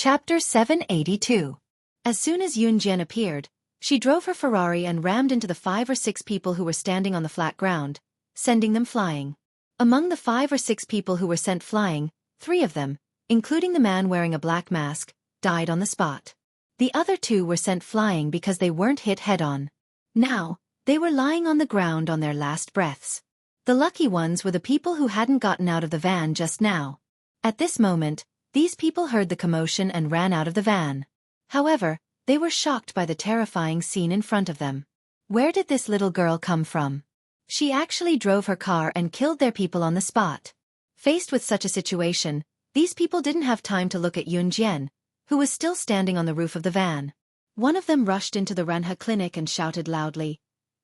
Chapter 782. As soon as Yunjian appeared, she drove her Ferrari and rammed into the 5 or 6 people who were standing on the flat ground, sending them flying. Among the 5 or 6 people who were sent flying, 3 of them, including the man wearing a black mask, died on the spot. The other 2 were sent flying because they weren't hit head-on. Now, they were lying on the ground on their last breaths. The lucky ones were the people who hadn't gotten out of the van just now. At this moment, these people heard the commotion and ran out of the van. However, they were shocked by the terrifying scene in front of them. Where did this little girl come from? She actually drove her car and killed their people on the spot. Faced with such a situation, these people didn't have time to look at Yunjian, who was still standing on the roof of the van. One of them rushed into the Renhe clinic and shouted loudly,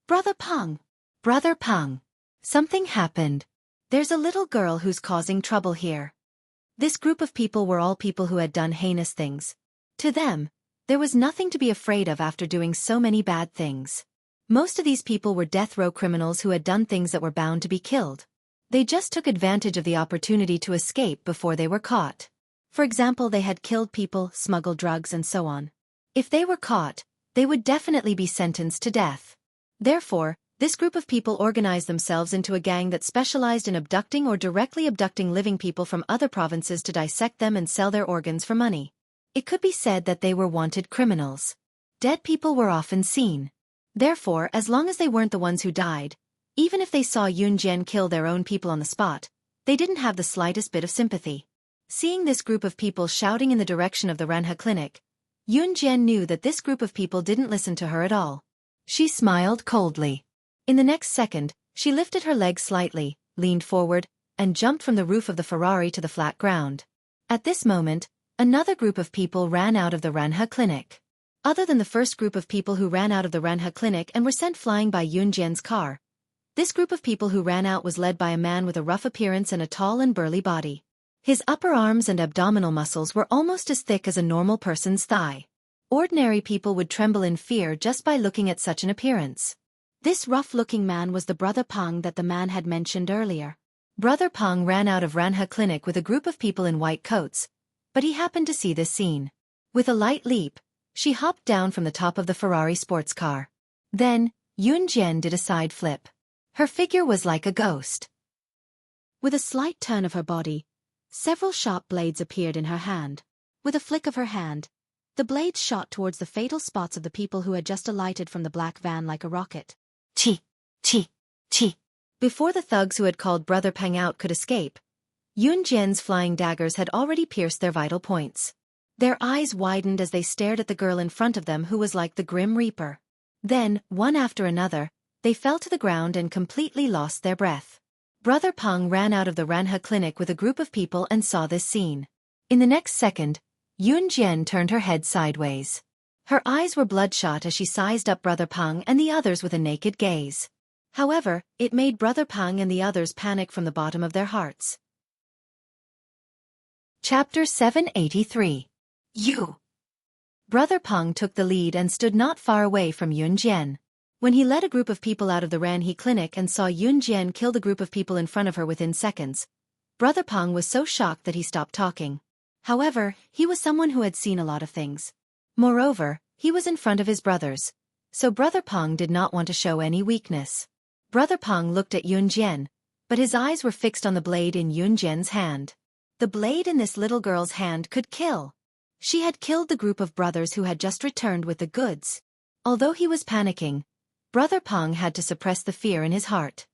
"Brother Peng! Brother Peng! Something happened. There's a little girl who's causing trouble here." This group of people were all people who had done heinous things. To them, there was nothing to be afraid of after doing so many bad things. Most of these people were death row criminals who had done things that were bound to be killed. They just took advantage of the opportunity to escape before they were caught. For example, they had killed people, smuggled drugs, and so on. If they were caught, they would definitely be sentenced to death. Therefore, this group of people organized themselves into a gang that specialized in abducting or directly abducting living people from other provinces to dissect them and sell their organs for money. It could be said that they were wanted criminals. Dead people were often seen. Therefore, as long as they weren't the ones who died, even if they saw Yunjian kill their own people on the spot, they didn't have the slightest bit of sympathy. Seeing this group of people shouting in the direction of the Renhe clinic, Yunjian knew that this group of people didn't listen to her at all. She smiled coldly. In the next second, she lifted her legs slightly, leaned forward, and jumped from the roof of the Ferrari to the flat ground. At this moment, another group of people ran out of the Renhe clinic. Other than the first group of people who ran out of the Renhe clinic and were sent flying by Yunjian's car, this group of people who ran out was led by a man with a rough appearance and a tall and burly body. His upper arms and abdominal muscles were almost as thick as a normal person's thigh. Ordinary people would tremble in fear just by looking at such an appearance. This rough-looking man was the Brother Peng that the man had mentioned earlier. Brother Peng ran out of Renhe clinic with a group of people in white coats, but he happened to see this scene. With a light leap, she hopped down from the top of the Ferrari sports car. Then, Yunjian did a side flip. Her figure was like a ghost. With a slight turn of her body, several sharp blades appeared in her hand. With a flick of her hand, the blades shot towards the fatal spots of the people who had just alighted from the black van like a rocket. Chi! Chi! Chi! Before the thugs who had called Brother Peng out could escape, Yunjian's flying daggers had already pierced their vital points. Their eyes widened as they stared at the girl in front of them who was like the Grim Reaper. Then, one after another, they fell to the ground and completely lost their breath. Brother Peng ran out of the Renhe clinic with a group of people and saw this scene. In the next second, Yunjian turned her head sideways. Her eyes were bloodshot as she sized up Brother Peng and the others with a naked gaze. However, it made Brother Peng and the others panic from the bottom of their hearts. Chapter 783. You! Brother Peng took the lead and stood not far away from Yunjian. When he led a group of people out of the Renhe clinic and saw Yunjian kill the group of people in front of her within seconds, Brother Peng was so shocked that he stopped talking. However, he was someone who had seen a lot of things. Moreover, he was in front of his brothers, so Brother Peng did not want to show any weakness. Brother Peng looked at Yunjian, but his eyes were fixed on the blade in Yunjian's hand. The blade in this little girl's hand could kill. She had killed the group of brothers who had just returned with the goods. Although he was panicking, Brother Peng had to suppress the fear in his heart.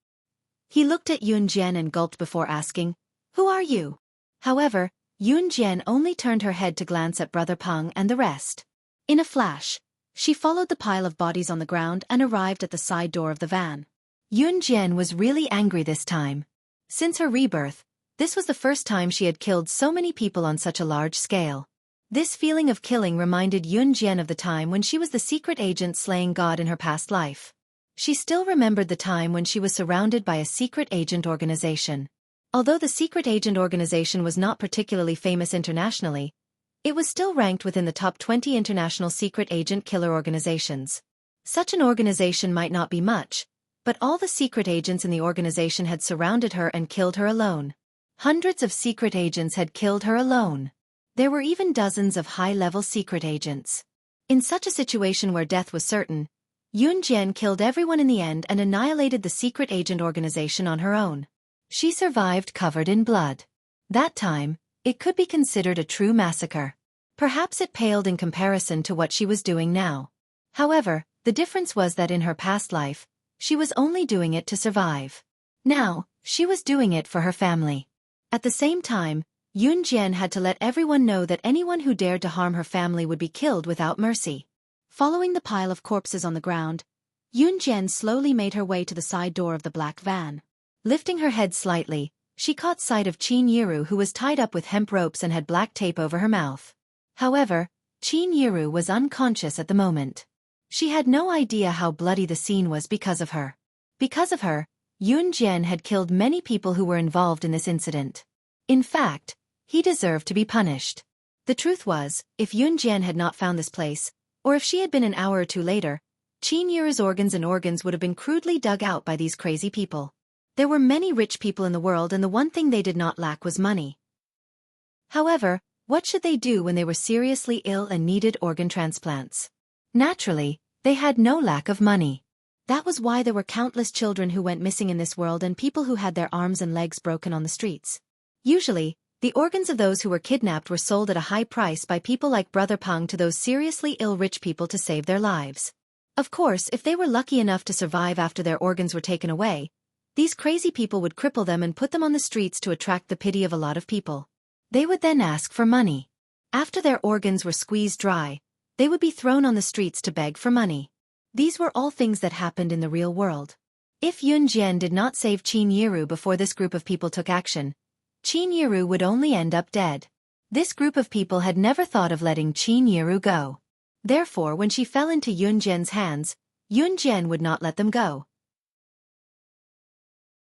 He looked at Yunjian and gulped before asking, "Who are you?" However, Yunjian only turned her head to glance at Brother Peng and the rest. In a flash, she followed the pile of bodies on the ground and arrived at the side door of the van. Yunjian was really angry this time. Since her rebirth, this was the first time she had killed so many people on such a large scale. This feeling of killing reminded Yunjian of the time when she was the secret agent slaying God in her past life. She still remembered the time when she was surrounded by a secret agent organization. Although the secret agent organization was not particularly famous internationally, it was still ranked within the top 20 international secret agent killer organizations. Such an organization might not be much, but all the secret agents in the organization had surrounded her and killed her alone. Hundreds of secret agents had killed her alone. There were even dozens of high-level secret agents. In such a situation where death was certain, Yun Jian killed everyone in the end and annihilated the secret agent organization on her own. She survived covered in blood. That time, it could be considered a true massacre. Perhaps it paled in comparison to what she was doing now. However, the difference was that in her past life, she was only doing it to survive. Now, she was doing it for her family. At the same time, Yun Jian had to let everyone know that anyone who dared to harm her family would be killed without mercy. Following the pile of corpses on the ground, Yun Jian slowly made her way to the side door of the black van. Lifting her head slightly, she caught sight of Qin Yiru, who was tied up with hemp ropes and had black tape over her mouth. However, Qin Yiru was unconscious at the moment. She had no idea how bloody the scene was because of her. Because of her, Yun Jian had killed many people who were involved in this incident. In fact, he deserved to be punished. The truth was, if Yun Jian had not found this place, or if she had been an hour or two later, Qin Yiru's organs would have been crudely dug out by these crazy people. There were many rich people in the world, and the one thing they did not lack was money. However, what should they do when they were seriously ill and needed organ transplants? Naturally, they had no lack of money. That was why there were countless children who went missing in this world and people who had their arms and legs broken on the streets. Usually, the organs of those who were kidnapped were sold at a high price by people like Brother Peng to those seriously ill rich people to save their lives. Of course, if they were lucky enough to survive after their organs were taken away, these crazy people would cripple them and put them on the streets to attract the pity of a lot of people. They would then ask for money. After their organs were squeezed dry, they would be thrown on the streets to beg for money. These were all things that happened in the real world. If Yun Jian did not save Qin Yiru before this group of people took action, Qin Yiru would only end up dead. This group of people had never thought of letting Qin Yiru go. Therefore, when she fell into Yun Jian's hands, Yun Jian would not let them go.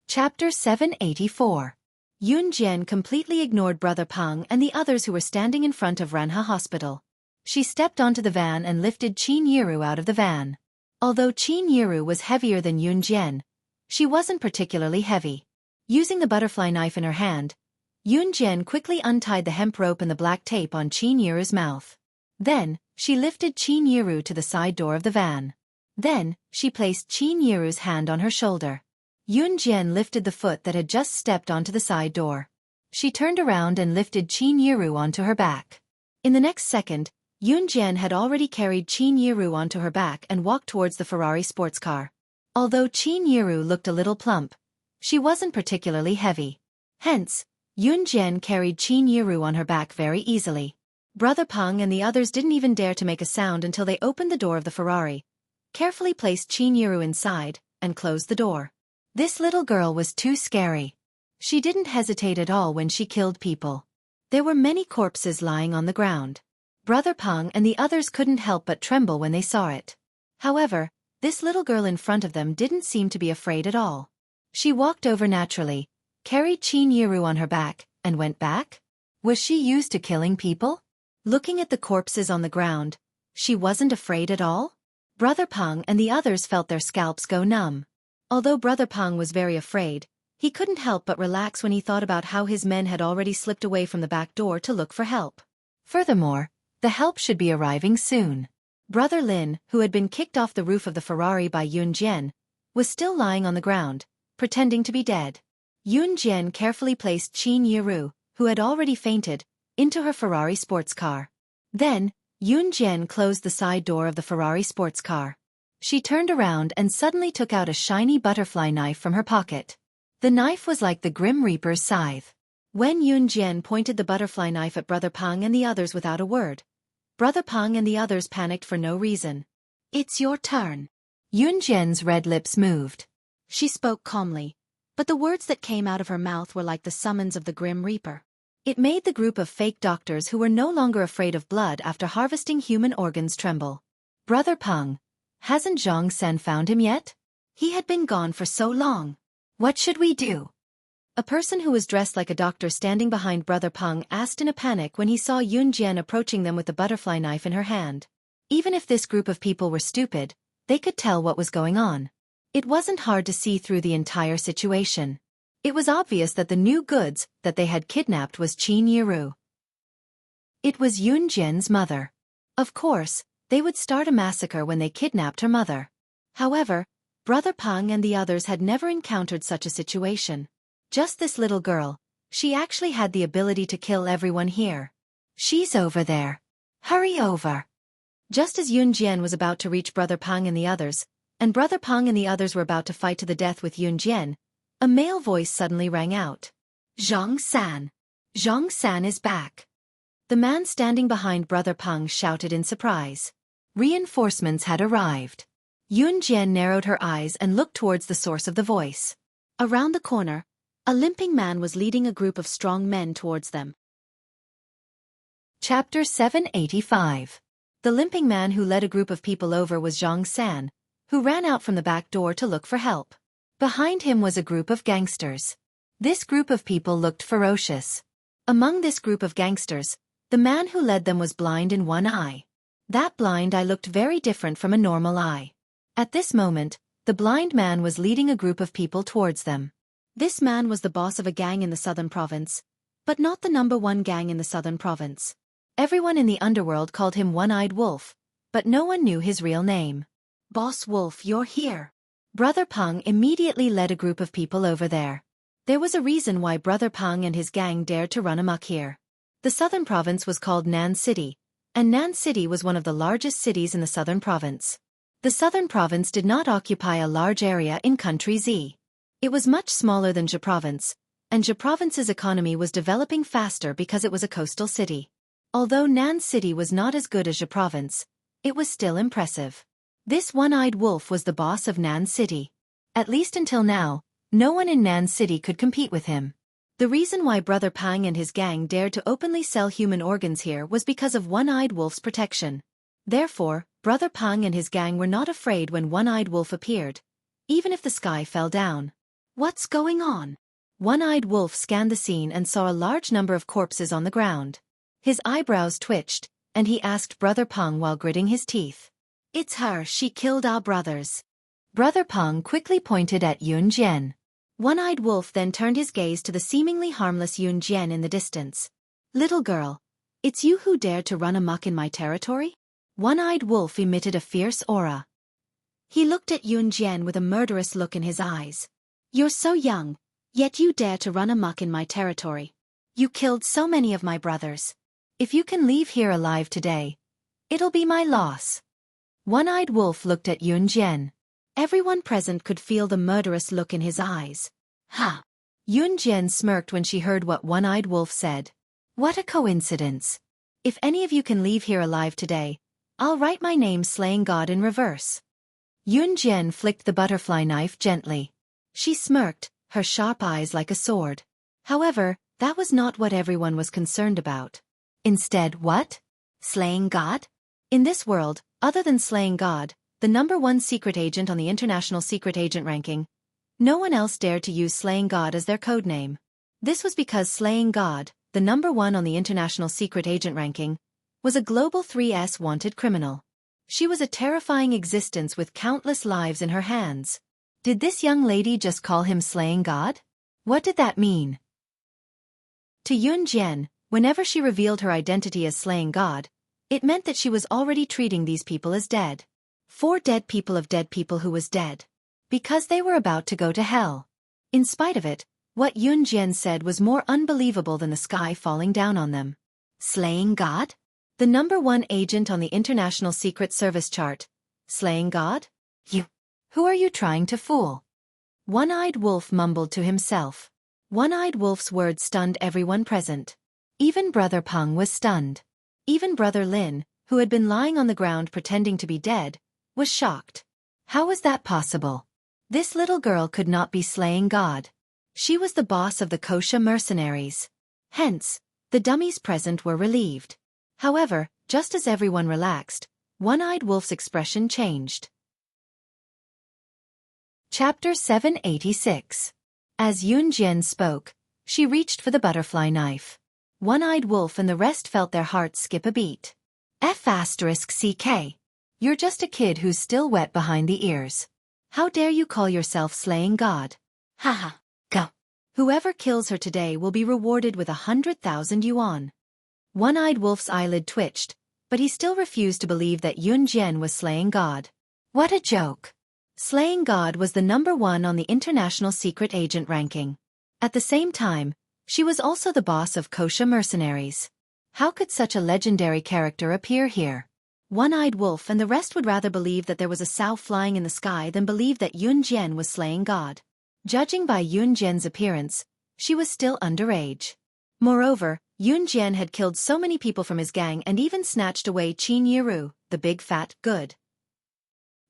Chapter 784. Yun Jian completely ignored Brother Peng and the others who were standing in front of Ranha Hospital. She stepped onto the van and lifted Qin Yiru out of the van. Although Qin Yiru was heavier than Yun Jian, she wasn't particularly heavy. Using the butterfly knife in her hand, Yun Jian quickly untied the hemp rope and the black tape on Qin Yiru's mouth. Then, she lifted Qin Yiru to the side door of the van. Then, she placed Qin Yiru's hand on her shoulder. Yun Jian lifted the foot that had just stepped onto the side door. She turned around and lifted Qin Yiru onto her back. In the next second, Yun Jian had already carried Qin Yiru onto her back and walked towards the Ferrari sports car. Although Qin Yiru looked a little plump, she wasn't particularly heavy. Hence, Yun Jian carried Qin Yiru on her back very easily. Brother Peng and the others didn't even dare to make a sound until they opened the door of the Ferrari, carefully placed Qin Yiru inside, and closed the door. This little girl was too scary. She didn't hesitate at all when she killed people. There were many corpses lying on the ground. Brother Peng and the others couldn't help but tremble when they saw it. However, this little girl in front of them didn't seem to be afraid at all. She walked over naturally, carried Qin Yiru on her back, and went back? Was she used to killing people? Looking at the corpses on the ground, she wasn't afraid at all? Brother Peng and the others felt their scalps go numb. Although Brother Peng was very afraid, he couldn't help but relax when he thought about how his men had already slipped away from the back door to look for help. Furthermore, the help should be arriving soon. Brother Lin, who had been kicked off the roof of the Ferrari by Yun Jian, was still lying on the ground, pretending to be dead. Yun Jian carefully placed Qin Yiru, who had already fainted, into her Ferrari sports car. Then, Yun Jian closed the side door of the Ferrari sports car. She turned around and suddenly took out a shiny butterfly knife from her pocket. The knife was like the Grim Reaper's scythe. When Yun Jian pointed the butterfly knife at Brother Peng and the others without a word, Brother Peng and the others panicked for no reason. "It's your turn." Yun Jian's red lips moved. She spoke calmly, but the words that came out of her mouth were like the summons of the Grim Reaper. It made the group of fake doctors who were no longer afraid of blood after harvesting human organs tremble. "Brother Peng, hasn't Zhang Sen found him yet? He had been gone for so long. What should we do?" A person who was dressed like a doctor standing behind Brother Peng asked in a panic when he saw Yun Jian approaching them with the butterfly knife in her hand. Even if this group of people were stupid, they could tell what was going on. It wasn't hard to see through the entire situation. It was obvious that the new goods that they had kidnapped was Qin Yiru. It was Yunjian's mother. Of course, they would start a massacre when they kidnapped her mother. However, Brother Peng and the others had never encountered such a situation. Just this little girl, she actually had the ability to kill everyone here. She's over there. Hurry over. Just as Yunjian was about to reach Brother Peng and the others, and Brother Peng and the others were about to fight to the death with Yunjian, a male voice suddenly rang out. Zhang San. Zhang San is back. The man standing behind Brother Peng shouted in surprise. Reinforcements had arrived. Yunjian narrowed her eyes and looked towards the source of the voice. Around the corner, a limping man was leading a group of strong men towards them. Chapter 785. The limping man who led a group of people over was Zhang San, who ran out from the back door to look for help. Behind him was a group of gangsters. This group of people looked ferocious. Among this group of gangsters, the man who led them was blind in one eye. That blind eye looked very different from a normal eye. At this moment, the blind man was leading a group of people towards them. This man was the boss of a gang in the southern province, but not the #1 gang in the southern province. Everyone in the underworld called him One-Eyed Wolf, but no one knew his real name. Boss Wolf, you're here. Brother Peng immediately led a group of people over there. There was a reason why Brother Peng and his gang dared to run amok here. The southern province was called Nan City, and Nan City was one of the largest cities in the southern province. The southern province did not occupy a large area in country Z. It was much smaller than Zhe province, and Zhe province's economy was developing faster because it was a coastal city. Although Nan City was not as good as Zhe province, it was still impressive. This One-Eyed Wolf was the boss of Nan City. At least until now, no one in Nan City could compete with him. The reason why Brother Peng and his gang dared to openly sell human organs here was because of One-Eyed Wolf's protection. Therefore, Brother Peng and his gang were not afraid when One-Eyed Wolf appeared, even if the sky fell down. What's going on? One-Eyed Wolf scanned the scene and saw a large number of corpses on the ground. His eyebrows twitched, and he asked Brother Peng while gritting his teeth. It's her, she killed our brothers. Brother Peng quickly pointed at Yunjian. One-Eyed Wolf then turned his gaze to the seemingly harmless Yunjian in the distance. Little girl, it's you who dared to run amok in my territory? One-Eyed Wolf emitted a fierce aura. He looked at Yunjian with a murderous look in his eyes. You're so young, yet you dare to run amok in my territory. You killed so many of my brothers. If you can leave here alive today, it'll be my loss. One-Eyed Wolf looked at Yunjian. Everyone present could feel the murderous look in his eyes. Ha! Yunjian smirked when she heard what One-Eyed Wolf said. What a coincidence. If any of you can leave here alive today, I'll write my name Slaying God in reverse. Yunjian flicked the butterfly knife gently. She smirked, her sharp eyes like a sword. However, that was not what everyone was concerned about. Instead, what? Slaying God? In this world, other than Slaying God, the #1 secret agent on the international secret agent ranking, no one else dared to use Slaying God as their codename. This was because Slaying God, the #1 on the international secret agent ranking, was a global 3S wanted criminal. She was a terrifying existence with countless lives in her hands. Did this young lady just call him Slaying God? What did that mean? To Yunjian, whenever she revealed her identity as Slaying God, it meant that she was already treating these people as dead. 4 dead people who was dead. Because they were about to go to hell. In spite of it, what Yunjian said was more unbelievable than the sky falling down on them. Slaying God? The #1 agent on the International Secret Service chart. Slaying God? You. Who are you trying to fool? One-Eyed Wolf mumbled to himself. One-Eyed Wolf's words stunned everyone present. Even Brother Peng was stunned. Even Brother Lin, who had been lying on the ground pretending to be dead, was shocked. How was that possible? This little girl could not be Slaying God. She was the boss of the Kosha mercenaries. Hence, the dummies present were relieved. However, just as everyone relaxed, One-Eyed Wolf's expression changed. Chapter 786. As Yunjian spoke, she reached for the butterfly knife. One-Eyed Wolf and the rest felt their hearts skip a beat. F***CK. You're just a kid who's still wet behind the ears. How dare you call yourself Slaying God? Haha, go. Whoever kills her today will be rewarded with 100,000 yuan. One-Eyed Wolf's eyelid twitched, but he still refused to believe that Yun Jian was slaying God. What a joke! Slaying God was the #1 on the international secret agent ranking. At the same time, she was also the boss of kosher mercenaries. How could such a legendary character appear here? One-Eyed Wolf and the rest would rather believe that there was a sow flying in the sky than believe that Yun Jian was slaying God. Judging by Yun Jian's appearance, she was still underage. Moreover, Yun Jian had killed so many people from his gang and even snatched away Qin Yiru, the big fat good.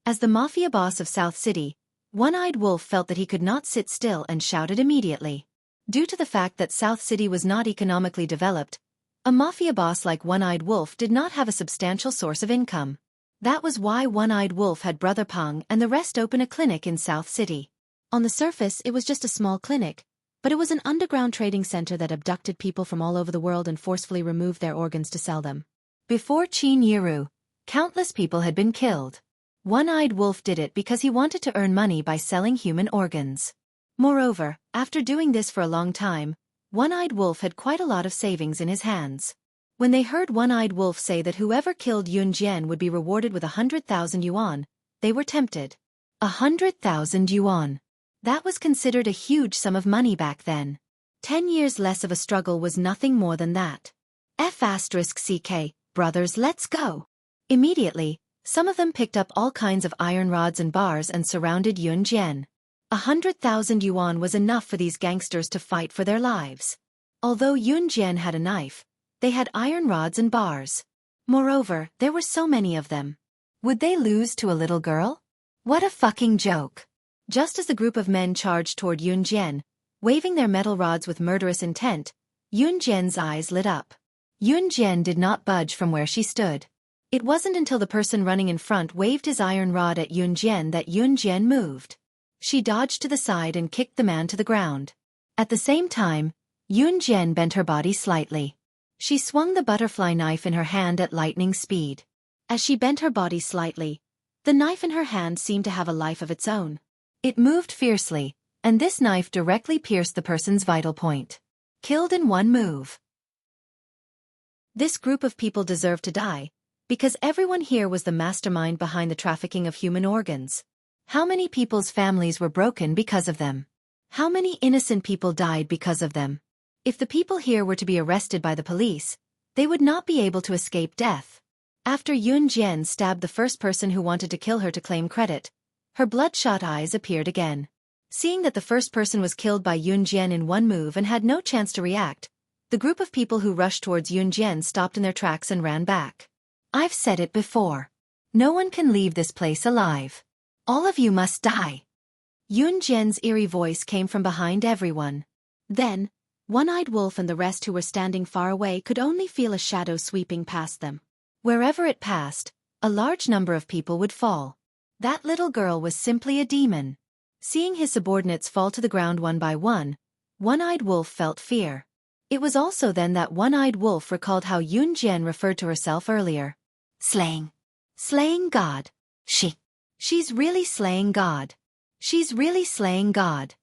As the mafia boss of South City, One-Eyed Wolf felt that he could not sit still and shouted immediately. Due to the fact that South City was not economically developed, a mafia boss like One-Eyed Wolf did not have a substantial source of income. That was why One-Eyed Wolf had Brother Peng and the rest open a clinic in South City. On the surface, it was just a small clinic, but it was an underground trading center that abducted people from all over the world and forcefully removed their organs to sell them. Before Qin Yiru, countless people had been killed. One-Eyed Wolf did it because he wanted to earn money by selling human organs. Moreover, after doing this for a long time, One-Eyed Wolf had quite a lot of savings in his hands. When they heard One-Eyed Wolf say that whoever killed Yun Jian would be rewarded with 100,000 yuan, they were tempted. 100,000 yuan. That was considered a huge sum of money back then. 10 years less of a struggle was nothing more than that. F***CK, brothers, let's go. Immediately, some of them picked up all kinds of iron rods and bars and surrounded Yun Jian. 100,000 yuan was enough for these gangsters to fight for their lives. Although Yun Jian had a knife, they had iron rods and bars. Moreover, there were so many of them. Would they lose to a little girl? What a fucking joke. Just as the group of men charged toward Yun Jian, waving their metal rods with murderous intent, Yun Jian's eyes lit up. Yun Jian did not budge from where she stood. It wasn't until the person running in front waved his iron rod at Yun Jian that Yun Jian moved. She dodged to the side and kicked the man to the ground. At the same time, Yun Jian bent her body slightly. She swung the butterfly knife in her hand at lightning speed. As she bent her body slightly, the knife in her hand seemed to have a life of its own. It moved fiercely, and this knife directly pierced the person's vital point. Killed in one move. This group of people deserved to die, because everyone here was the mastermind behind the trafficking of human organs. How many people's families were broken because of them? How many innocent people died because of them? If the people here were to be arrested by the police, they would not be able to escape death. After Yun Jian stabbed the first person who wanted to kill her to claim credit, her bloodshot eyes appeared again. Seeing that the first person was killed by Yun Jian in one move and had no chance to react, the group of people who rushed towards Yun Jian stopped in their tracks and ran back. I've said it before. No one can leave this place alive. All of you must die. Yun Jian's eerie voice came from behind everyone. Then, One-Eyed Wolf and the rest who were standing far away could only feel a shadow sweeping past them. Wherever it passed, a large number of people would fall. That little girl was simply a demon. Seeing his subordinates fall to the ground one by one, One-Eyed Wolf felt fear. It was also then that One-Eyed Wolf recalled how Yun Jian referred to herself earlier. Slaying. Slaying God. She's really slaying God. She's really slaying God.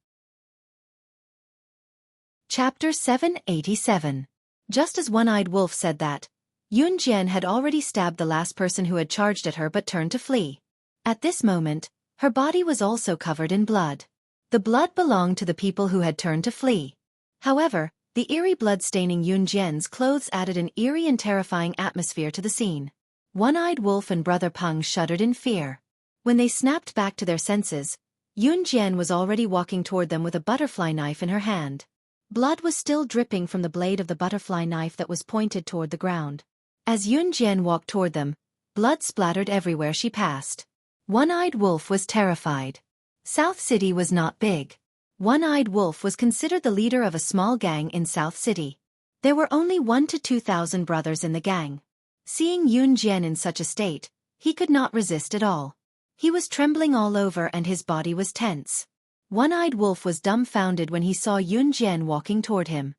Chapter 787. Just as One-Eyed Wolf said that, Yun Jian had already stabbed the last person who had charged at her but turned to flee. At this moment, her body was also covered in blood. The blood belonged to the people who had turned to flee. However, the eerie blood staining Yun Jian's clothes added an eerie and terrifying atmosphere to the scene. One-Eyed Wolf and Brother Peng shuddered in fear. When they snapped back to their senses, Yun Jian was already walking toward them with a butterfly knife in her hand. Blood was still dripping from the blade of the butterfly knife that was pointed toward the ground. As Yun Jian walked toward them, blood splattered everywhere she passed. One-Eyed Wolf was terrified. South City was not big. One-Eyed Wolf was considered the leader of a small gang in South City. There were only 1,000 to 2,000 brothers in the gang. Seeing Yun Jian in such a state, he could not resist at all. He was trembling all over and his body was tense. One-Eyed Wolf was dumbfounded when he saw Yun Jian walking toward him.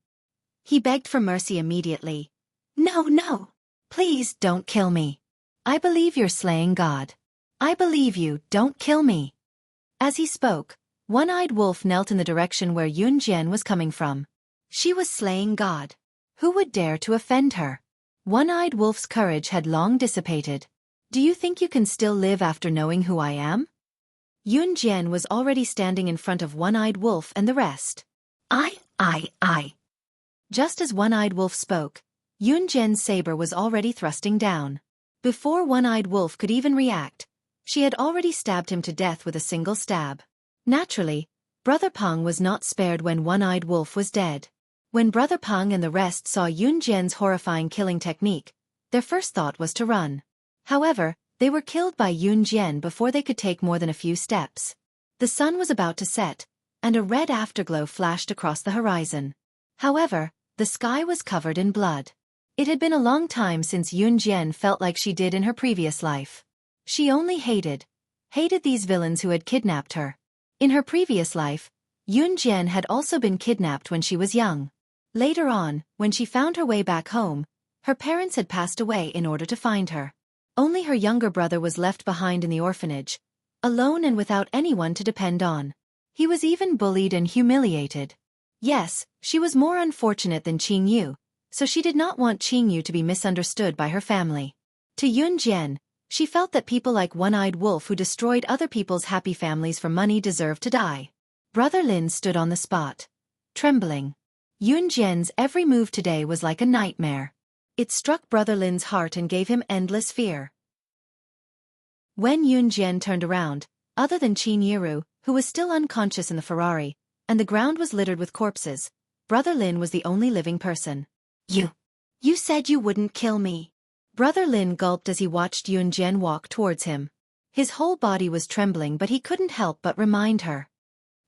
He begged for mercy immediately. No, please don't kill me. I believe you're slaying God. I believe you, don't kill me. As he spoke, One-Eyed Wolf knelt in the direction where Yun Jian was coming from. She was slaying God. Who would dare to offend her? One-Eyed Wolf's courage had long dissipated. Do you think you can still live after knowing who I am? Yunjian was already standing in front of One-Eyed Wolf and the rest. I. Just as One-Eyed Wolf spoke, Yunjian's saber was already thrusting down. Before One-Eyed Wolf could even react, she had already stabbed him to death with a single stab. Naturally, Brother Peng was not spared when One-Eyed Wolf was dead. When Brother Peng and the rest saw Yunjian's horrifying killing technique, their first thought was to run. However, they were killed by Yunjian before they could take more than a few steps. The sun was about to set, and a red afterglow flashed across the horizon. However, the sky was covered in blood. It had been a long time since Yunjian felt like she did in her previous life. She only hated these villains who had kidnapped her. In her previous life, Yunjian had also been kidnapped when she was young. Later on, when she found her way back home, her parents had passed away in order to find her. Only her younger brother was left behind in the orphanage, alone and without anyone to depend on. He was even bullied and humiliated. Yes, she was more unfortunate than Qing Yu, so she did not want Qing Yu to be misunderstood by her family. To Yunjian, she felt that people like One-Eyed Wolf who destroyed other people's happy families for money deserved to die. Brother Lin stood on the spot, trembling. Yunjian's every move today was like a nightmare. It struck Brother Lin's heart and gave him endless fear. When Yunjian turned around, other than Qin Yiru, who was still unconscious in the Ferrari, and the ground was littered with corpses, Brother Lin was the only living person. You said you wouldn't kill me. Brother Lin gulped as he watched Yunjian walk towards him. His whole body was trembling, but he couldn't help but remind her.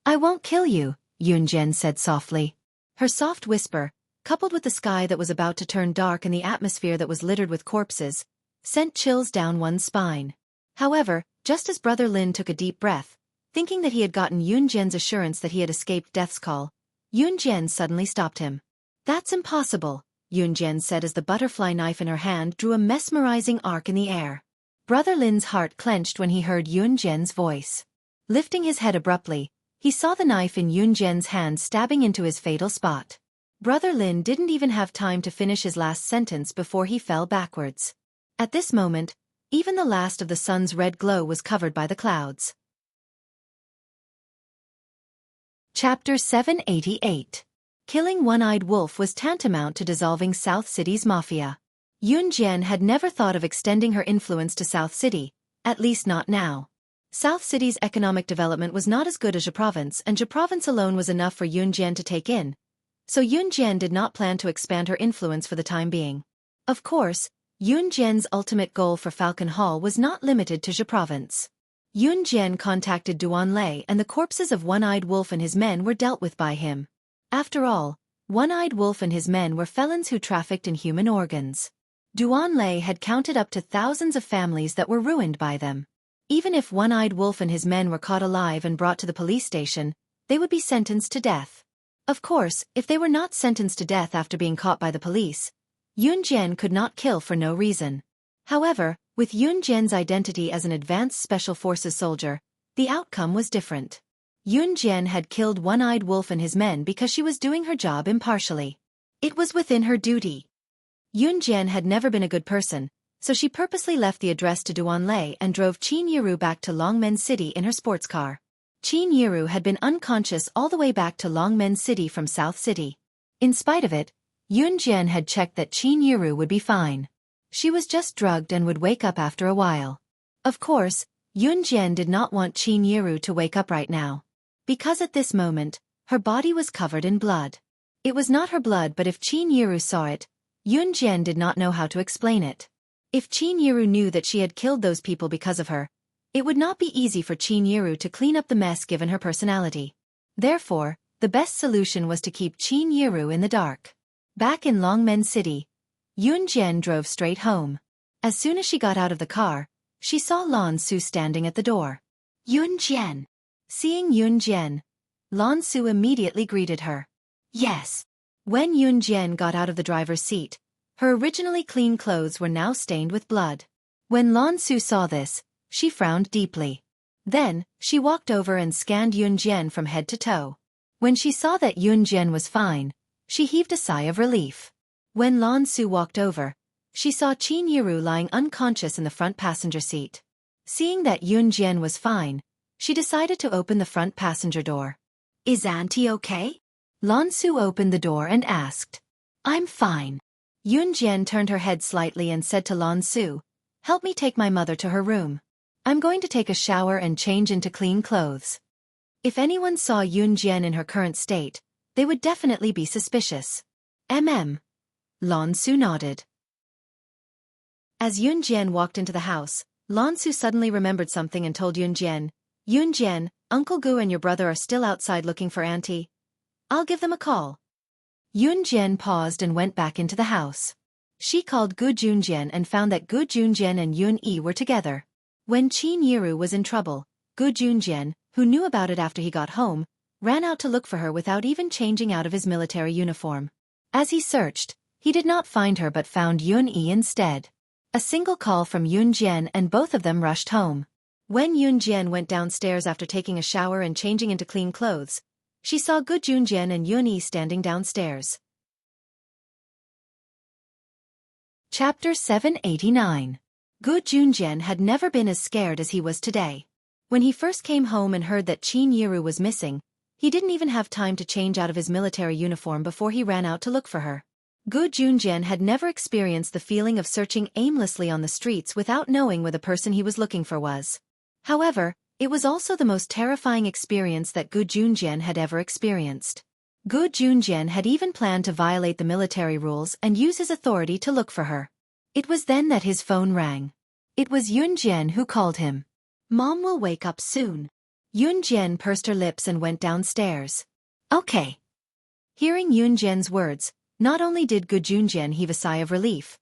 I won't kill you, Yunjian said softly. Her soft whisper, coupled with the sky that was about to turn dark and the atmosphere that was littered with corpses, sent chills down one's spine. However, just as Brother Lin took a deep breath, thinking that he had gotten Yunjian's assurance that he had escaped death's call, Yunjian suddenly stopped him. That's impossible, Yunjian said as the butterfly knife in her hand drew a mesmerizing arc in the air. Brother Lin's heart clenched when he heard Yunjian's voice. Lifting his head abruptly, he saw the knife in Yunjian's hand stabbing into his fatal spot. Brother Lin didn't even have time to finish his last sentence before he fell backwards. At this moment, even the last of the sun's red glow was covered by the clouds. Chapter 788. Killing One-Eyed Wolf was tantamount to dissolving South City's mafia. Yunjian had never thought of extending her influence to South City, at least not now. South City's economic development was not as good as Zhe Province, and Zhe Province alone was enough for Yunjian to take in, so Yunjian did not plan to expand her influence for the time being. Of course, Yunjian's ultimate goal for Falcon Hall was not limited to Zhe Province. Yunjian contacted Duanlei, and the corpses of One-Eyed Wolf and his men were dealt with by him. After all, One-Eyed Wolf and his men were felons who trafficked in human organs. Duanlei had counted up to thousands of families that were ruined by them. Even if One-Eyed Wolf and his men were caught alive and brought to the police station, they would be sentenced to death. Of course, if they were not sentenced to death after being caught by the police, Yunjian could not kill for no reason. However, with Yunjian's identity as an advanced Special Forces soldier, the outcome was different. Yunjian had killed One-Eyed Wolf and his men because she was doing her job impartially. It was within her duty. Yunjian had never been a good person, so she purposely left the address to Duanlei and drove Qin Yiru back to Longmen City in her sports car. Qin Yiru had been unconscious all the way back to Longmen City from South City. In spite of it, Yunjian had checked that Qin Yiru would be fine. She was just drugged and would wake up after a while. Of course, Yunjian did not want Qin Yiru to wake up right now, because at this moment, her body was covered in blood. It was not her blood, but if Qin Yiru saw it, Yunjian did not know how to explain it. If Qin Yiru knew that she had killed those people because of her, it would not be easy for Qin Yiru to clean up the mess given her personality. Therefore, the best solution was to keep Qin Yiru in the dark. Back in Longmen City, Yunjian drove straight home. As soon as she got out of the car, she saw Lan Su standing at the door. Yunjian. Seeing Yunjian, Lan Su immediately greeted her. Yes. When Yunjian got out of the driver's seat, her originally clean clothes were now stained with blood. When Lan Su saw this, she frowned deeply. Then, she walked over and scanned Yunjian from head to toe. When she saw that Yunjian was fine, she heaved a sigh of relief. When Lan Su walked over, She saw Qin Yiru lying unconscious in the front passenger seat. Seeing that Yun Jian was fine, she decided to open the front passenger door. "Is Auntie okay?" Lan Su opened the door and asked. "I'm fine." Yun Jian turned her head slightly and said to Lan Su, "Help me take my mother to her room. I'm going to take a shower and change into clean clothes." If anyone saw Yun Jian in her current state, they would definitely be suspicious. Lan Su nodded. As Yun Jian walked into the house, Lan Su suddenly remembered something and told Yun Jian, "Yun Jian, Uncle Gu and your brother are still outside looking for Auntie. I'll give them a call." Yun Jian paused and went back into the house. She called Gu Junjian and found that Gu Junjian and Yun Yi were together. When Qin Yiru was in trouble, Gu Junjian, who knew about it after he got home, ran out to look for her without even changing out of his military uniform. As he searched, he did not find her but found Yun Yi instead. A single call from Yun Jian and both of them rushed home. When Yun Jian went downstairs after taking a shower and changing into clean clothes, she saw Gu Junjian and Yun Yi standing downstairs. Chapter 789. Gu Junjian had never been as scared as he was today. When he first came home and heard that Qin Yiru was missing, he didn't even have time to change out of his military uniform before he ran out to look for her. Gu Junjian had never experienced the feeling of searching aimlessly on the streets without knowing where the person he was looking for was. However, it was also the most terrifying experience that Gu Junjian had ever experienced. Gu Junjian had even planned to violate the military rules and use his authority to look for her. It was then that his phone rang. It was Yun Jian who called him. "Mom will wake up soon." Yun Jian pursed her lips and went downstairs. "Okay." Hearing Yun Jian's words, not only did Gu Junjian heave a sigh of relief,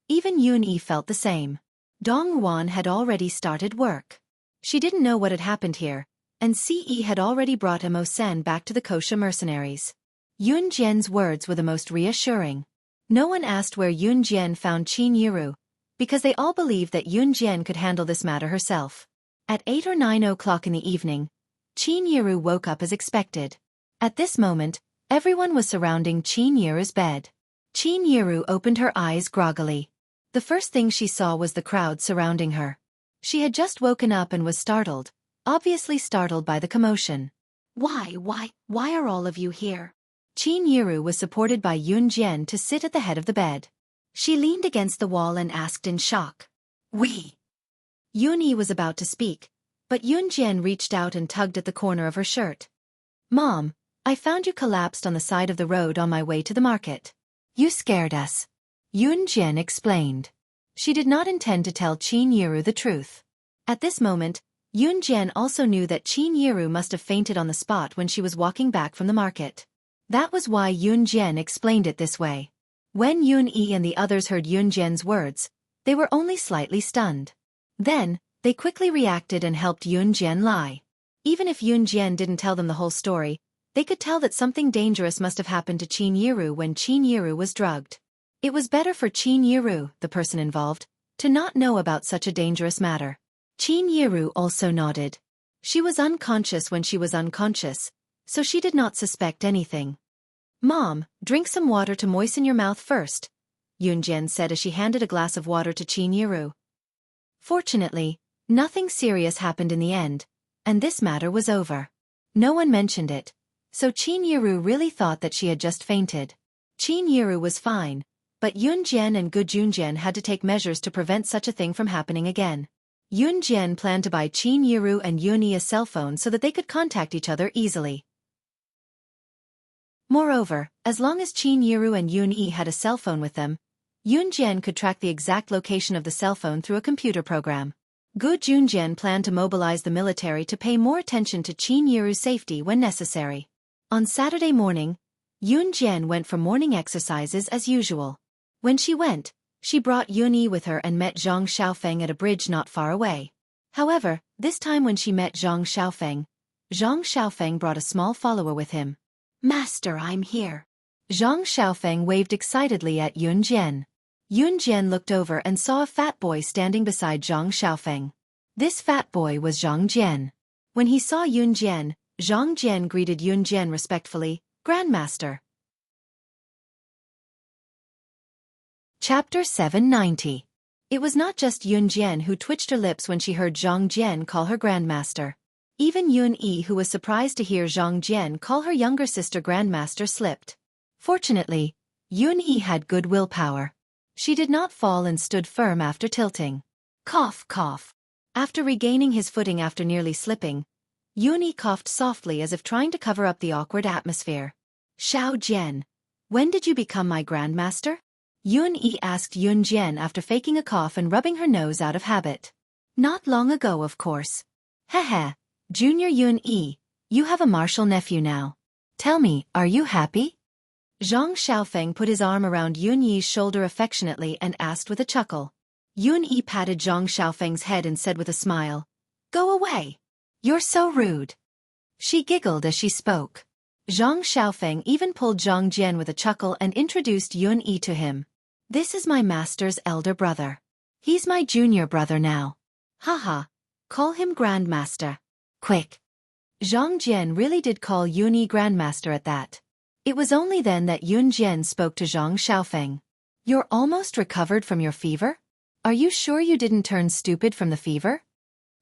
even Yun Yi felt the same. Dong Wan had already started work. She didn't know what had happened here, and Ce had already brought Mo Sen back to the Kosha mercenaries. Yun Jian's words were the most reassuring. No one asked where Yun Jian found Qin Yiru, because they all believed that Yun Jian could handle this matter herself. At 8 or 9 o'clock in the evening, Qin Yiru woke up as expected. At this moment, everyone was surrounding Qin Yiru's bed. Qin Yiru opened her eyes groggily. The first thing she saw was the crowd surrounding her. She had just woken up and was startled, obviously startled by the commotion. Why are all of you here?" Qin Yiru was supported by Yun Jian to sit at the head of the bed. She leaned against the wall and asked in shock. "We." Yun Yi was about to speak, but Yun Jian reached out and tugged at the corner of her shirt. "Mom, I found you collapsed on the side of the road on my way to the market. You scared us." Yun Jian explained. She did not intend to tell Qin Yiru the truth. At this moment, Yun Jian also knew that Qin Yiru must have fainted on the spot when she was walking back from the market. That was why Yun Jian explained it this way. When Yun Yi and the others heard Yun Jian's words, they were only slightly stunned. Then, they quickly reacted and helped Yun Jian lie. Even if Yun Jian didn't tell them the whole story, they could tell that something dangerous must have happened to Qin Yiru when Qin Yiru was drugged. It was better for Qin Yiru, the person involved, to not know about such a dangerous matter. Qin Yiru also nodded. She was unconscious when she was unconscious, so she did not suspect anything. "Mom, drink some water to moisten your mouth first," Yun Jian said as she handed a glass of water to Qin Yiru. Fortunately, nothing serious happened in the end, and this matter was over. No one mentioned it, so Qin Yiru really thought that she had just fainted. Qin Yiru was fine, but Yun Jian and Gu Junjian had to take measures to prevent such a thing from happening again. Yun Jian planned to buy Qin Yiru and Yun Yi a cell phone so that they could contact each other easily. Moreover, as long as Qin Yiru and Yun Yi had a cell phone with them, Yun Jian could track the exact location of the cell phone through a computer program. Gu Junjian planned to mobilize the military to pay more attention to Qin Yiru's safety when necessary. On Saturday morning, Yun Jian went for morning exercises as usual. When she went, she brought Yun Yi with her and met Zhang Xiaofeng at a bridge not far away. However, this time when she met Zhang Xiaofeng brought a small follower with him. "Master, I'm here." Zhang Xiaofeng waved excitedly at Yun Jian. Yun Jian looked over and saw a fat boy standing beside Zhang Xiaofeng. This fat boy was Zhang Jian. When he saw Yun Jian, Zhang Jian greeted Yun Jian respectfully, "Grandmaster." Chapter 790. It was not just Yun Jian who twitched her lips when she heard Zhang Jian call her grandmaster. Even Yun Yi, who was surprised to hear Zhang Jian call her younger sister grandmaster, slipped. Fortunately, Yun Yi had good willpower. She did not fall and stood firm after tilting. Cough, cough. After regaining his footing after nearly slipping, Yun Yi coughed softly as if trying to cover up the awkward atmosphere. Xiao Jian, when did you become my grandmaster? Yun Yi asked Yun Jian after faking a cough and rubbing her nose out of habit. Not long ago, of course. Heh. Junior Yun Yi, you have a martial nephew now. Tell me, are you happy? Zhang Xiaofeng put his arm around Yun Yi's shoulder affectionately and asked with a chuckle. Yun Yi patted Zhang Xiaofeng's head and said with a smile, "Go away. You're so rude." She giggled as she spoke. Zhang Xiaofeng even pulled Zhang Jian with a chuckle and introduced Yun Yi to him. This is my master's elder brother. He's my junior brother now. Haha. Call him grandmaster. Quick. Zhang Jian really did call Yun Yi grandmaster at that. It was only then that Yun Jian spoke to Zhang Xiaofeng. You're almost recovered from your fever? Are you sure you didn't turn stupid from the fever?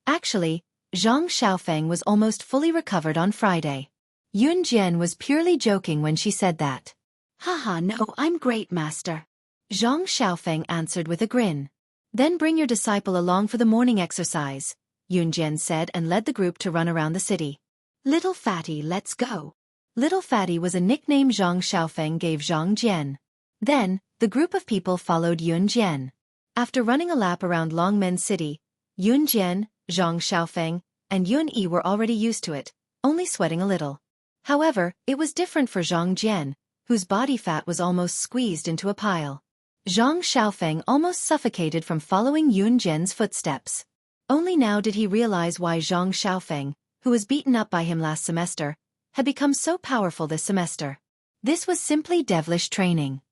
Actually, Zhang Xiaofeng was almost fully recovered on Friday. Yun Jian was purely joking when she said that. Haha, no, I'm great, master. Zhang Xiaofeng answered with a grin. Then bring your disciple along for the morning exercise, Yun Jian said and led the group to run around the city. Little Fatty, let's go. Little Fatty was a nickname Zhang Xiaofeng gave Zhang Jian. Then, the group of people followed Yun Jian. After running a lap around Longmen City, Yun Jian, Zhang Xiaofeng, and Yun Yi were already used to it, only sweating a little. However, it was different for Zhang Jian, whose body fat was almost squeezed into a pile. Zhang Xiaofeng almost suffocated from following Yun Jian's footsteps. Only now did he realize why Zhang Xiaofeng, who was beaten up by him last semester, had become so powerful this semester. This was simply devilish training.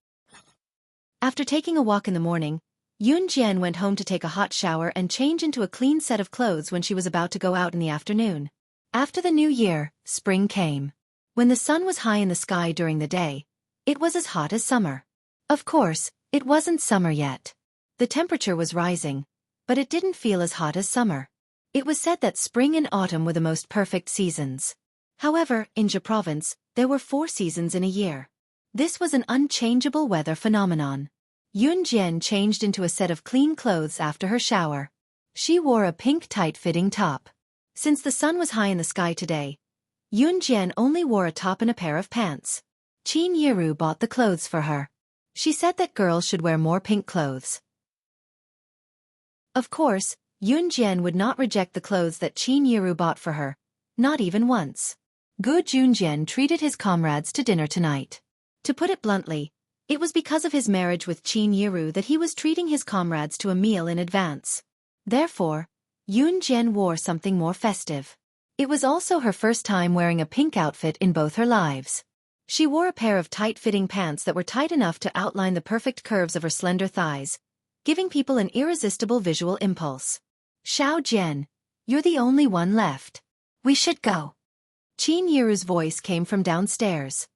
After taking a walk in the morning, Yun Jian went home to take a hot shower and change into a clean set of clothes when she was about to go out in the afternoon. After the new year, spring came. When the sun was high in the sky during the day, it was as hot as summer. Of course, it wasn't summer yet. The temperature was rising, but it didn't feel as hot as summer. It was said that spring and autumn were the most perfect seasons. However, in Jia province, there were 4 seasons in a year. This was an unchangeable weather phenomenon. Yun Jian changed into a set of clean clothes after her shower. She wore a pink tight-fitting top. Since the sun was high in the sky today, Yun Jian only wore a top and a pair of pants. Qin Yiru bought the clothes for her. She said that girls should wear more pink clothes. Of course, Yun Jian would not reject the clothes that Qin Yiru bought for her, not even once. Gu Junjian treated his comrades to dinner tonight. To put it bluntly, it was because of his marriage with Qin Yiru that he was treating his comrades to a meal in advance. Therefore, Yun Jian wore something more festive. It was also her first time wearing a pink outfit in both her lives. She wore a pair of tight-fitting pants that were tight enough to outline the perfect curves of her slender thighs, giving people an irresistible visual impulse. Xiao Jian, you're the only one left. We should go. Qin Yiru's voice came from downstairs.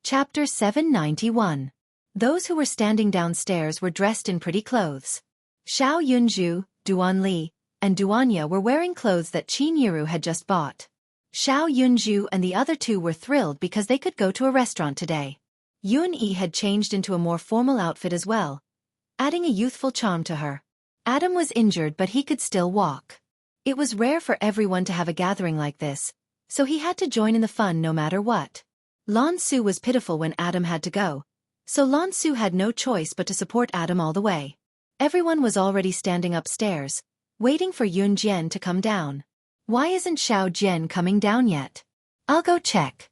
Chapter 791. Those who were standing downstairs were dressed in pretty clothes. Xiao Yunju, Duan Li, and Duanya were wearing clothes that Qin Yiru had just bought. Xiao Yunju and the other 2 were thrilled because they could go to a restaurant today. Yun Yi had changed into a more formal outfit as well, adding a youthful charm to her. Adam was injured but he could still walk. It was rare for everyone to have a gathering like this, so he had to join in the fun no matter what. Lan Su was pitiful when Adam had to go, so Lan Su had no choice but to support Adam all the way. Everyone was already standing upstairs, waiting for Yun Jian to come down. Why isn't Xiao Jian coming down yet? I'll go check.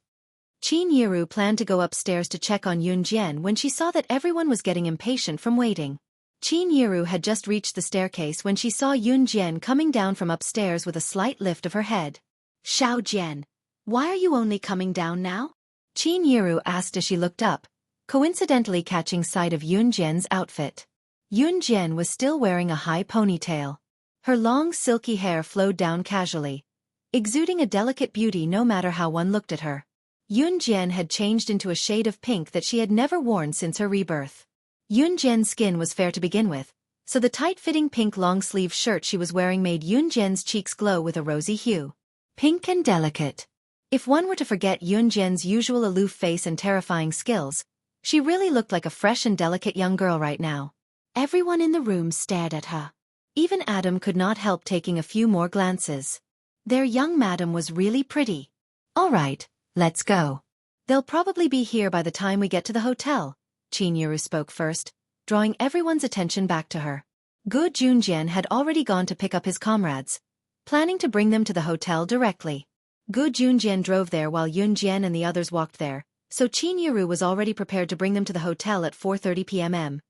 Qin Yiru planned to go upstairs to check on Yun Jian when she saw that everyone was getting impatient from waiting. Qin Yiru had just reached the staircase when she saw Yun Jian coming down from upstairs with a slight lift of her head. Xiao Jian, why are you only coming down now? Qin Yiru asked as she looked up, coincidentally catching sight of Yun Jian's outfit. Yun Jian was still wearing a high ponytail. Her long silky hair flowed down casually, exuding a delicate beauty no matter how one looked at her. Yunjian had changed into a shade of pink that she had never worn since her rebirth. Yunjian's skin was fair to begin with, so the tight-fitting pink long-sleeve shirt she was wearing made Yunjian's cheeks glow with a rosy hue. Pink and delicate. If one were to forget Yunjian's usual aloof face and terrifying skills, she really looked like a fresh and delicate young girl right now. Everyone in the room stared at her. Even Adam could not help taking a few more glances. Their young madam was really pretty. All right, let's go. They'll probably be here by the time we get to the hotel, Qinyiru spoke first, drawing everyone's attention back to her. Gu Junjian had already gone to pick up his comrades, planning to bring them to the hotel directly. Gu Junjian drove there while Yunjian and the others walked there, so Qinyiru was already prepared to bring them to the hotel at 4:30 p.m.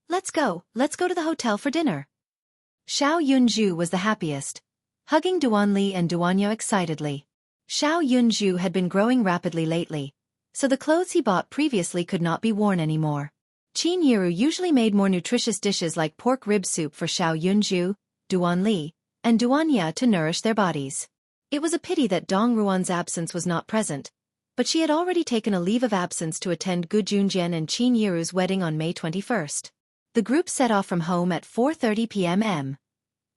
Let's go to the hotel for dinner. Xiao Yunju was the happiest, hugging Duanli and Duanya excitedly. Xiao Yunju had been growing rapidly lately, so the clothes he bought previously could not be worn anymore. Qinyiru usually made more nutritious dishes like pork rib soup for Xiao Yunju, Duanli, and Duanya to nourish their bodies. It was a pity that Dong Ruan's absence was not present, but she had already taken a leave of absence to attend Gu Junjian and Qinyiru's wedding on May 21st. The group set off from home at 4:30 p.m.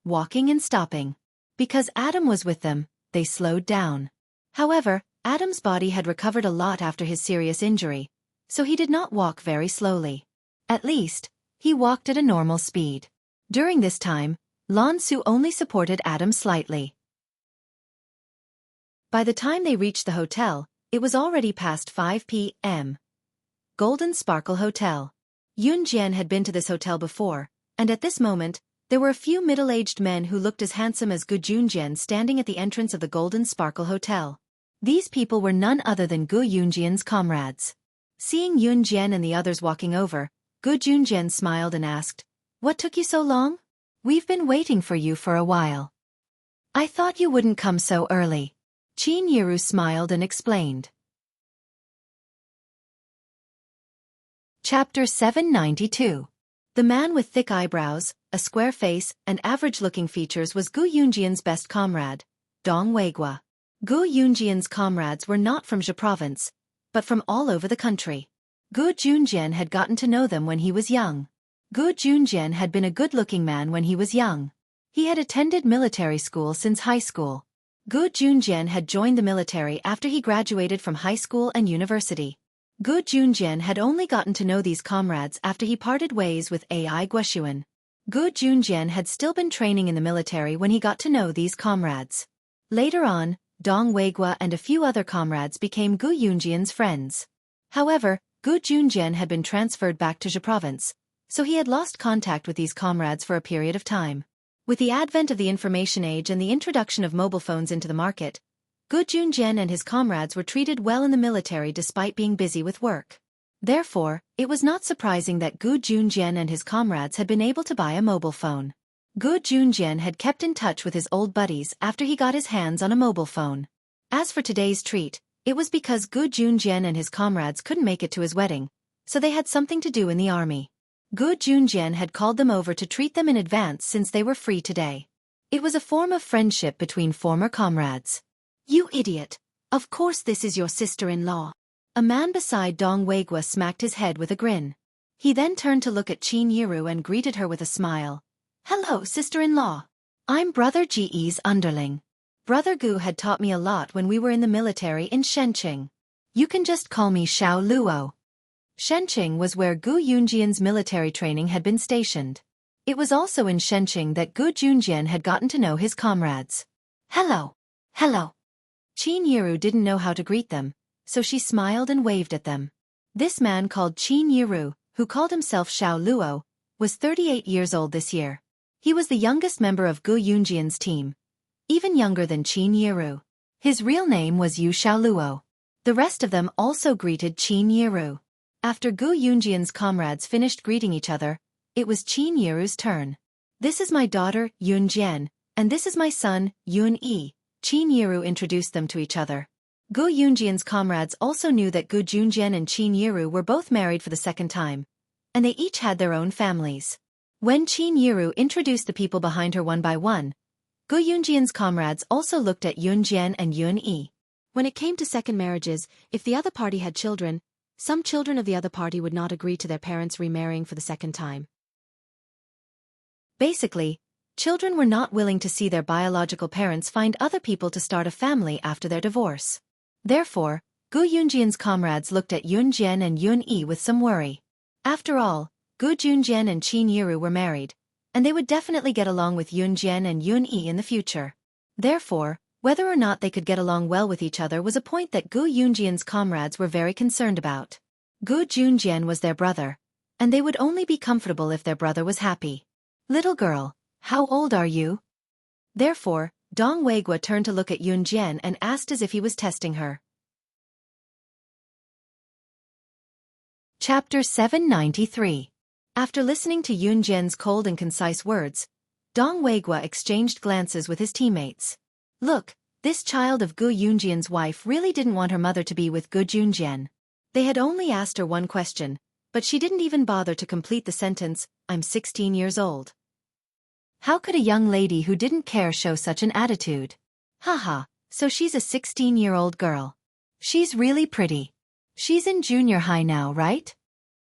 Walking and stopping. Because Adam was with them, they slowed down. However, Adam's body had recovered a lot after his serious injury, so he did not walk very slowly. At least, he walked at a normal speed. During this time, Lan Su only supported Adam slightly. By the time they reached the hotel, it was already past 5 p.m. Golden Sparkle Hotel. Yunjian had been to this hotel before, and at this moment, there were a few middle-aged men who looked as handsome as Gu Junjian standing at the entrance of the Golden Sparkle Hotel. These people were none other than Gu Yunjian's comrades. Seeing Yunjian and the others walking over, Gu Junjian smiled and asked, "What took you so long? We've been waiting for you for a while." "I thought you wouldn't come so early." Qinyiru smiled and explained. Chapter 792. The man with thick eyebrows, a square face, and average-looking features was Gu Yunjian's best comrade, Dong Weigua. Gu Yunjian's comrades were not from Zhe province, but from all over the country. Gu Junjian had gotten to know them when he was young. Gu Junjian had been a good-looking man when he was young. He had attended military school since high school. Gu Junjian had joined the military after he graduated from high school and university. Gu Junjian had only gotten to know these comrades after he parted ways with Ai Guoxuan. Gu Junjian had still been training in the military when he got to know these comrades. Later on, Dong Weigua and a few other comrades became Gu Yunjian's friends. However, Gu Junjian had been transferred back to Zhe province, so he had lost contact with these comrades for a period of time. With the advent of the information age and the introduction of mobile phones into the market, Gu Junjian and his comrades were treated well in the military despite being busy with work. Therefore, it was not surprising that Gu Junjian and his comrades had been able to buy a mobile phone. Gu Junjian had kept in touch with his old buddies after he got his hands on a mobile phone. As for today's treat, it was because Gu Junjian and his comrades couldn't make it to his wedding, so they had something to do in the army. Gu Junjian had called them over to treat them in advance since they were free today. It was a form of friendship between former comrades. "You idiot! Of course this is your sister-in-law." A man beside Dong Weigua smacked his head with a grin. He then turned to look at Qinyiru and greeted her with a smile. "Hello, sister-in-law. I'm Brother Ji's underling. Brother Gu had taught me a lot when we were in the military in Shenqing. You can just call me Xiao Luo." Shenqing was where Gu Yunjian's military training had been stationed. It was also in Shenqing that Gu Junjian had gotten to know his comrades. "Hello. Hello." Qinyiru didn't know how to greet them, so she smiled and waved at them. This man called Qinyiru, who called himself Xiao Luo, was 38 years old this year. He was the youngest member of Gu Yunjian's team, even younger than Qinyiru. His real name was Yu Xiaoluo. The rest of them also greeted Qinyiru. After Gu Yunjian's comrades finished greeting each other, it was Qinyiru's turn. "This is my daughter, Yunjian, and this is my son, Yun-yi." Qinyiru introduced them to each other. Gu Yunjian's comrades also knew that Gu Junjian and Qinyiru were both married for the second time, and they each had their own families. When Qinyiru introduced the people behind her one by one, Gu Yunjian's comrades also looked at Yunjian and Yun-yi. When it came to second marriages, if the other party had children, some children of the other party would not agree to their parents remarrying for the second time. Basically, children were not willing to see their biological parents find other people to start a family after their divorce. Therefore, Gu Yunjian's comrades looked at Yunjian and Yun-yi with some worry. After all, Gu Junjian and Qin Yiru were married, and they would definitely get along with Yunjian and Yun-yi in the future. Therefore, whether or not they could get along well with each other was a point that Gu Yunjian's comrades were very concerned about. Gu Junjian was their brother, and they would only be comfortable if their brother was happy. Little girl, how old are you? Therefore, Dong Weigua turned to look at Yunjian and asked as if he was testing her. Chapter 793. After listening to Yunjian's cold and concise words, Dong Weigua exchanged glances with his teammates. Look, this child of Gu Yunjian's wife really didn't want her mother to be with Gu Junjian. They had only asked her one question, but she didn't even bother to complete the sentence, I'm 16 years old. How could a young lady who didn't care show such an attitude? Haha, so she's a 16-year-old girl. She's really pretty. She's in junior high now, right?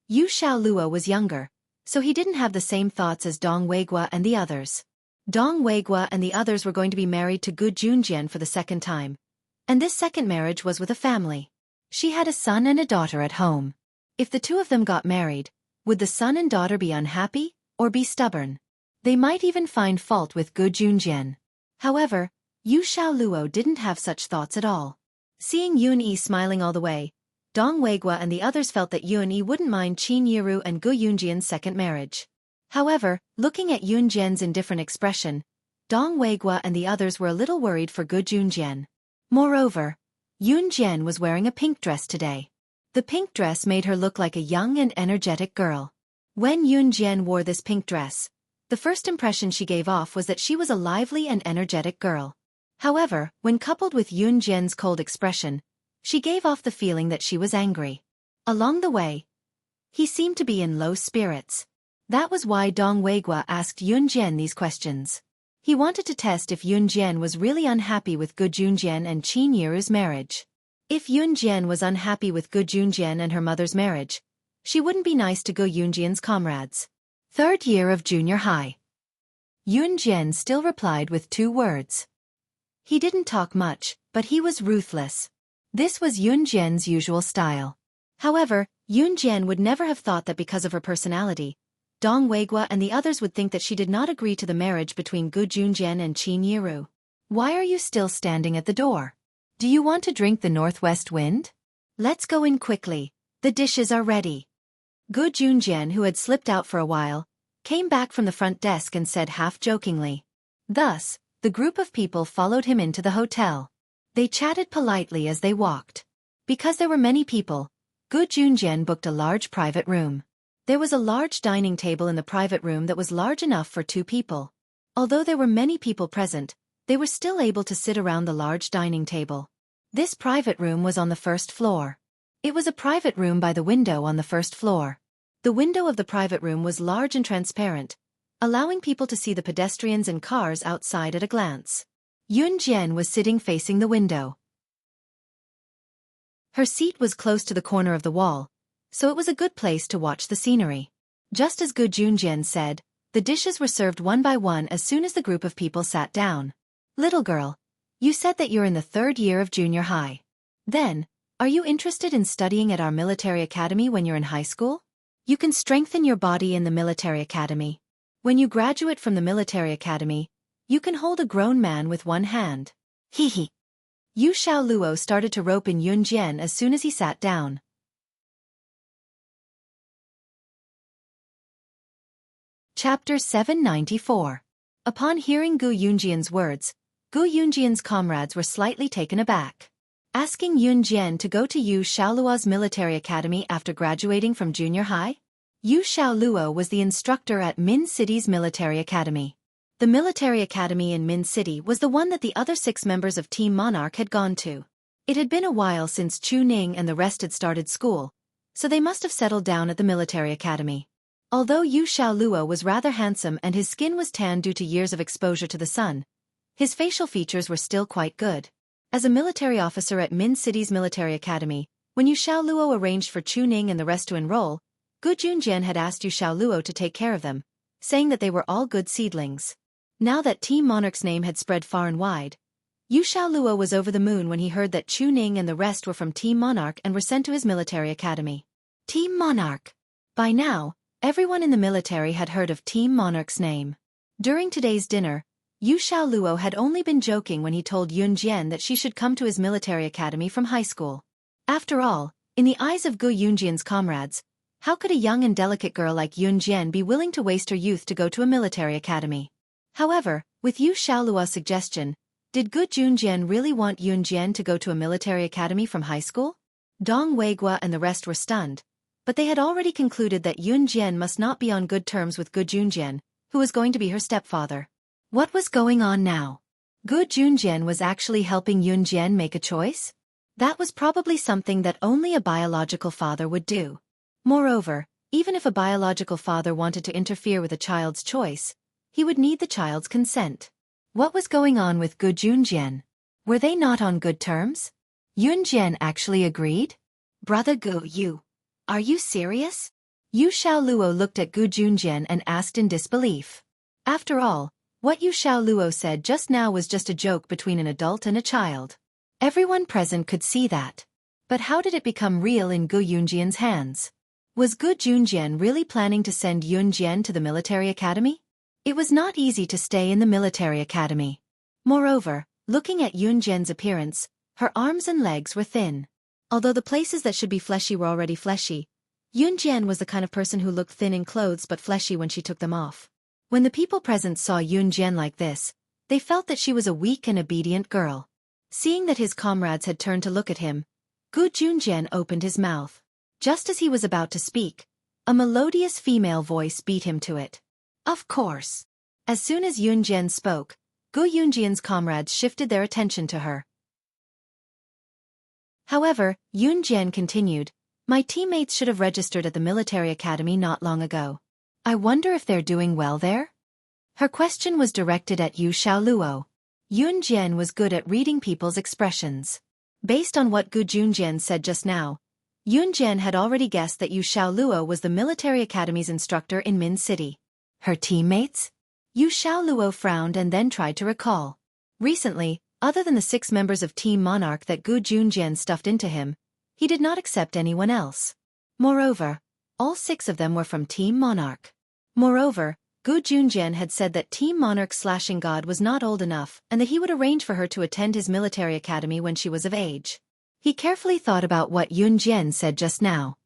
Yu Xiaoluo was younger, so he didn't have the same thoughts as Dong Weigua and the others. Dong Weigua and the others were going to be married to Gu Junjian for the second time. And this second marriage was with a family. She had a son and a daughter at home. If the two of them got married, would the son and daughter be unhappy, or be stubborn? They might even find fault with Gu Junjian. However, Yu Xiaoluo didn't have such thoughts at all. Seeing Yun-yi smiling all the way, Dong Weigua and the others felt that Yun-yi wouldn't mind Qin Yiru and Gu Yunjian's second marriage. However, looking at Yunjian's indifferent expression, Dong Weigua and the others were a little worried for Gu Junjian. Moreover, Yunjian was wearing a pink dress today. The pink dress made her look like a young and energetic girl. When Yunjian wore this pink dress, the first impression she gave off was that she was a lively and energetic girl. However, when coupled with Yunjian's cold expression, she gave off the feeling that she was angry. Along the way, he seemed to be in low spirits. That was why Dong Weigua asked Yunjian these questions. He wanted to test if Yunjian was really unhappy with Gu Junjian and Qin Yiru's marriage. If Yunjian was unhappy with Gu Junjian and her mother's marriage, she wouldn't be nice to Gu Yunjian's comrades. Third year of junior high. Yunjian still replied with 2 words. He didn't talk much, but he was ruthless. This was Yunjian's usual style. However, Yunjian would never have thought that because of her personality, Dong Weigua and the others would think that she did not agree to the marriage between Gu Junjian and Qin Yiru. Why are you still standing at the door? Do you want to drink the northwest wind? Let's go in quickly. The dishes are ready. Gu Junjian, who had slipped out for a while, came back from the front desk and said half-jokingly. Thus, the group of people followed him into the hotel. They chatted politely as they walked. Because there were many people, Gu Junjian booked a large private room. There was a large dining table in the private room that was large enough for 2 people. Although there were many people present, they were still able to sit around the large dining table. This private room was on the 1st floor. It was a private room by the window on the 1st floor. The window of the private room was large and transparent, allowing people to see the pedestrians and cars outside at a glance. Yunjian was sitting facing the window. Her seat was close to the corner of the wall, so it was a good place to watch the scenery. Just as Gu Junjian said, the dishes were served one by one as soon as the group of people sat down. Little girl, you said that you're in the 3rd year of junior high. Then, are you interested in studying at our military academy when you're in high school? You can strengthen your body in the military academy. When you graduate from the military academy, you can hold a grown man with one hand. Hee. Yu Xiaoluo started to rope in Yunjian as soon as he sat down. Chapter 794. Upon hearing Gu Yunjian's words, Gu Yunjian's comrades were slightly taken aback. Asking Yunjian to go to Yu Xiaoluo's military academy after graduating from junior high? Yu Xiaoluo was the instructor at Min City's military academy. The military academy in Min City was the one that the other 6 members of Team Monarch had gone to. It had been a while since Chu Ning and the rest had started school, so they must have settled down at the military academy. Although Yu Xiaoluo was rather handsome and his skin was tanned due to years of exposure to the sun, his facial features were still quite good. As a military officer at Min City's military academy, when Yu Xiaoluo arranged for Chu Ning and the rest to enroll, Gu Junjian had asked Yu Xiaoluo to take care of them, saying that they were all good seedlings. Now that Team Monarch's name had spread far and wide, Yu Xiaoluo was over the moon when he heard that Chu Ning and the rest were from Team Monarch and were sent to his military academy. Team Monarch. By now, everyone in the military had heard of Team Monarch's name. During today's dinner, Yu Xiaoluo had only been joking when he told Yun Jian that she should come to his military academy from high school. After all, in the eyes of Gu Yunjian's comrades, how could a young and delicate girl like Yun Jian be willing to waste her youth to go to a military academy? However, with Yu Xiaoluo's suggestion, did Gu Junjian really want Yun Jian to go to a military academy from high school? Dong Weigua and the rest were stunned, but they had already concluded that Yun Jian must not be on good terms with Gu Junjian, who was going to be her stepfather. What was going on now? Gu Junjian was actually helping Yun Jian make a choice? That was probably something that only a biological father would do. Moreover, even if a biological father wanted to interfere with a child's choice, he would need the child's consent. What was going on with Gu Junjian? Were they not on good terms? Yun Jian actually agreed? Brother Gu, are you serious? Yu Xiaoluo looked at Gu Junjian and asked in disbelief. After all, what Yu Xiaoluo said just now was just a joke between an adult and a child. Everyone present could see that. But how did it become real in Gu Yunjian's hands? Was Gu Junjian really planning to send Yun Jian to the military academy? It was not easy to stay in the military academy. Moreover, looking at Yun Jian's appearance, her arms and legs were thin. Although the places that should be fleshy were already fleshy, Yun Jian was the kind of person who looked thin in clothes but fleshy when she took them off. When the people present saw Yun Jian like this, they felt that she was a weak and obedient girl. Seeing that his comrades had turned to look at him, Gu Junjian opened his mouth. Just as he was about to speak, a melodious female voice beat him to it. Of course. As soon as Yun Jian spoke, Gu Yunjian's comrades shifted their attention to her. However, Yun Jian continued, my teammates should have registered at the military academy not long ago. I wonder if they're doing well there? Her question was directed at Yu Xiaoluo. Yun Jian was good at reading people's expressions. Based on what Gu Junjian said just now, Yun Jian had already guessed that Yu Xiaoluo was the military academy's instructor in Min City. Her teammates? Yu Xiaoluo frowned and then tried to recall. Recently, other than the 6 members of Team Monarch that Gu Junjian stuffed into him, he did not accept anyone else. Moreover, all 6 of them were from Team Monarch. Moreover, Gu Junjian had said that Team Monarch's slashing god was not old enough and that he would arrange for her to attend his military academy when she was of age. He carefully thought about what Yun Jian said just now.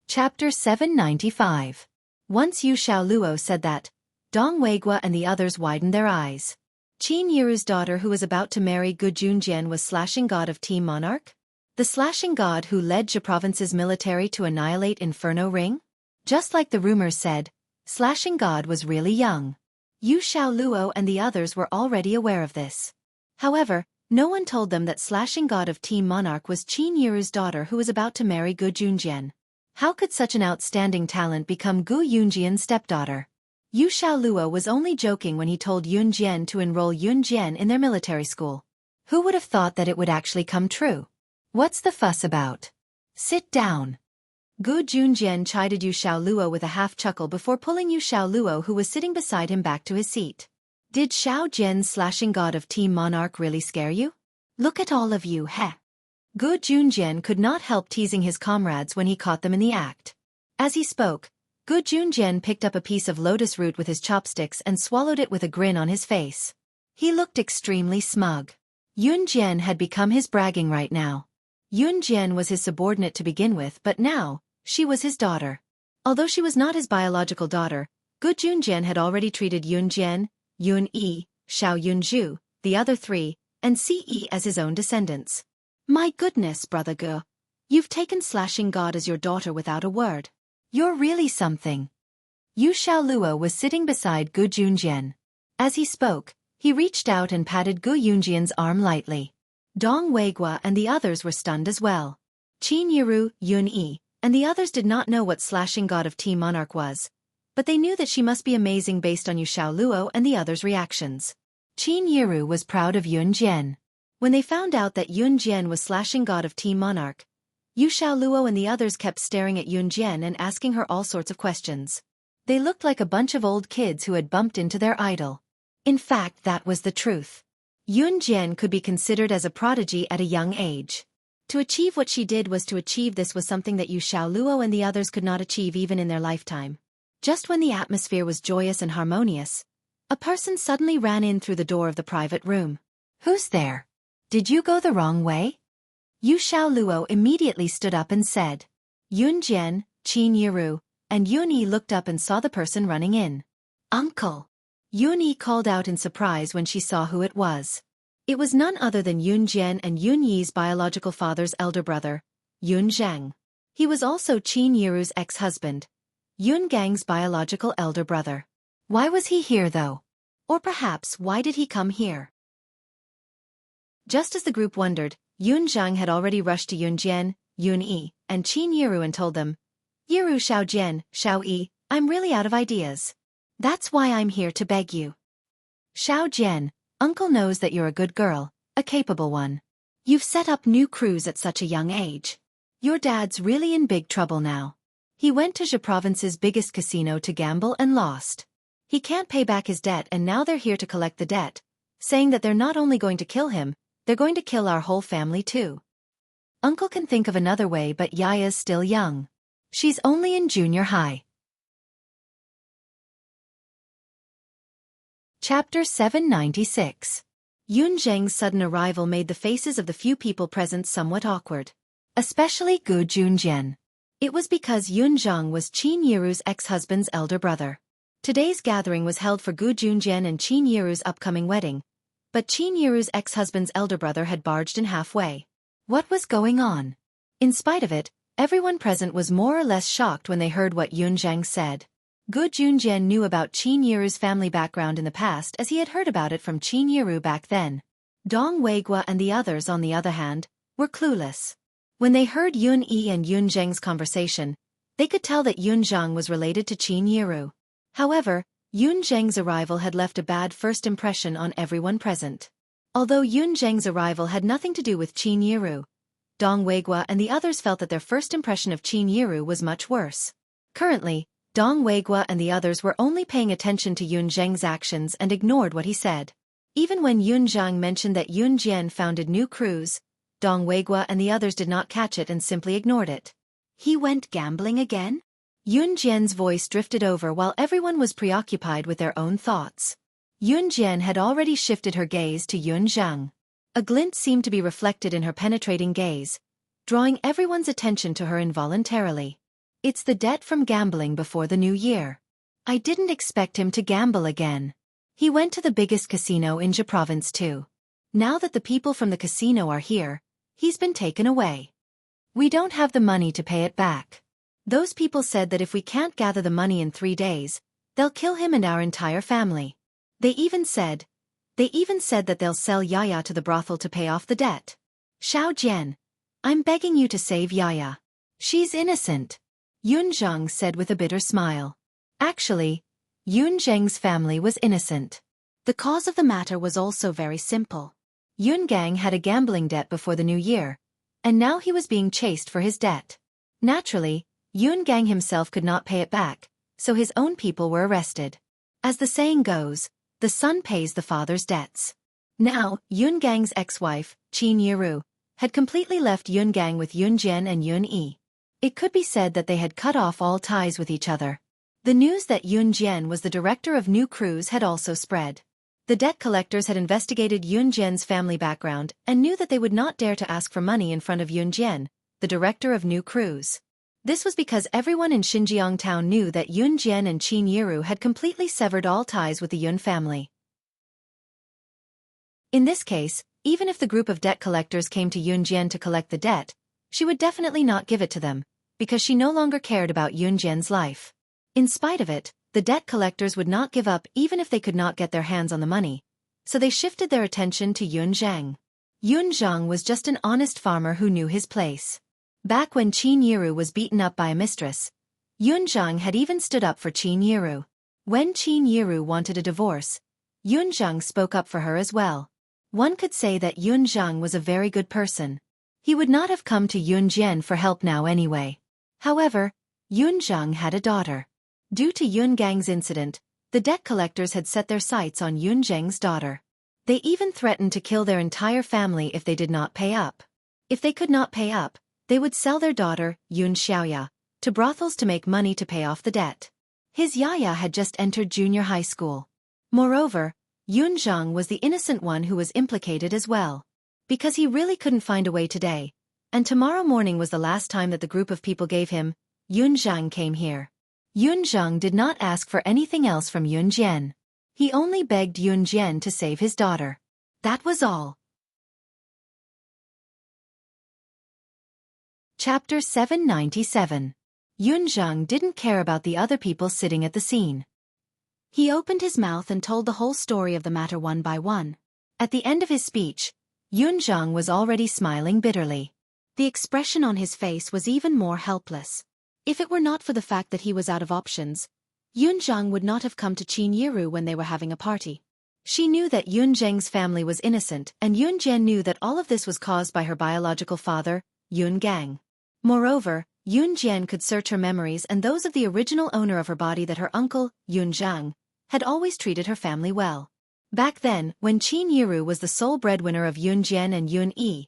Chapter 795. Once Yu Xiaoluo said that, Dong Weigua and the others widened their eyes. Qin Yiru's daughter who was about to marry Gu Junjian was slashing god of Team Monarch? The slashing god who led Zhe province's military to annihilate Inferno Ring? Just like the rumors said, slashing god was really young. Yu Xiaoluo and the others were already aware of this. However, no one told them that slashing god of Team Monarch was Qin Yiru's daughter who was about to marry Gu Junjian. How could such an outstanding talent become Gu Yunjian's stepdaughter? Yu Xiaoluo was only joking when he told Yun Jian to enroll Yun Jian in their military school. Who would have thought that it would actually come true? What's the fuss about? Sit down. Gu Junjian chided Yu Xiaoluo with a half-chuckle before pulling Yu Xiaoluo who was sitting beside him back to his seat. Did Xiao Jian's slashing god of Team Monarch really scare you? Look at all of you, heh. Gu Junjian could not help teasing his comrades when he caught them in the act. As he spoke, Gu Junjian picked up a piece of lotus root with his chopsticks and swallowed it with a grin on his face. He looked extremely smug. Yun Jian had become his bragging right now. Yun Jian was his subordinate to begin with, but now, she was his daughter. Although she was not his biological daughter, Gu Junjian had already treated Yun Jian, Yun Yi, Xiao Yunju, the other 3, and Ce as his own descendants. My goodness, brother Gu. You've taken slashing god as your daughter without a word. You're really something. Yu Xiaoluo was sitting beside Gu Junjian. As he spoke, he reached out and patted Gu Yunjian's arm lightly. Dong Weigua and the others were stunned as well. Qin Yiru, Yun Yi, and the others did not know what slashing god of Team Monarch was, but they knew that she must be amazing based on Yu Xiaoluo and the others' reactions. Qin Yiru was proud of Yun Jian. When they found out that Yun Jian was slashing god of Team Monarch, Yu Xiaoluo and the others kept staring at Yun Jian and asking her all sorts of questions. They looked like a bunch of old kids who had bumped into their idol. In fact, that was the truth. Yun Jian could be considered as a prodigy at a young age. To achieve what she did was something that Yu Xiaoluo and the others could not achieve even in their lifetime. Just when the atmosphere was joyous and harmonious, a person suddenly ran in through the door of the private room. "Who's there? Did you go the wrong way?" Yu Xiaoluo immediately stood up and said. Yun Jian, Qin Yiru, and Yun Yi looked up and saw the person running in. "Uncle!" Yun Yi called out in surprise when she saw who it was. It was none other than Yun Jian and Yun Yi's biological father's elder brother, Yun Zhang. He was also Qin Yiru's ex-husband, Yun Gang's biological elder brother. Why was he here though? Or perhaps why did he come here? Just as the group wondered, Yun Zhang had already rushed to Yun Jian, Yun Yi, and Qin Yiru and told them, "Yiru Xiao Jian, Xiao Yi, I'm really out of ideas. That's why I'm here to beg you. Xiao Jian, Uncle knows that you're a good girl, a capable one. You've set up new crews at such a young age. Your dad's really in big trouble now. He went to Zhe province's biggest casino to gamble and lost. He can't pay back his debt and now they're here to collect the debt, saying that they're not only going to kill him, they're going to kill our whole family too. Uncle can think of another way but Yaya's still young. She's only in junior high." Chapter 796. Yun Zheng's sudden arrival made the faces of the few people present somewhat awkward. Especially Gu Junjian. It was because Yun Zhang was Qin Yiru's ex-husband's elder brother. Today's gathering was held for Gu Junjian and Qin Yiru's upcoming wedding, but Qin Yiru's ex-husband's elder brother had barged in halfway. What was going on? In spite of it, everyone present was more or less shocked when they heard what Yun Zhang said. Gu Junjian knew about Qin Yiru's family background in the past as he had heard about it from Qin Yiru back then. Dong Weigua and the others, on the other hand, were clueless. When they heard Yun Yi and Yun Zheng's conversation, they could tell that Yun Zhang was related to Qin Yiru. However, Yun Zheng's arrival had left a bad first impression on everyone present. Although Yun Zheng's arrival had nothing to do with Qin Yiru, Dong Weigua and the others felt that their first impression of Qin Yiru was much worse. Currently, Dong Weigua and the others were only paying attention to Yun Zheng's actions and ignored what he said. Even when Yun Zhang mentioned that Yun Jian founded new crews, Dong Weigua and the others did not catch it and simply ignored it. He went gambling again? Yun Jian's voice drifted over while everyone was preoccupied with their own thoughts. Yun Jian had already shifted her gaze to Yun Zhang. A glint seemed to be reflected in her penetrating gaze, drawing everyone's attention to her involuntarily. It's the debt from gambling before the new year. I didn't expect him to gamble again. He went to the biggest casino in Zhe province too. Now that the people from the casino are here, he's been taken away. We don't have the money to pay it back. Those people said that if we can't gather the money in 3 days, they'll kill him and our entire family. They even said that they'll sell Yaya to the brothel to pay off the debt. Xiao Jian, I'm begging you to save Yaya. She's innocent. Yun Zhang said with a bitter smile. Actually, Yun Zheng's family was innocent. The cause of the matter was also very simple. Yun Gang had a gambling debt before the new year, and now he was being chased for his debt. Naturally, Yun Gang himself could not pay it back, so his own people were arrested. As the saying goes, the son pays the father's debts. Now, Yun Gang's ex-wife, Qin Yiru, had completely left Yun Gang with Yun Jian and Yun Yi. It could be said that they had cut off all ties with each other. The news that Yun Jian was the director of new crews had also spread. The debt collectors had investigated Yun Jian's family background and knew that they would not dare to ask for money in front of Yun Jian, the director of new crews. This was because everyone in Xinjiang town knew that Yun Jian and Qin Yiru had completely severed all ties with the Yun family. In this case, even if the group of debt collectors came to Yun Jian to collect the debt, she would definitely not give it to them, because she no longer cared about Yun Jian's life. In spite of it, the debt collectors would not give up even if they could not get their hands on the money, so they shifted their attention to Yun Zhang. Yun Zhang was just an honest farmer who knew his place. Back when Qin Yiru was beaten up by a mistress, Yun Zheng had even stood up for Qin Yiru. When Qin Yiru wanted a divorce, Yun Zheng spoke up for her as well. One could say that Yun Zheng was a very good person. He would not have come to Yun Jian for help now anyway. However, Yun Zheng had a daughter. Due to Yun Gang's incident, the debt collectors had set their sights on Yun Zheng's daughter. They even threatened to kill their entire family if they did not pay up. If they could not pay up, they would sell their daughter, Yun Xiaoya, to brothels to make money to pay off the debt. His Yaya had just entered junior high school. Moreover, Yun Zheng was the innocent one who was implicated as well. Because he really couldn't find a way today, and tomorrow morning was the last time that the group of people gave him, Yun Zheng came here. Yun Zheng did not ask for anything else from Yun Jian. He only begged Yun Jian to save his daughter. That was all. Chapter 797. Yun Zheng didn't care about the other people sitting at the scene. He opened his mouth and told the whole story of the matter one by one. At the end of his speech, Yun Zheng was already smiling bitterly. The expression on his face was even more helpless. If it were not for the fact that he was out of options, Yun Zheng would not have come to Qin Yiru when they were having a party. She knew that Yun Zheng's family was innocent, and Yun Jian knew that all of this was caused by her biological father, Yun Gang. Moreover, Yun Jian could search her memories and those of the original owner of her body that her uncle, Yun Zheng, had always treated her family well. Back then, when Qin Yiru was the sole breadwinner of Yun Jian and Yun Yi,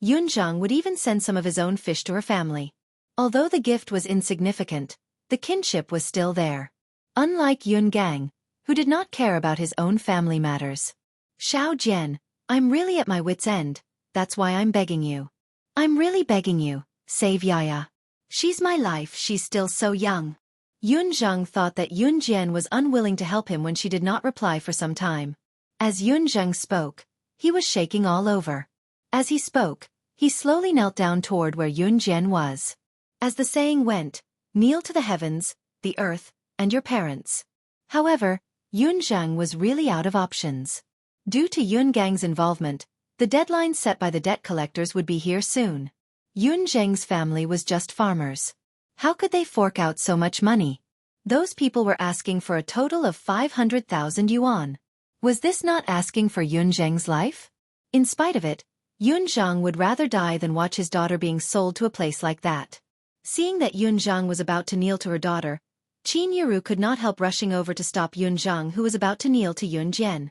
Yun Zheng would even send some of his own fish to her family. Although the gift was insignificant, the kinship was still there. Unlike Yun Gang, who did not care about his own family matters. Xiao Jian, I'm really at my wit's end, that's why I'm begging you. I'm really begging you, save Yaya. She's my life, she's still so young. Yun Zheng thought that Yun Jian was unwilling to help him when she did not reply for some time. As Yun Zheng spoke, he was shaking all over. As he spoke, he slowly knelt down toward where Yun Jian was. As the saying went, kneel to the heavens, the earth, and your parents. However, Yun Zheng was really out of options. Due to Yun Gang's involvement, the deadline set by the debt collectors would be here soon. Yun Zheng's family was just farmers. How could they fork out so much money? Those people were asking for a total of 500,000 yuan. Was this not asking for Yun Zheng's life? In spite of it, Yun Zheng would rather die than watch his daughter being sold to a place like that. Seeing that Yun Zheng was about to kneel to her daughter, Qin Yiru could not help rushing over to stop Yun Zheng, who was about to kneel to Yun Jian.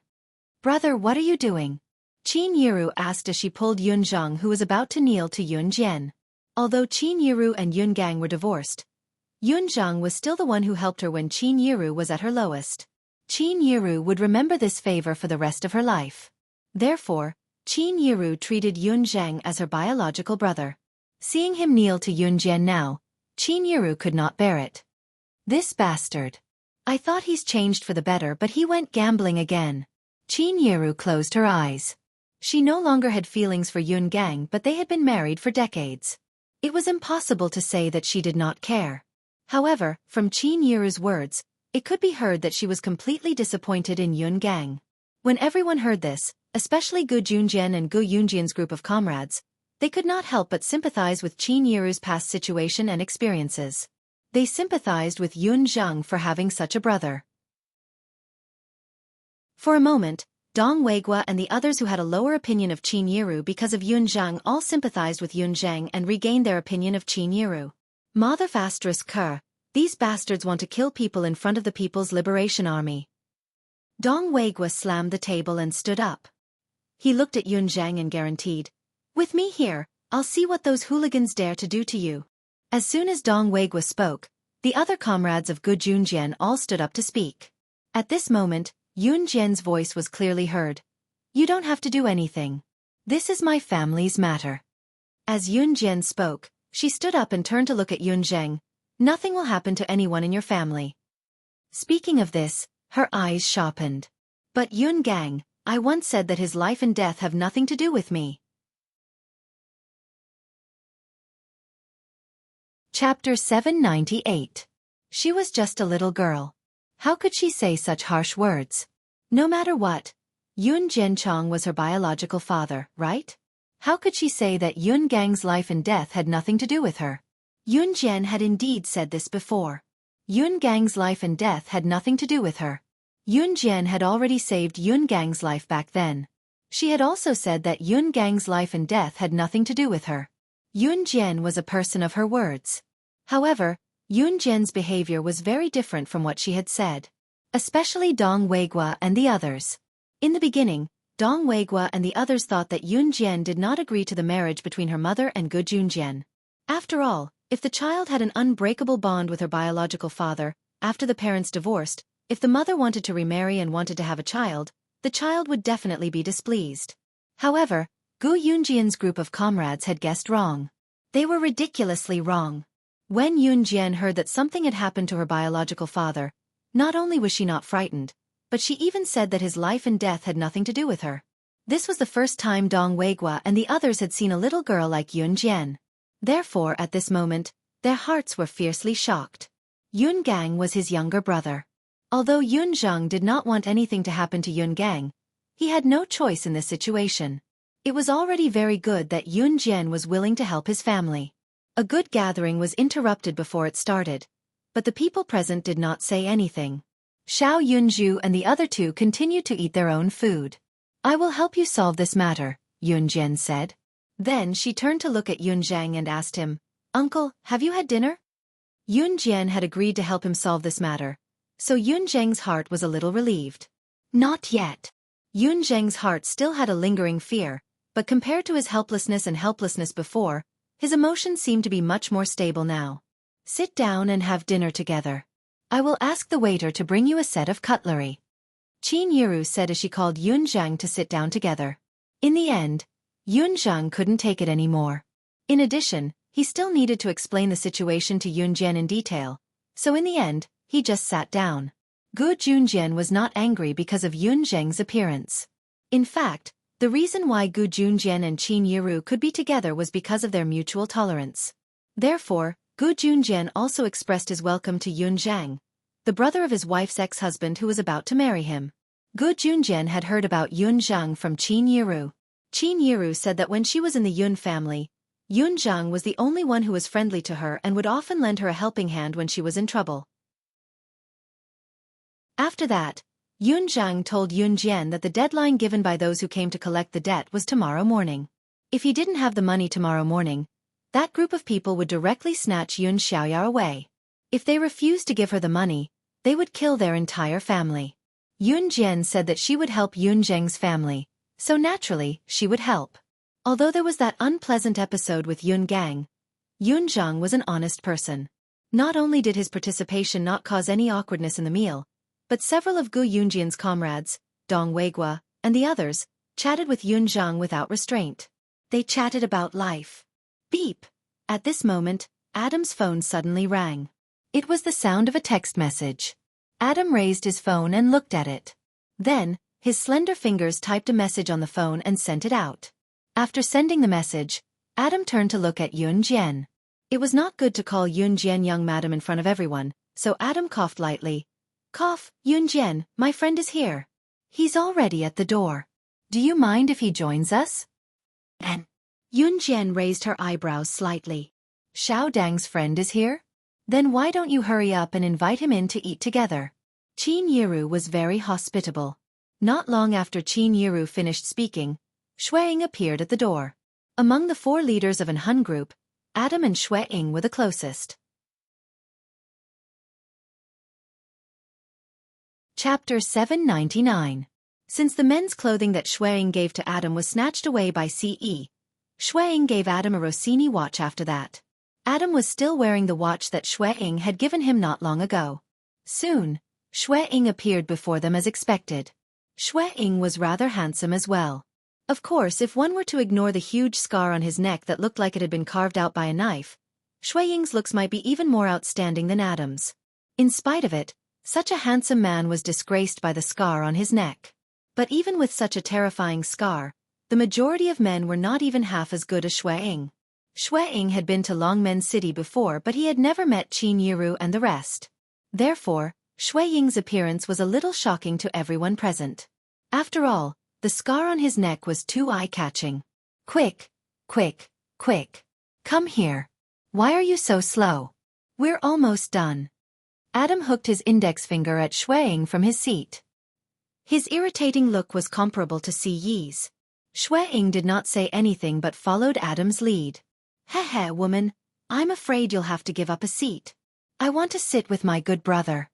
Brother, what are you doing? Qin Yiru asked as she pulled Yun Zheng, who was about to kneel to Yun Jian. Although Qin Yiru and Yun Gang were divorced, Yun Zheng was still the one who helped her when Qin Yiru was at her lowest. Qin Yiru would remember this favor for the rest of her life. Therefore, Qin Yiru treated Yun Zheng as her biological brother. Seeing him kneel to Yun Jian now, Qin Yiru could not bear it. This bastard. I thought he's changed for the better, but he went gambling again. Qin Yiru closed her eyes. She no longer had feelings for Yun Gang, but they had been married for decades. It was impossible to say that she did not care. However, from Qin Yiru's words, it could be heard that she was completely disappointed in Yun Gang. When everyone heard this, especially Gu Junjian and Gu Yunjian's group of comrades, they could not help but sympathize with Qin Yiru's past situation and experiences. They sympathized with Yun Zheng for having such a brother. For a moment, Dong Weigua and the others who had a lower opinion of Qin Yiru because of Yun Zheng all sympathized with Yun Zheng and regained their opinion of Qin Yiru. Mother ***, these bastards want to kill people in front of the People's Liberation Army. Dong Weigua slammed the table and stood up. He looked at Yun Zheng and guaranteed, "With me here, I'll see what those hooligans dare to do to you." As soon as Dong Weigua spoke, the other comrades of Gu Junjian all stood up to speak. At this moment, Yun Jian's voice was clearly heard. "You don't have to do anything. This is my family's matter." As Yun Jian spoke, she stood up and turned to look at Yun Zheng. "Nothing will happen to anyone in your family." Speaking of this, her eyes sharpened. "But Yun Gang, I once said that his life and death have nothing to do with me." Chapter 798. She was just a little girl. How could she say such harsh words? No matter what, Yun Jianchong was her biological father, right? How could she say that Yun Gang's life and death had nothing to do with her? Yun Jian had indeed said this before. Yun Gang's life and death had nothing to do with her. Yun Jian had already saved Yun Gang's life back then. She had also said that Yun Gang's life and death had nothing to do with her. Yun Jian was a person of her words. However, Yun Jian's behavior was very different from what she had said. Especially Dong Weigua and the others. In the beginning, Dong Weigua and the others thought that Yun Jian did not agree to the marriage between her mother and Gu Junjian. After all, if the child had an unbreakable bond with her biological father, after the parents divorced, if the mother wanted to remarry and wanted to have a child, the child would definitely be displeased. However, Gu Yunjian's group of comrades had guessed wrong. They were ridiculously wrong. When Yun Jian heard that something had happened to her biological father, not only was she not frightened, but she even said that his life and death had nothing to do with her. This was the first time Dong Weigua and the others had seen a little girl like Yun Jian. Therefore, at this moment, their hearts were fiercely shocked. Yun Gang was his younger brother. Although Yun Zheng did not want anything to happen to Yun Gang, he had no choice in this situation. It was already very good that Yun Jian was willing to help his family. A good gathering was interrupted before it started, but the people present did not say anything. Xiao Yunzhu and the other two continued to eat their own food. "I will help you solve this matter," Yun Jian said. Then she turned to look at Yun Zhang and asked him, "Uncle, have you had dinner?" Yun Jian had agreed to help him solve this matter, so Yun Zhang's heart was a little relieved. Not yet. Yun Zhang's heart still had a lingering fear, but compared to his helplessness before, his emotions seemed to be much more stable now. "Sit down and have dinner together. I will ask the waiter to bring you a set of cutlery," Qin Yiru said as she called Yun Zhang to sit down together. In the end, Yun Zhang couldn't take it anymore. In addition, he still needed to explain the situation to Yun Jian in detail, so in the end, he just sat down. Gu Junjian was not angry because of Yun Zhang's appearance. In fact, the reason why Gu Junjian and Qin Yiru could be together was because of their mutual tolerance. Therefore, Gu Junjian also expressed his welcome to Yun Zhang, the brother of his wife's ex-husband who was about to marry him. Gu Junjian had heard about Yun Zhang from Qin Yiru. Qin Yiru said that when she was in the Yun family, Yun Zhang was the only one who was friendly to her and would often lend her a helping hand when she was in trouble. After that, Yun Zhang told Yun Jian that the deadline given by those who came to collect the debt was tomorrow morning. If he didn't have the money tomorrow morning, that group of people would directly snatch Yun Xiaoyao away. If they refused to give her the money, they would kill their entire family. Yun Jian said that she would help Yun Zheng's family, so naturally, she would help. Although there was that unpleasant episode with Yun Gang, Yun Zhang was an honest person. Not only did his participation not cause any awkwardness in the meal, but several of Gu Yunjian's comrades, Dong Weigua, and the others, chatted with Yun Zhang without restraint. They chatted about life. Beep! At this moment, Adam's phone suddenly rang. It was the sound of a text message. Adam raised his phone and looked at it. Then, his slender fingers typed a message on the phone and sent it out. After sending the message, Adam turned to look at Yun Jian. It was not good to call Yun Jian young madam in front of everyone, so Adam coughed lightly. "Cough, Yun Jian, my friend is here. He's already at the door. Do you mind if he joins us?" And Yun Jian raised her eyebrows slightly. "Xiao Dang's friend is here? Then why don't you hurry up and invite him in to eat together?" Qin Yiru was very hospitable. Not long after Qin Yiru finished speaking, Xueqi appeared at the door. Among the 4 leaders of an Hun group, Adam and Xueqi were the closest. Chapter 799. Since the men's clothing that Xueqi gave to Adam was snatched away by Ce, Xueqi gave Adam a Rossini watch after that. Adam was still wearing the watch that Xueqi had given him not long ago. Soon, Xueqi appeared before them as expected. Xueqi was rather handsome as well. Of course, if one were to ignore the huge scar on his neck that looked like it had been carved out by a knife, Xueqing's looks might be even more outstanding than Adam's. In spite of it, such a handsome man was disgraced by the scar on his neck. But even with such a terrifying scar, the majority of men were not even half as good as Xueqing. Xueqing had been to Longmen City before, but he had never met Qin Yiru and the rest. Therefore, Xueqing's appearance was a little shocking to everyone present. After all, the scar on his neck was too eye-catching. "Quick, quick, quick. Come here. Why are you so slow? We're almost done. Adam hooked his index finger at Xueqi from his seat. His irritating look was comparable to Siyi's. Xueqi did not say anything but followed Adam's lead. Heh, woman, I'm afraid you'll have to give up a seat. I want to sit with my good brother.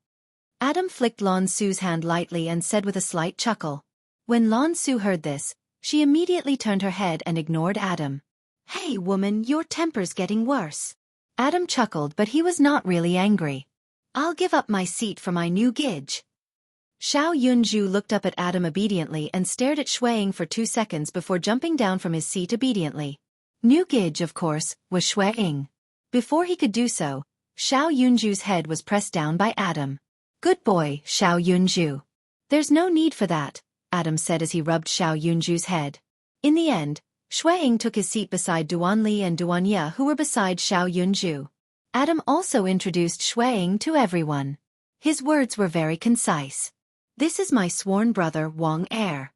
Adam flicked Lan Su's hand lightly and said with a slight chuckle. When Lan Su heard this, she immediately turned her head and ignored Adam. Hey woman, your temper's getting worse. Adam chuckled, but he was not really angry. I'll give up my seat for my new gidge. Xiao Yunju looked up at Adam obediently and stared at Xueqi for 2 seconds before jumping down from his seat obediently. New gidge, of course, was Xueqi. Before he could do so, Xiao Yunju's head was pressed down by Adam. Good boy, Xiao Yunju. There's no need for that, Adam said as he rubbed Xiao Yunju's head. In the end, Xueqi took his seat beside Duan Li and Duan Ye, who were beside Xiao Yunju. Adam also introduced Xueqi to everyone. His words were very concise. This is my sworn brother Wang Er.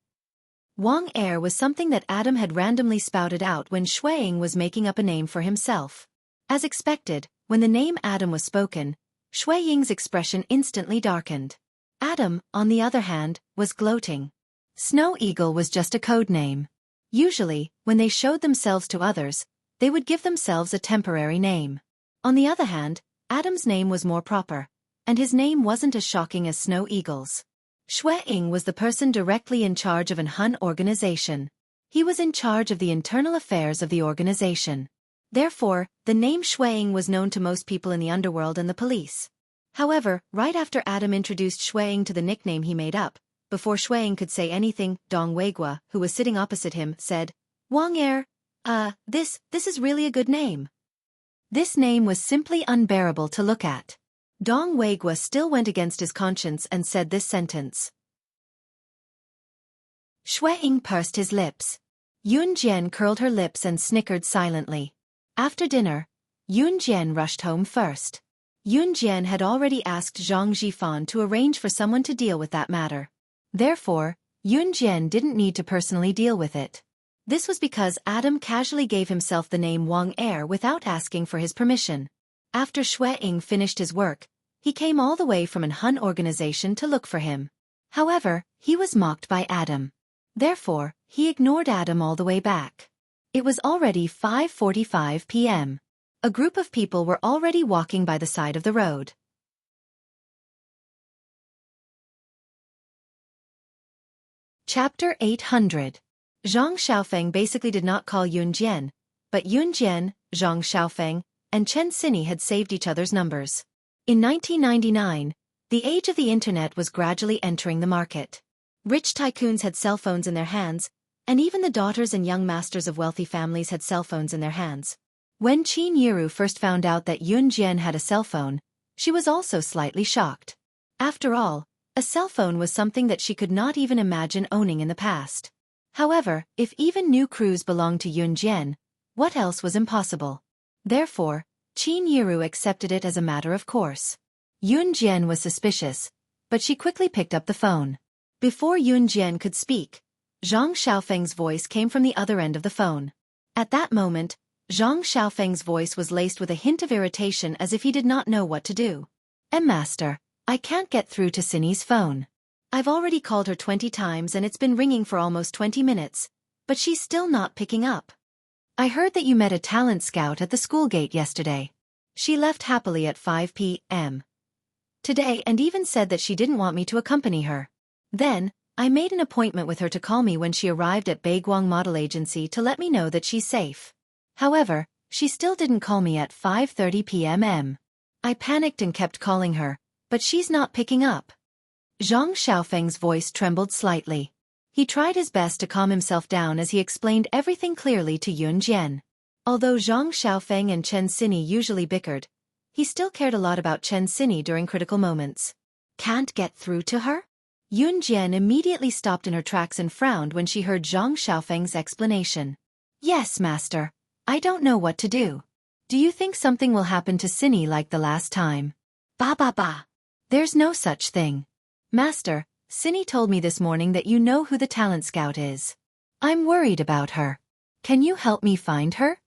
Wang Er was something that Adam had randomly spouted out when Xueqi was making up a name for himself. As expected, when the name Adam was spoken, Xueqi's expression instantly darkened. Adam, on the other hand, was gloating. Snow Eagle was just a code name. Usually, when they showed themselves to others, they would give themselves a temporary name. On the other hand, Adam's name was more proper, and his name wasn't as shocking as Snow Eagle's. Xueqi was the person directly in charge of an Hun organization. He was in charge of the internal affairs of the organization. Therefore, the name Xueqi was known to most people in the underworld and the police. However, right after Adam introduced Xueqi to the nickname he made up, before Xueqi could say anything, Dong Weigua, who was sitting opposite him, said, Wang Er, this is really a good name. This name was simply unbearable to look at. Dong Weigua still went against his conscience and said this sentence. Xueqi pursed his lips. Yun Jian curled her lips and snickered silently. After dinner, Yun Jian rushed home first. Yun Jian had already asked Zhang Jifan to arrange for someone to deal with that matter. Therefore, Yun Jian didn't need to personally deal with it. This was because Adam casually gave himself the name Wang Er without asking for his permission. After Xueqi finished his work, he came all the way from an Hun organization to look for him. However, he was mocked by Adam. Therefore, he ignored Adam all the way back. It was already 5:45 p.m. A group of people were already walking by the side of the road. Chapter 800. Zhang Xiaofeng basically did not call Yun Jian, but Yun Jian, Zhang Xiaofeng, and Chen Sini had saved each other's numbers. In 1999, the age of the internet was gradually entering the market. Rich tycoons had cell phones in their hands, and even the daughters and young masters of wealthy families had cell phones in their hands. When Qin Yiru first found out that Yun Jian had a cell phone, she was also slightly shocked. After all, a cell phone was something that she could not even imagine owning in the past. However, if even new crews belonged to Yun Jian, what else was impossible? Therefore, Qin Yiru accepted it as a matter of course. Yun Jian was suspicious, but she quickly picked up the phone. Before Yun Jian could speak, Zhang Xiaofeng's voice came from the other end of the phone. At that moment, Zhang Xiaofeng's voice was laced with a hint of irritation as if he did not know what to do. Master, I can't get through to Sini's phone. I've already called her 20 times and it's been ringing for almost 20 minutes, but she's still not picking up. I heard that you met a talent scout at the school gate yesterday. She left happily at 5 p.m. today and even said that she didn't want me to accompany her. Then, I made an appointment with her to call me when she arrived at Beiguang Model Agency to let me know that she's safe. However, she still didn't call me at 5:30 p.m. I panicked and kept calling her, but she's not picking up. Zhang Xiaofeng's voice trembled slightly. He tried his best to calm himself down as he explained everything clearly to Yun Jian. Although Zhang Xiaofeng and Chen Sini usually bickered, he still cared a lot about Chen Sini during critical moments. Can't get through to her? Yun Jian immediately stopped in her tracks and frowned when she heard Zhang Xiaofeng's explanation. Yes, master. I don't know what to do. Do you think something will happen to Sini like the last time? Ba. There's no such thing. Master, Sini told me this morning that you know who the talent scout is. I'm worried about her. Can you help me find her?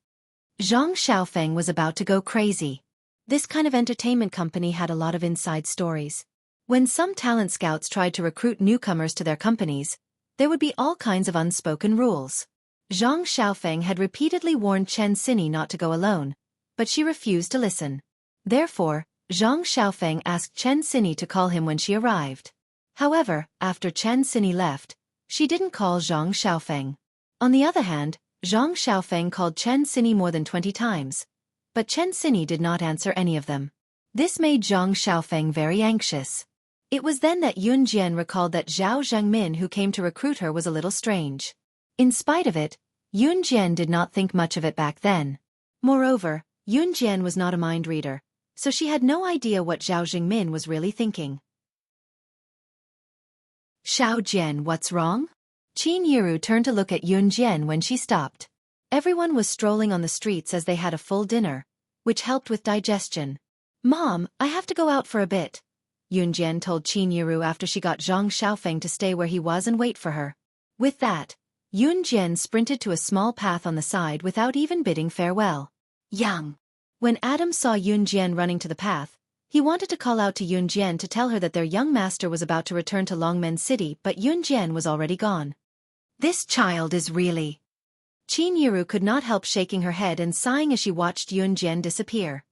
Zhang Xiaofeng was about to go crazy. This kind of entertainment company had a lot of inside stories. When some talent scouts tried to recruit newcomers to their companies, there would be all kinds of unspoken rules. Zhang Xiaofeng had repeatedly warned Chen Sini not to go alone, but she refused to listen. Therefore, Zhang Xiaofeng asked Chen Sini to call him when she arrived. However, after Chen Sini left, she didn't call Zhang Xiaofeng. On the other hand, Zhang Xiaofeng called Chen Sini more than 20 times, but Chen Sini did not answer any of them. This made Zhang Xiaofeng very anxious. It was then that Yun Jian recalled that Zhao Zhengmin who came to recruit her was a little strange. In spite of it, Yun Jian did not think much of it back then. Moreover, Yun Jian was not a mind reader, so she had no idea what Zhao Zhengmin was really thinking. Xiao Jian, what's wrong? Qin Yiru turned to look at Yun Jian when she stopped. Everyone was strolling on the streets as they had a full dinner, which helped with digestion. Mom, I have to go out for a bit, Yun Jian told Qin Yiru after she got Zhang Xiaofeng to stay where he was and wait for her. With that, Yun Jian sprinted to a small path on the side without even bidding farewell. Yang. When Adam saw Yun Jian running to the path, he wanted to call out to Yun Jian to tell her that their young master was about to return to Longmen City, but Yun Jian was already gone. This child is really... Qin Yiru could not help shaking her head and sighing as she watched Yun Jian disappear.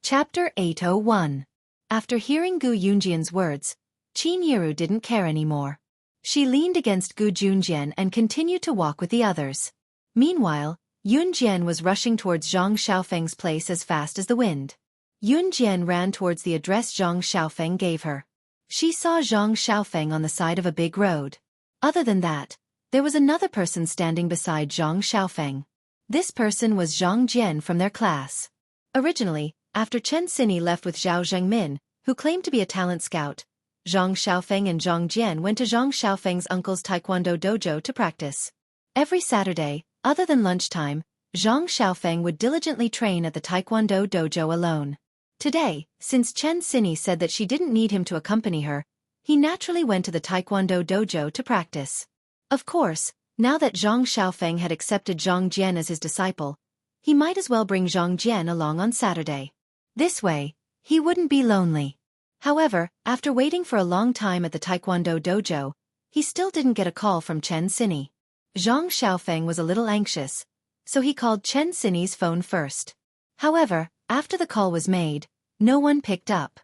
Chapter 801. After hearing Gu Yunjian's words, Qin Yiru didn't care anymore. She leaned against Gu Junjian and continued to walk with the others. Meanwhile, Yun Jian was rushing towards Zhang Xiaofeng's place as fast as the wind. Yun Jian ran towards the address Zhang Xiaofeng gave her. She saw Zhang Xiaofeng on the side of a big road. Other than that, there was another person standing beside Zhang Xiaofeng. This person was Zhang Jian from their class. Originally, after Chen Sini left with Zhao Zhengmin, who claimed to be a talent scout, Zhang Xiaofeng and Zhang Jian went to Zhang Xiaofeng's uncle's taekwondo dojo to practice. Every Saturday, other than lunchtime, Zhang Xiaofeng would diligently train at the taekwondo dojo alone. Today, since Chen Sini said that she didn't need him to accompany her, he naturally went to the taekwondo dojo to practice. Of course, now that Zhang Xiaofeng had accepted Zhang Jian as his disciple, he might as well bring Zhang Jian along on Saturday. This way, he wouldn't be lonely. However, after waiting for a long time at the taekwondo dojo, he still didn't get a call from Chen Sini. Zhang Xiaofeng was a little anxious, so he called Chen Sini's phone first. However, after the call was made, no one picked up.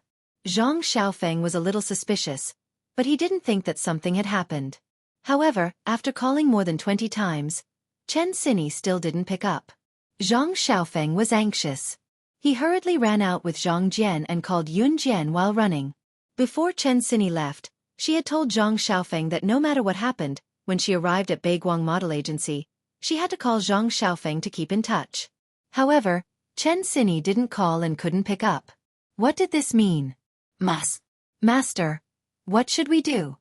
Zhang Xiaofeng was a little suspicious, but he didn't think that something had happened. However, after calling more than 20 times, Chen Sini still didn't pick up. Zhang Xiaofeng was anxious. He hurriedly ran out with Zhang Jian and called Yun Jian while running. Before Chen Sini left, she had told Zhang Xiaofeng that no matter what happened, when she arrived at Beiguang Model Agency, she had to call Zhang Xiaofeng to keep in touch. However, Chen Sini didn't call and couldn't pick up. What did this mean? Master, what should we do?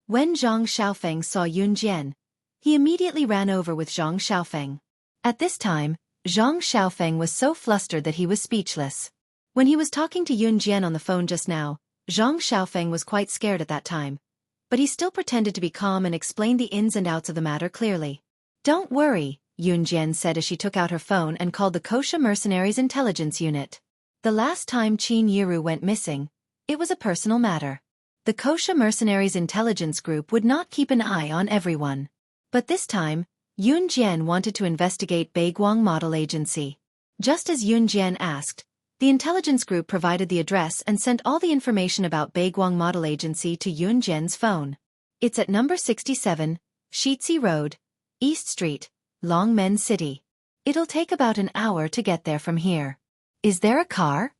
When Zhang Xiaofeng saw Yun Jian, he immediately ran over with Zhang Xiaofeng. At this time, Zhang Xiaofeng was so flustered that he was speechless. When he was talking to Yun Jian on the phone just now, Zhang Xiaofeng was quite scared at that time, but he still pretended to be calm and explained the ins and outs of the matter clearly. Don't worry, Yun Jian said as she took out her phone and called the Kosha Mercenaries Intelligence Unit. The last time Qin Yiru went missing, it was a personal matter. The Kosha Mercenaries Intelligence Group would not keep an eye on everyone. But this time, Yun Jian wanted to investigate Beiguang Model Agency. Just as Yun Jian asked, the intelligence group provided the address and sent all the information about Beiguang Model Agency to Yun Jian's phone. It's at number 67, Xueqi Road, East Street, Longmen City. It'll take about an hour to get there from here. Is there a car?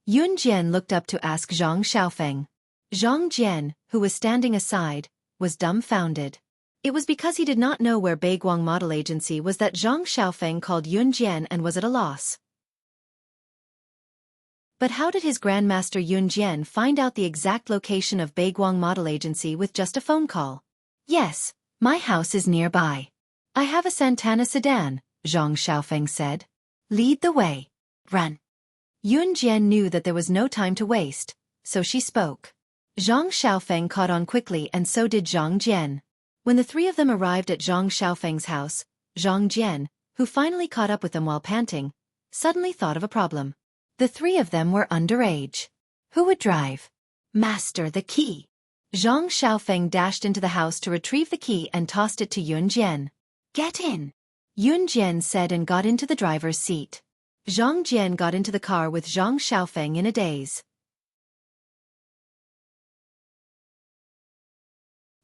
Yun Jian looked up to ask Zhang Xiaofeng. Zhang Jian, who was standing aside, was dumbfounded. It was because he did not know where Beiguang Model Agency was that Zhang Xiaofeng called Yun Jian and was at a loss. But how did his Grandmaster Yun Jian find out the exact location of Beiguang Model Agency with just a phone call? Yes, my house is nearby. I have a Santana sedan, Zhang Xiaofeng said. Lead the way. Run. Yun Jian knew that there was no time to waste, so she spoke. Zhang Xiaofeng caught on quickly and so did Zhang Jian. When the three of them arrived at Zhang Xiaofeng's house, Zhang Jian, who finally caught up with them while panting, suddenly thought of a problem. The three of them were underage. Who would drive? Master, the key. Zhang Xiaofeng dashed into the house to retrieve the key and tossed it to Yun Jian. Get in, Yun Jian said and got into the driver's seat. Zhang Jian got into the car with Zhang Xiaofeng in a daze.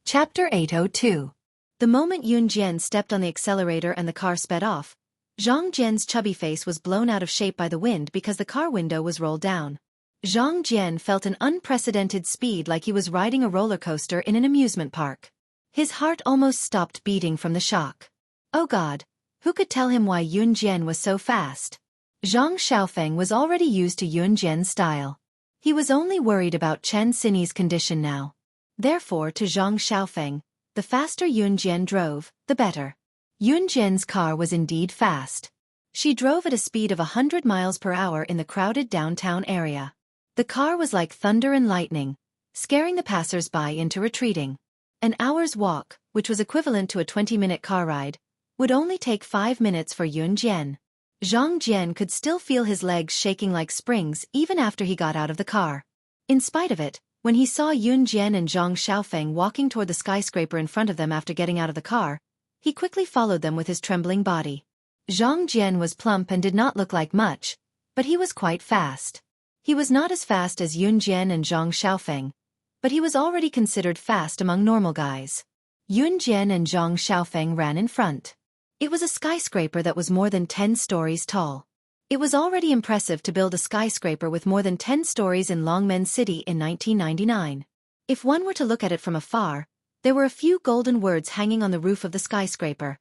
Chapter 802. The moment Yun Jian stepped on the accelerator and the car sped off, Zhang Jian's chubby face was blown out of shape by the wind because the car window was rolled down. Zhang Jian felt an unprecedented speed like he was riding a roller coaster in an amusement park. His heart almost stopped beating from the shock. Oh God, who could tell him why Yun Jian was so fast? Zhang Xiaofeng was already used to Yun Jian's style. He was only worried about Chen Xinyi's condition now. Therefore, to Zhang Xiaofeng, the faster Yun Jian drove, the better. Yun Jian's car was indeed fast. She drove at a speed of 100 miles per hour in the crowded downtown area. The car was like thunder and lightning, scaring the passers-by into retreating. An hour's walk, which was equivalent to a 20-minute car ride, would only take 5 minutes for Yun Jian. Zhang Jian could still feel his legs shaking like springs even after he got out of the car. In spite of it, when he saw Yun Jian and Zhang Xiaofeng walking toward the skyscraper in front of them after getting out of the car, he quickly followed them with his trembling body. Zhang Jian was plump and did not look like much, but he was quite fast. He was not as fast as Yun Jian and Zhang Xiaofeng, but he was already considered fast among normal guys. Yun Jian and Zhang Xiaofeng ran in front. It was a skyscraper that was more than 10 stories tall. It was already impressive to build a skyscraper with more than 10 stories in Longmen City in 1999. If one were to look at it from afar, there were a few golden words hanging on the roof of the skyscraper.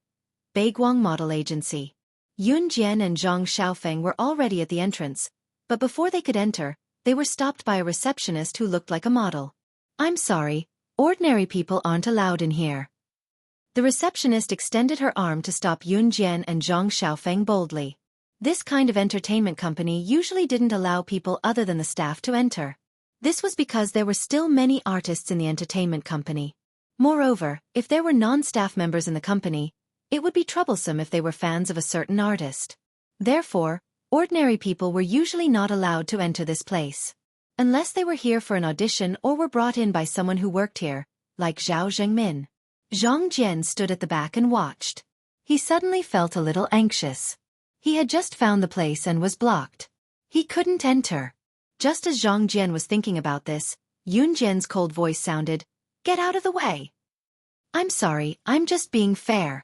Baiguang Model Agency. Yun Jian and Zhang Xiaofeng were already at the entrance, but before they could enter, they were stopped by a receptionist who looked like a model. I'm sorry, ordinary people aren't allowed in here. The receptionist extended her arm to stop Yun Jian and Zhang Xiaofeng boldly. This kind of entertainment company usually didn't allow people other than the staff to enter. This was because there were still many artists in the entertainment company. Moreover, if there were non-staff members in the company, it would be troublesome if they were fans of a certain artist. Therefore, ordinary people were usually not allowed to enter this place. Unless they were here for an audition or were brought in by someone who worked here, like Zhao Zhengmin. Zhang Jian stood at the back and watched. He suddenly felt a little anxious. He had just found the place and was blocked. He couldn't enter. Just as Zhang Jian was thinking about this, Yun Jian's cold voice sounded, "Get out of the way." "I'm sorry, I'm just being fair,"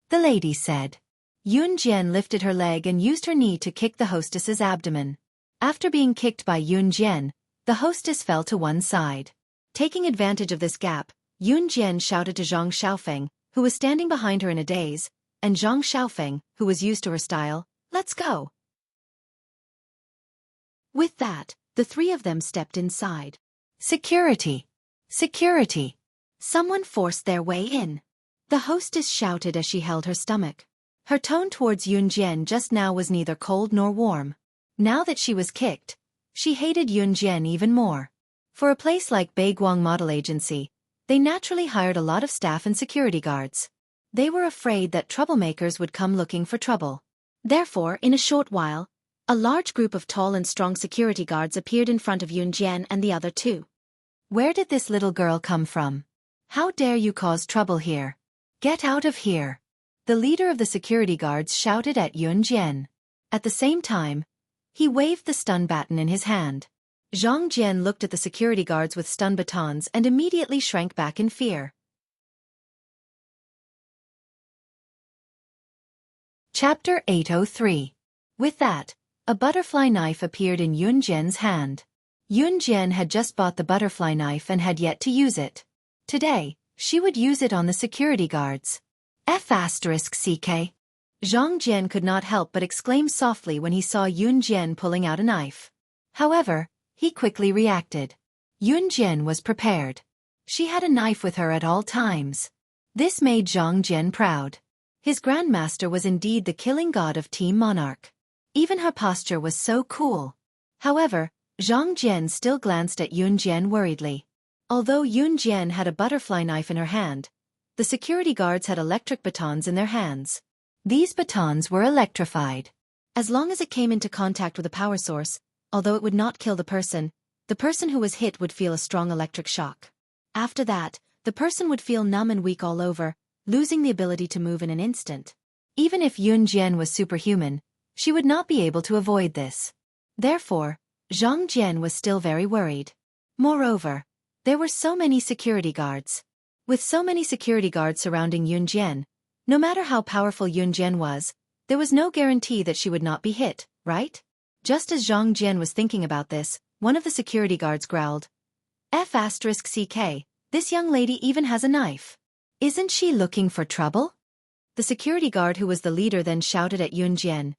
the lady said. Yun Jian lifted her leg and used her knee to kick the hostess's abdomen. After being kicked by Yun Jian, the hostess fell to one side. Taking advantage of this gap, Yun Jian shouted to Zhang Xiaofeng, who was standing behind her in a daze, and Zhang Xiaofeng, who was used to her style, "Let's go." With that, the three of them stepped inside. "Security! Security!" Someone forced their way in. The hostess shouted as she held her stomach. Her tone towards Yun Jian just now was neither cold nor warm. Now that she was kicked, she hated Yun Jian even more. For a place like Baiguang Model Agency, they naturally hired a lot of staff and security guards. They were afraid that troublemakers would come looking for trouble. Therefore, in a short while, a large group of tall and strong security guards appeared in front of Yun Jian and the other two. "Where did this little girl come from? How dare you cause trouble here? Get out of here!" The leader of the security guards shouted at Yun Jian. At the same time, he waved the stun baton in his hand. Zhang Jian looked at the security guards with stun batons and immediately shrank back in fear. Chapter 803. With that, a butterfly knife appeared in Yun Jian's hand. Yun Jian had just bought the butterfly knife and had yet to use it. Today, she would use it on the security guards. F***CK. Zhang Jian could not help but exclaim softly when he saw Yun Jian pulling out a knife. However, he quickly reacted. Yun Jian was prepared. She had a knife with her at all times. This made Zhang Jian proud. His grandmaster was indeed the killing god of Team Monarch. Even her posture was so cool. However, Zhang Jian still glanced at Yun Jian worriedly. Although Yun Jian had a butterfly knife in her hand, The security guards had electric batons in their hands. These batons were electrified. As long as it came into contact with a power source, although it would not kill the person who was hit would feel a strong electric shock. After that, the person would feel numb and weak all over, losing the ability to move in an instant. Even if Yun Jian was superhuman, she would not be able to avoid this. Therefore, Zhang Jian was still very worried. Moreover, there were so many security guards. With so many security guards surrounding Yun Jian, no matter how powerful Yun Jian was, there was no guarantee that she would not be hit, right? Just as Zhang Jian was thinking about this, one of the security guards growled, F***CK, this young lady even has a knife. Isn't she looking for trouble? The security guard who was the leader then shouted at Yun Jian,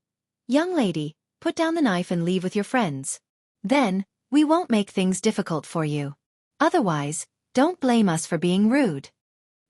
Young lady, put down the knife and leave with your friends. Then, we won't make things difficult for you. Otherwise, don't blame us for being rude.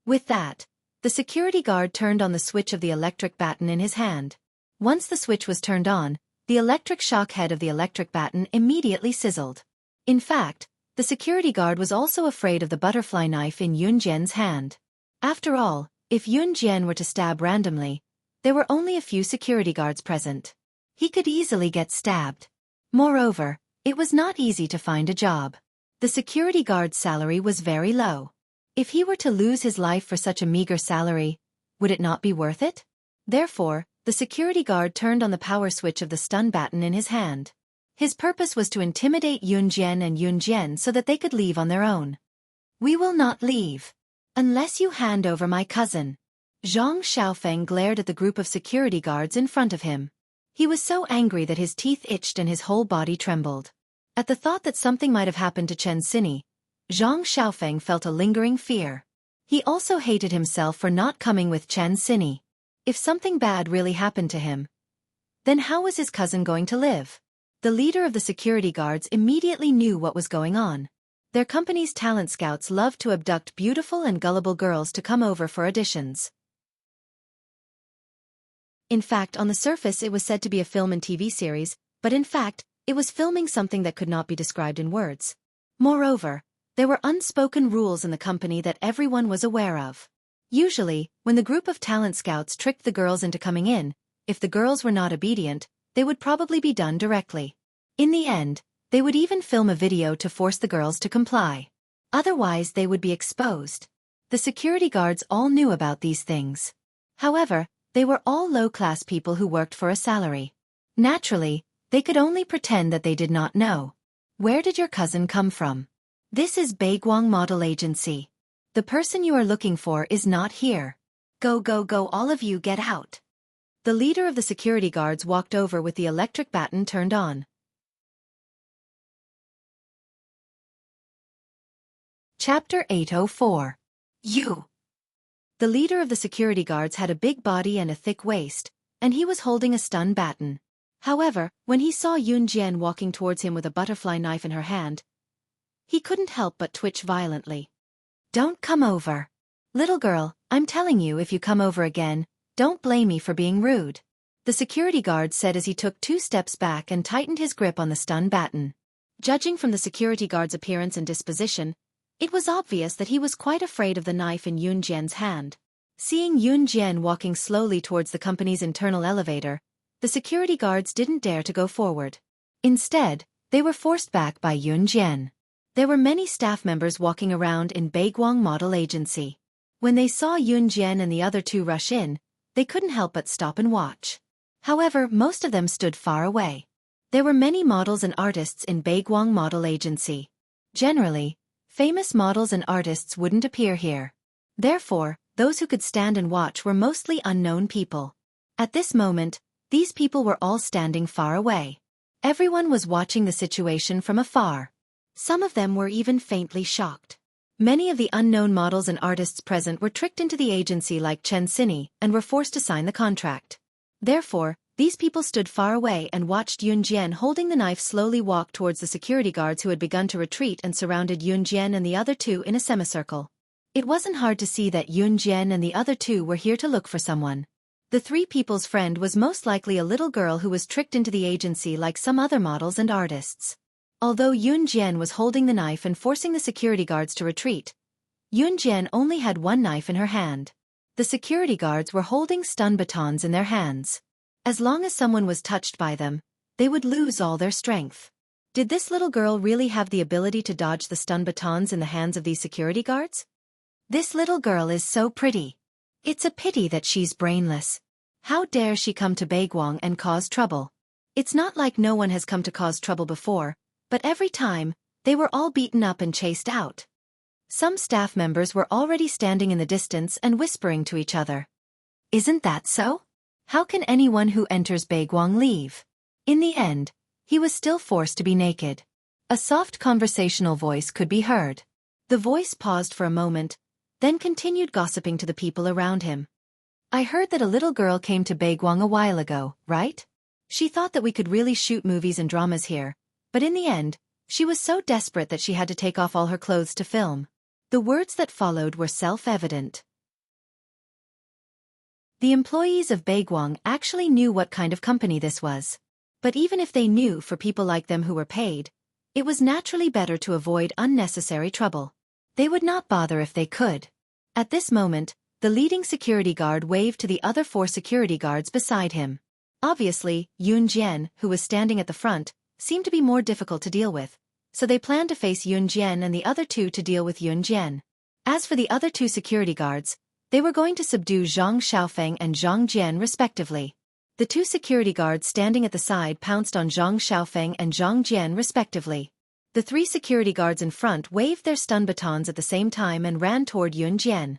With that, the security guard turned on the switch of the electric baton in his hand. Once the switch was turned on, the electric shock head of the electric baton immediately sizzled. In fact, the security guard was also afraid of the butterfly knife in Yun Jian's hand. After all, if Yun Jian were to stab randomly, there were only a few security guards present. He could easily get stabbed. Moreover, it was not easy to find a job. The security guard's salary was very low. If he were to lose his life for such a meager salary, would it not be worth it? Therefore, the security guard turned on the power switch of the stun baton in his hand. His purpose was to intimidate Yun Jian and Yun Jian so that they could leave on their own. We will not leave. Unless you hand over my cousin. Zhang Xiaofeng glared at the group of security guards in front of him. He was so angry that his teeth itched and his whole body trembled. At the thought that something might have happened to Chen Sini, Zhang Xiaofeng felt a lingering fear. He also hated himself for not coming with Chen Sini. If something bad really happened to him, then how was his cousin going to live? The leader of the security guards immediately knew what was going on. Their company's talent scouts loved to abduct beautiful and gullible girls to come over for auditions. In fact, on the surface it was said to be a film and TV series, but in fact, it was filming something that could not be described in words. Moreover, there were unspoken rules in the company that everyone was aware of. Usually, when the group of talent scouts tricked the girls into coming in, if the girls were not obedient, they would probably be done directly. In the end, they would even film a video to force the girls to comply. Otherwise they would be exposed. The security guards all knew about these things. However, they were all low-class people who worked for a salary. Naturally, they could only pretend that they did not know. Where did your cousin come from? This is Baiguang Model Agency. The person you are looking for is not here. Go, all of you get out. The leader of the security guards walked over with the electric baton turned on. Chapter 804. You. The leader of the security guards had a big body and a thick waist, and he was holding a stun baton. However, when he saw Yun Jian walking towards him with a butterfly knife in her hand, he couldn't help but twitch violently. Don't come over. Little girl, I'm telling you, if you come over again, don't blame me for being rude. The security guard said as he took 2 steps back and tightened his grip on the stun baton. Judging from the security guard's appearance and disposition, it was obvious that he was quite afraid of the knife in Yun Jian's hand. Seeing Yun Jian walking slowly towards the company's internal elevator, the security guards didn't dare to go forward. Instead, they were forced back by Yun Jian. There were many staff members walking around in Baiguang Model Agency. When they saw Yun Jian and the other 2 rush in, they couldn't help but stop and watch. However, most of them stood far away. There were many models and artists in Baiguang Model Agency. Generally, famous models and artists wouldn't appear here. Therefore, those who could stand and watch were mostly unknown people. At this moment, these people were all standing far away. Everyone was watching the situation from afar. Some of them were even faintly shocked. Many of the unknown models and artists present were tricked into the agency like Chen Sini and were forced to sign the contract. Therefore, these people stood far away and watched Yun Jian holding the knife slowly walk towards the security guards who had begun to retreat and surrounded Yun Jian and the other 2 in a semicircle. It wasn't hard to see that Yun Jian and the other 2 were here to look for someone. The 3 people's friend was most likely a little girl who was tricked into the agency like some other models and artists. Although Yun Jian was holding the knife and forcing the security guards to retreat, Yunjian only had one knife in her hand. The security guards were holding stun batons in their hands. As long as someone was touched by them, they would lose all their strength. Did this little girl really have the ability to dodge the stun batons in the hands of these security guards? This little girl is so pretty. It's a pity that she's brainless. How dare she come to Baiguang and cause trouble? It's not like no one has come to cause trouble before, but every time, they were all beaten up and chased out. Some staff members were already standing in the distance and whispering to each other. Isn't that so? How can anyone who enters Baiguang leave? In the end, he was still forced to be naked. A soft conversational voice could be heard. The voice paused for a moment, then continued gossiping to the people around him. I heard that a little girl came to Baiguang a while ago, right? She thought that we could really shoot movies and dramas here, but in the end, she was so desperate that she had to take off all her clothes to film. The words that followed were self-evident. The employees of Baiguang actually knew what kind of company this was. But even if they knew, for people like them who were paid, it was naturally better to avoid unnecessary trouble. They would not bother if they could. At this moment, the leading security guard waved to the other 4 security guards beside him. Obviously, Yunjian, who was standing at the front, seemed to be more difficult to deal with, so they planned to face Yunjian and the other 2 to deal with Yunjian. As for the other 2 security guards, they were going to subdue Zhang Xiaofeng and Zhang Jian respectively. The 2 security guards standing at the side pounced on Zhang Xiaofeng and Zhang Jian respectively. The 3 security guards in front waved their stun batons at the same time and ran toward Yunjian.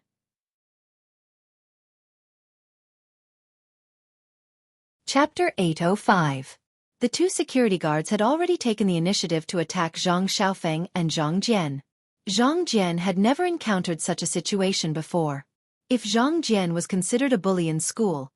Chapter 805. The 2 security guards had already taken the initiative to attack Zhang Xiaofeng and Zhang Jian. Zhang Jian had never encountered such a situation before. If Zhang Jian was considered a bully in school,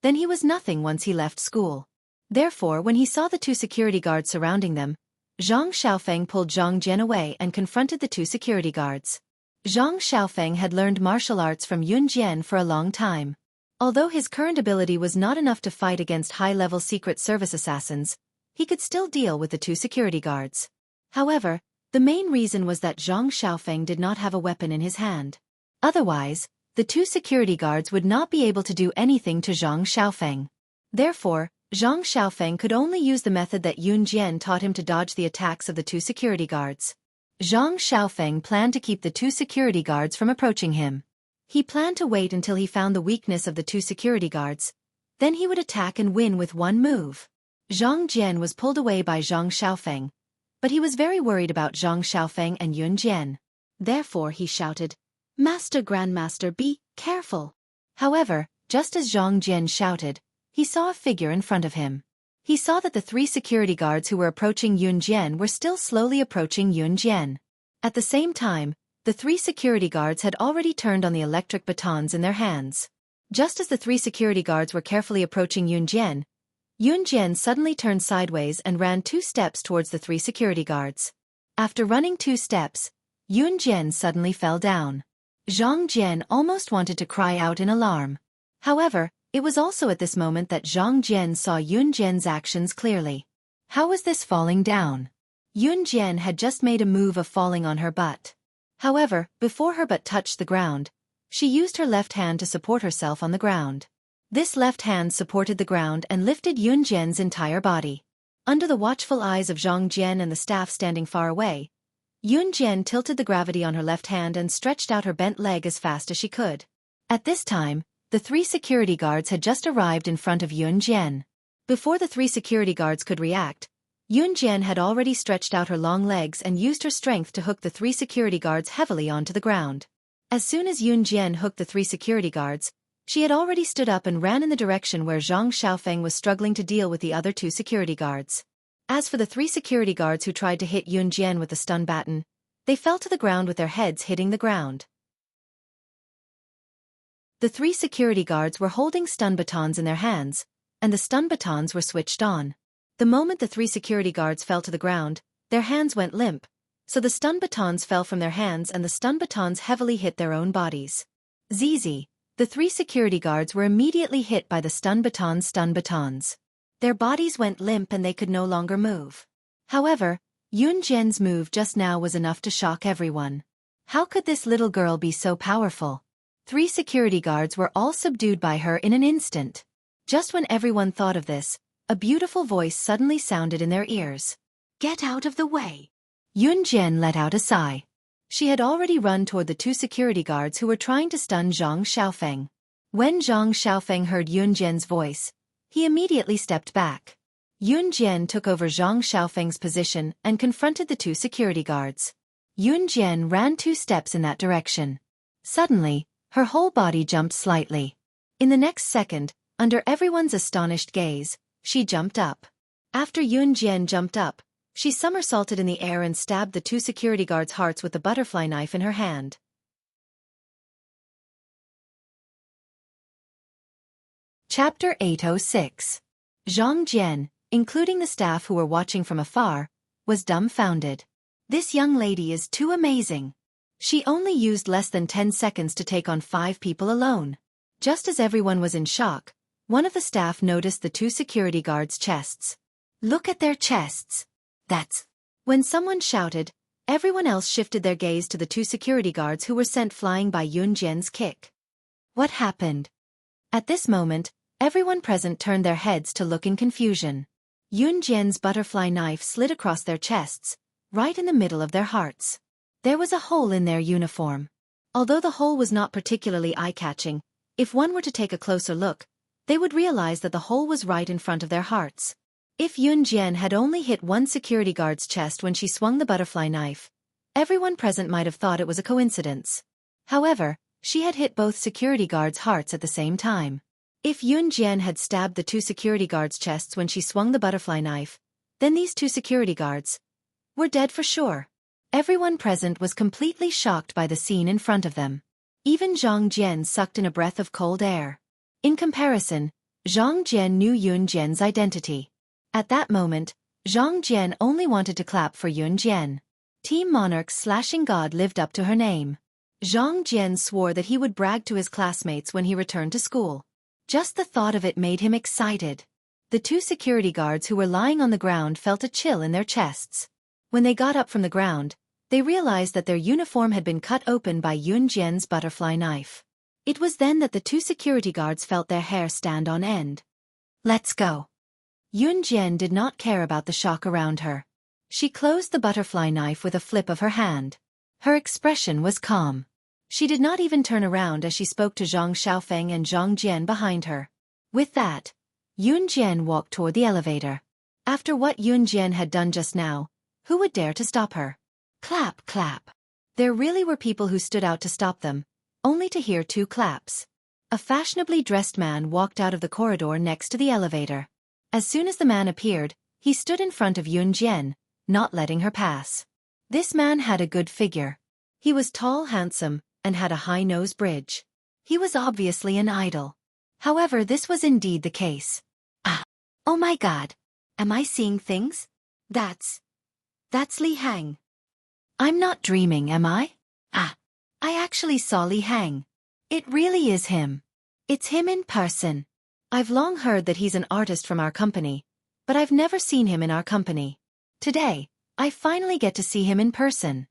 then he was nothing once he left school. Therefore, when he saw the 2 security guards surrounding them, Zhang Xiaofeng pulled Zhang Jian away and confronted the 2 security guards. Zhang Xiaofeng had learned martial arts from Yunjian for a long time. Although his current ability was not enough to fight against high-level Secret Service assassins, he could still deal with the 2 security guards. However, the main reason was that Zhang Xiaofeng did not have a weapon in his hand. Otherwise, the 2 security guards would not be able to do anything to Zhang Xiaofeng. Therefore, Zhang Xiaofeng could only use the method that Yunjian taught him to dodge the attacks of the 2 security guards. Zhang Xiaofeng planned to keep the 2 security guards from approaching him. He planned to wait until he found the weakness of the 2 security guards. Then he would attack and win with one move. Zhang Jian was pulled away by Zhang Xiaofeng, but he was very worried about Zhang Xiaofeng and Yunjian. Therefore he shouted, "Master Grandmaster, be careful." However, just as Zhang Jian shouted, he saw a figure in front of him. He saw that the 3 security guards who were approaching Yunjian were still slowly approaching Yunjian. At the same time, the 3 security guards had already turned on the electric batons in their hands. Just as the 3 security guards were carefully approaching Yunjian, Yunjian suddenly turned sideways and ran 2 steps towards the 3 security guards. After running 2 steps, Yunjian suddenly fell down. Zhang Jian almost wanted to cry out in alarm. However, it was also at this moment that Zhang Jian saw Yunjian's actions clearly. How was this falling down? Yunjian had just made a move of falling on her butt. However, before her butt touched the ground, she used her left hand to support herself on the ground. This left hand supported the ground and lifted Yunjian's entire body. Under the watchful eyes of Zhang Jian and the staff standing far away, Yunjian tilted the gravity on her left hand and stretched out her bent leg as fast as she could. At this time, the 3 security guards had just arrived in front of Yunjian. Before the 3 security guards could react, Yunjian had already stretched out her long legs and used her strength to hook the 3 security guards heavily onto the ground. As soon as Yunjian hooked the 3 security guards, she had already stood up and ran in the direction where Zhang Xiaofeng was struggling to deal with the other 2 security guards. As for the 3 security guards who tried to hit Yunjian with the stun baton, they fell to the ground with their heads hitting the ground. The 3 security guards were holding stun batons in their hands, and the stun batons were switched on. The moment the 3 security guards fell to the ground, their hands went limp, so the stun batons fell from their hands and the stun batons heavily hit their own bodies. ZZ, the 3 security guards were immediately hit by the stun batons. Their bodies went limp and they could no longer move. However, Yunjian's move just now was enough to shock everyone. How could this little girl be so powerful? 3 security guards were all subdued by her in an instant. Just when everyone thought of this, a beautiful voice suddenly sounded in their ears. "Get out of the way." Yunjian let out a sigh. She had already run toward the 2 security guards who were trying to stun Zhang Xiaofeng. When Zhang Xiaofeng heard Yunjian's voice, he immediately stepped back. Yunjian took over Zhang Xiaofeng's position and confronted the 2 security guards. Yunjian ran 2 steps in that direction. Suddenly, her whole body jumped slightly. In the next second, under everyone's astonished gaze, she jumped up. After Yunjian jumped up, she somersaulted in the air and stabbed the 2 security guards' hearts with the butterfly knife in her hand. Chapter 806. Zhang Jian, including the staff who were watching from afar, was dumbfounded. This young lady is too amazing. She only used less than 10 seconds to take on 5 people alone. Just as everyone was in shock, one of the staff noticed the 2 security guards' chests. "Look at their chests." That's. When someone shouted, everyone else shifted their gaze to the 2 security guards who were sent flying by Yunjian's kick. What happened? At this moment, everyone present turned their heads to look in confusion. Yunjian's butterfly knife slid across their chests, right in the middle of their hearts. There was a hole in their uniform. Although the hole was not particularly eye-catching, if one were to take a closer look, they would realize that the hole was right in front of their hearts. If Yunjian had only hit one security guard's chest when she swung the butterfly knife, everyone present might have thought it was a coincidence. However, she had hit both security guards' hearts at the same time. If Yunjian had stabbed the 2 security guards' chests when she swung the butterfly knife, then these 2 security guards were dead for sure. Everyone present was completely shocked by the scene in front of them. Even Zhang Jian sucked in a breath of cold air. In comparison, Zhang Jian knew Yunjian's identity. At that moment, Zhang Jian only wanted to clap for Yunjian. Team Monarch's slashing god lived up to her name. Zhang Jian swore that he would brag to his classmates when he returned to school. Just the thought of it made him excited. The 2 security guards who were lying on the ground felt a chill in their chests. When they got up from the ground, they realized that their uniform had been cut open by Yunjian's butterfly knife. It was then that the 2 security guards felt their hair stand on end. "Let's go." Yunjian did not care about the shock around her. She closed the butterfly knife with a flip of her hand. Her expression was calm. She did not even turn around as she spoke to Zhang Xiaofeng and Zhang Jian behind her. With that, Yunjian walked toward the elevator. After what Yunjian had done just now, who would dare to stop her? Clap, clap. There really were people who stood out to stop them, only to hear 2 claps. A fashionably dressed man walked out of the corridor next to the elevator. As soon as the man appeared, he stood in front of Yunjian, not letting her pass. This man had a good figure. He was tall, handsome, and had a high nose bridge. He was obviously an idol. However, this was indeed the case. Ah! Oh my God! Am I seeing things? That's Li Hang. I'm not dreaming, am I? Ah! I actually saw Li Hang. It really is him. It's him in person. I've long heard that he's an artist from our company, but I've never seen him in our company. Today, I finally get to see him in person.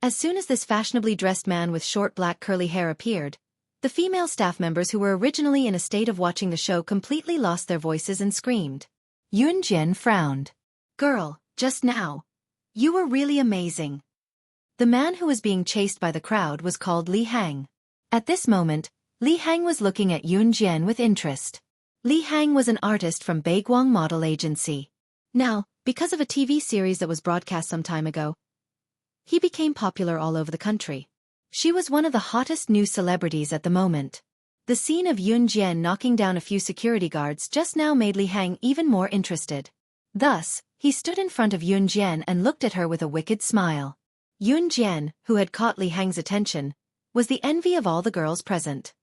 As soon as this fashionably dressed man with short black curly hair appeared, the female staff members who were originally in a state of watching the show completely lost their voices and screamed. Yunjian frowned. "Girl, just now. You were really amazing." The man who was being chased by the crowd was called Li Hang. At this moment, Li Hang was looking at Yunjian with interest. Li Hang was an artist from Baiguang Model Agency. Now, because of a TV series that was broadcast some time ago, he became popular all over the country. She was one of the hottest new celebrities at the moment. The scene of Yunjian knocking down a few security guards just now made Li Hang even more interested. Thus, he stood in front of Yunjian and looked at her with a wicked smile. Yunjian, who had caught Li Hang's attention, was the envy of all the girls present.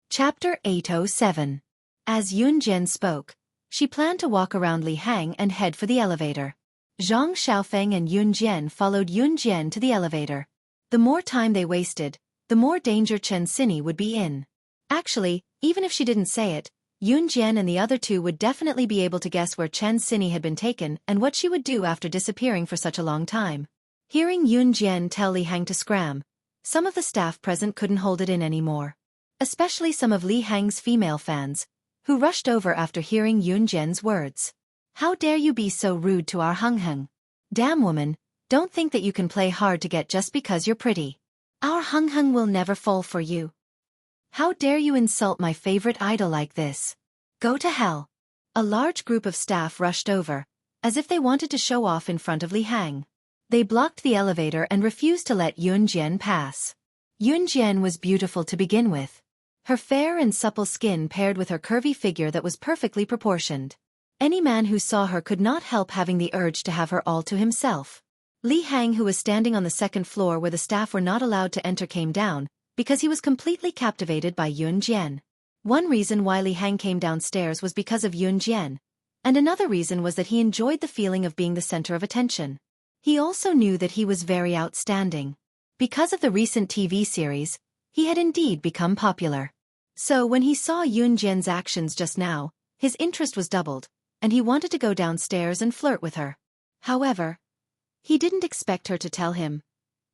Chapter 807. As Yunjian spoke, she planned to walk around Li Hang and head for the elevator. Zhang Xiaofeng and Yunjian followed Yunjian to the elevator. The more time they wasted, the more danger Chen Sini would be in. Actually, even if she didn't say it, Yoon Jian and the other two would definitely be able to guess where Chen Sinny had been taken and what she would do after disappearing for such a long time. Hearing Yoon Jian tell Li Hang to scram, some of the staff present couldn't hold it in anymore. Especially some of Li Hang's female fans, who rushed over after hearing Yoon Jian's words. How dare you be so rude to our Hung Hung? Damn woman, don't think that you can play hard to get just because you're pretty. Our Hung Hung will never fall for you. How dare you insult my favorite idol like this? Go to hell. A large group of staff rushed over, as if they wanted to show off in front of Li Hang. They blocked the elevator and refused to let Yoon Jian pass. Yoon Jian was beautiful to begin with. Her fair and supple skin paired with her curvy figure that was perfectly proportioned. Any man who saw her could not help having the urge to have her all to himself. Li Hang, who was standing on the second floor where the staff were not allowed to enter, came down, because he was completely captivated by Yoon Jian. One reason why Li Hang came downstairs was because of Yoon Jian, and another reason was that he enjoyed the feeling of being the center of attention. He also knew that he was very outstanding. Because of the recent TV series, he had indeed become popular. So when he saw Yoon Jian's actions just now, his interest was doubled, and he wanted to go downstairs and flirt with her. However, he didn't expect her to tell him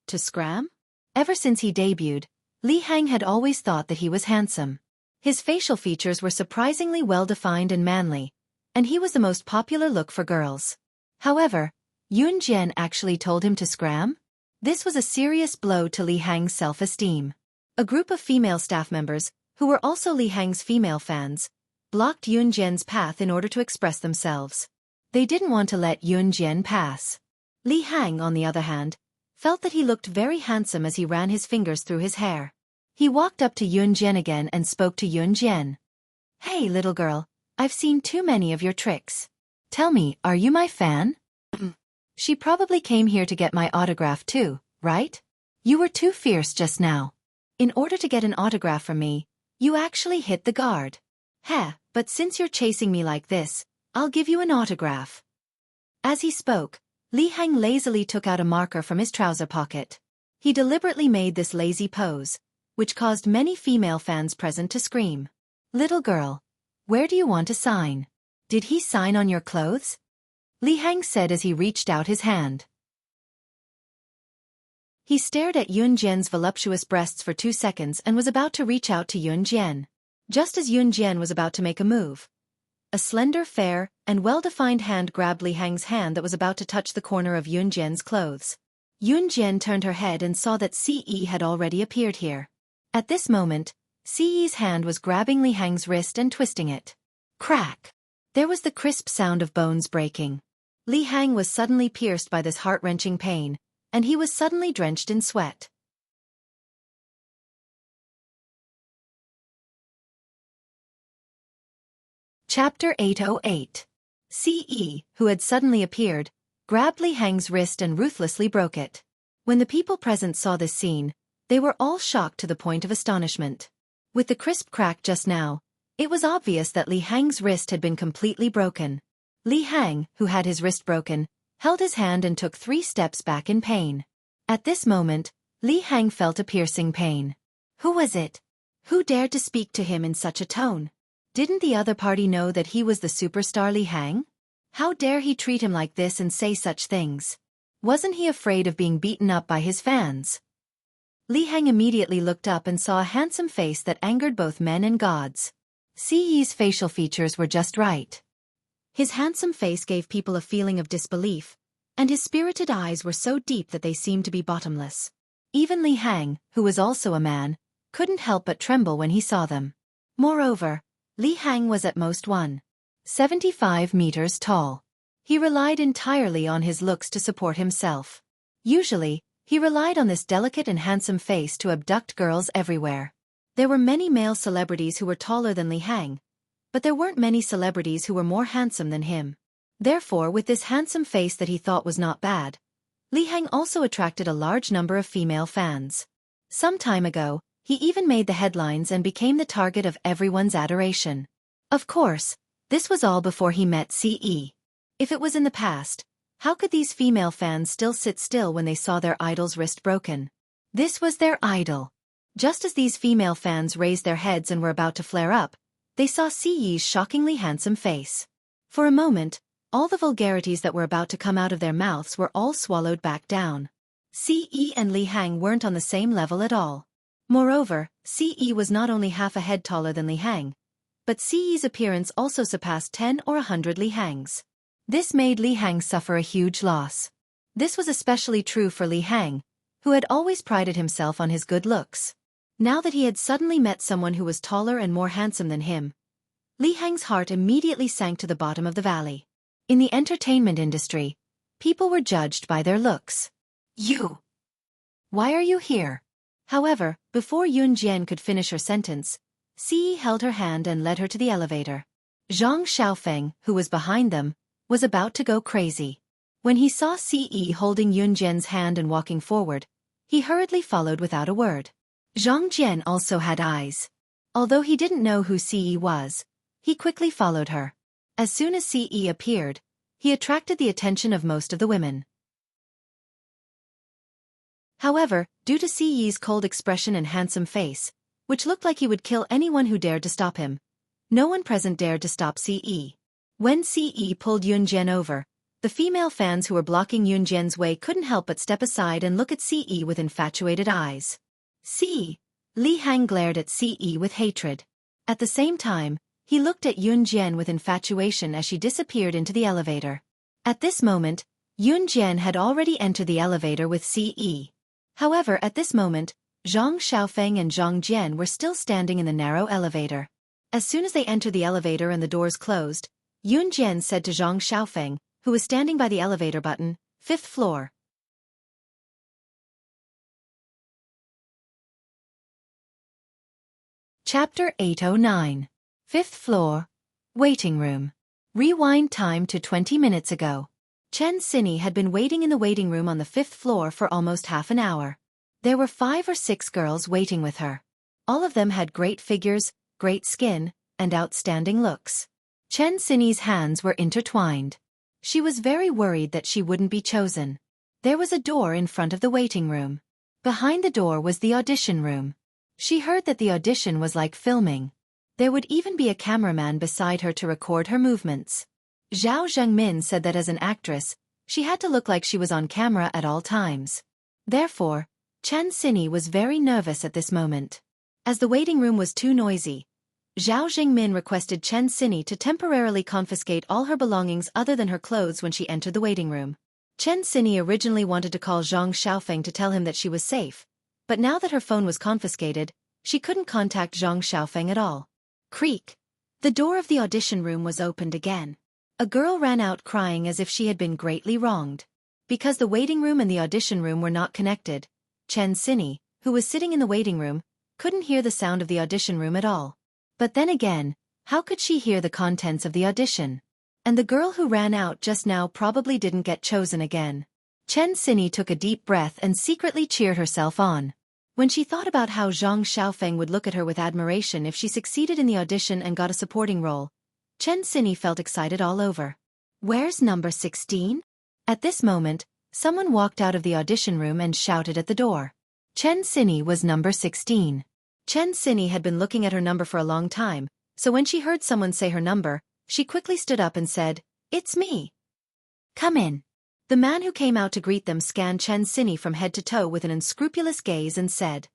to scram. Ever since he debuted, Li Hang had always thought that he was handsome. His facial features were surprisingly well-defined and manly, and he was the most popular look for girls. However, Yoon Jian actually told him to scram? This was a serious blow to Li Hang's self-esteem. A group of female staff members, who were also Li Hang's female fans, blocked Yoon Jian's path in order to express themselves. They didn't want to let Yoon Jian pass. Li Hang, on the other hand, felt that he looked very handsome as he ran his fingers through his hair. He walked up to Yoon Jian again and spoke to Yoon Jian. Hey little girl, I've seen too many of your tricks. Tell me, are you my fan? She probably came here to get my autograph too, right? You were too fierce just now. In order to get an autograph from me, you actually hit the guard. Heh, but since you're chasing me like this, I'll give you an autograph. As he spoke, Li Hang lazily took out a marker from his trouser pocket. He deliberately made this lazy pose, which caused many female fans present to scream. Little girl, where do you want to sign? Did he sign on your clothes? Li Hang said as he reached out his hand. He stared at Yoon Jian's voluptuous breasts for 2 seconds and was about to reach out to Yoon Jian. Just as Yoon Jian was about to make a move, a slender, fair, and well-defined hand grabbed Li Hang's hand that was about to touch the corner of Yoon Jian's clothes. Yoon Jian turned her head and saw that Xueqi had already appeared here. At this moment, Xueqi's hand was grabbing Li Hang's wrist and twisting it. Crack! There was the crisp sound of bones breaking. Li Hang was suddenly pierced by this heart-wrenching pain, and he was suddenly drenched in sweat. Chapter 808. Xueqi, who had suddenly appeared, grabbed Li Hang's wrist and ruthlessly broke it. When the people present saw this scene, they were all shocked to the point of astonishment. With the crisp crack just now, it was obvious that Li Hang's wrist had been completely broken. Li Hang, who had his wrist broken, held his hand and took 3 steps back in pain. At this moment, Li Hang felt a piercing pain. Who was it? Who dared to speak to him in such a tone? Didn't the other party know that he was the superstar Li Hang? How dare he treat him like this and say such things? Wasn't he afraid of being beaten up by his fans? Li Hang immediately looked up and saw a handsome face that angered both men and gods. Xueqi's facial features were just right. His handsome face gave people a feeling of disbelief, and his spirited eyes were so deep that they seemed to be bottomless. Even Li Hang, who was also a man, couldn't help but tremble when he saw them. Moreover, Li Hang was at most 1.75 meters tall. He relied entirely on his looks to support himself. Usually, he relied on this delicate and handsome face to abduct girls everywhere. There were many male celebrities who were taller than Li Hang, but there weren't many celebrities who were more handsome than him. Therefore, with this handsome face that he thought was not bad, Li Hang also attracted a large number of female fans. Some time ago, he even made the headlines and became the target of everyone's adoration. Of course, this was all before he met Xueqi. If it was in the past, how could these female fans still sit still when they saw their idol's wrist broken? This was their idol. Just as these female fans raised their heads and were about to flare up, they saw Siyi's shockingly handsome face. For a moment, all the vulgarities that were about to come out of their mouths were all swallowed back down. Siyi and Li Hang weren't on the same level at all. Moreover, Siyi was not only half a head taller than Li Hang, but Siyi's appearance also surpassed 10 or 100 Li Hangs. This made Li Hang suffer a huge loss. This was especially true for Li Hang, who had always prided himself on his good looks. Now that he had suddenly met someone who was taller and more handsome than him, Li Hang's heart immediately sank to the bottom of the valley. In the entertainment industry, people were judged by their looks. You! Why are you here? However, before Yun Jian could finish her sentence, Siyi held her hand and led her to the elevator. Zhang Xiaofeng, who was behind them, was about to go crazy. When he saw Siyi holding Yun Jian's hand and walking forward, he hurriedly followed without a word. Zhang Jian also had eyes. Although he didn't know who Siyi was, he quickly followed her. As soon as Siyi appeared, he attracted the attention of most of the women. However, due to Siyi's cold expression and handsome face, which looked like he would kill anyone who dared to stop him, no one present dared to stop Siyi. When Siyi pulled Yun Jian over, the female fans who were blocking Yun Jian's way couldn't help but step aside and look at Siyi with infatuated eyes. Siyi! Li Hang glared at Siyi with hatred. At the same time, he looked at Yun Jian with infatuation as she disappeared into the elevator. At this moment, Yun Jian had already entered the elevator with Siyi. However, at this moment, Zhang Xiaofeng and Zhang Jian were still standing in the narrow elevator. As soon as they entered the elevator and the doors closed, Yun Jian said to Zhang Xiaofeng, who was standing by the elevator button, 5th floor. Chapter 809. 5th floor. Waiting room. Rewind time to 20 minutes ago. Chen Xinyi had been waiting in the waiting room on the 5th floor for almost half an hour. There were 5 or 6 girls waiting with her. All of them had great figures, great skin, and outstanding looks. Chen Xinyi's hands were intertwined. She was very worried that she wouldn't be chosen. There was a door in front of the waiting room. Behind the door was the audition room. She heard that the audition was like filming. There would even be a cameraman beside her to record her movements. Zhao Zhengmin said that as an actress, she had to look like she was on camera at all times. Therefore, Chen Xinyi was very nervous at this moment. As the waiting room was too noisy, Zhao Zhengmin requested Chen Xinyi to temporarily confiscate all her belongings other than her clothes when she entered the waiting room. Chen Xinyi originally wanted to call Zhang Xiaofeng to tell him that she was safe, but now that her phone was confiscated, she couldn't contact Zhang Xiaofeng at all. Creak! The door of the audition room was opened again. A girl ran out crying as if she had been greatly wronged. Because the waiting room and the audition room were not connected, Chen Xinyi, who was sitting in the waiting room, couldn't hear the sound of the audition room at all. But then again, how could she hear the contents of the audition? And the girl who ran out just now probably didn't get chosen again. Chen Xinyi took a deep breath and secretly cheered herself on. When she thought about how Zhang Xiaofeng would look at her with admiration if she succeeded in the audition and got a supporting role, Chen Xinyi felt excited all over. Where's number 16? At this moment, someone walked out of the audition room and shouted at the door. Chen Xinyi was number 16. Chen Xinyi had been looking at her number for a long time, so when she heard someone say her number, she quickly stood up and said, "It's me. Come in." The man who came out to greet them scanned Chen Xinyi from head to toe with an unscrupulous gaze and said,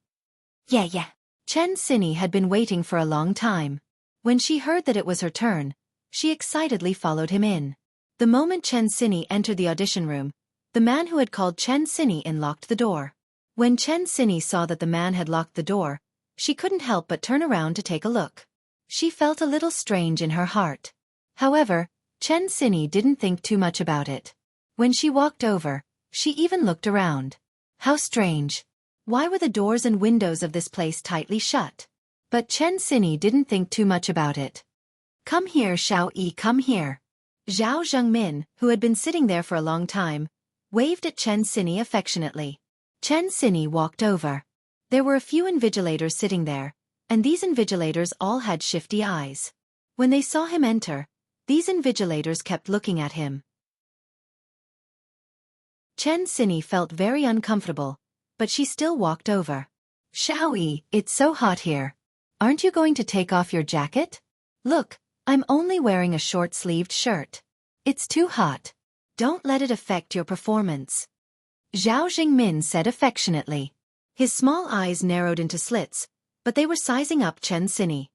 Yeah. Chen Xinyi had been waiting for a long time. When she heard that it was her turn, she excitedly followed him in. The moment Chen Xinyi entered the audition room, the man who had called Chen Xinyi in locked the door. When Chen Xinyi saw that the man had locked the door, she couldn't help but turn around to take a look. She felt a little strange in her heart. However, Chen Xinyi didn't think too much about it. When she walked over, she even looked around. How strange. Why were the doors and windows of this place tightly shut? But Chen Xinyi didn't think too much about it. Come here, Xueqi, come here. Zhao Zhengmin, who had been sitting there for a long time, waved at Chen Xinyi affectionately. Chen Xinyi walked over. There were a few invigilators sitting there, and these invigilators all had shifty eyes. When they saw him enter, these invigilators kept looking at him. Chen Xinyi felt very uncomfortable, but she still walked over. Xueqi, it's so hot here. Aren't you going to take off your jacket? Look, I'm only wearing a short-sleeved shirt. It's too hot. Don't let it affect your performance. Zhao Jingmin said affectionately. His small eyes narrowed into slits, but they were sizing up Chen Xinyi.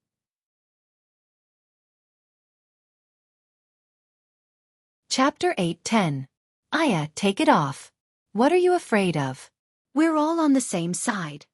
Chapter 8:10. Aya, take it off. What are you afraid of? We're all on the same side.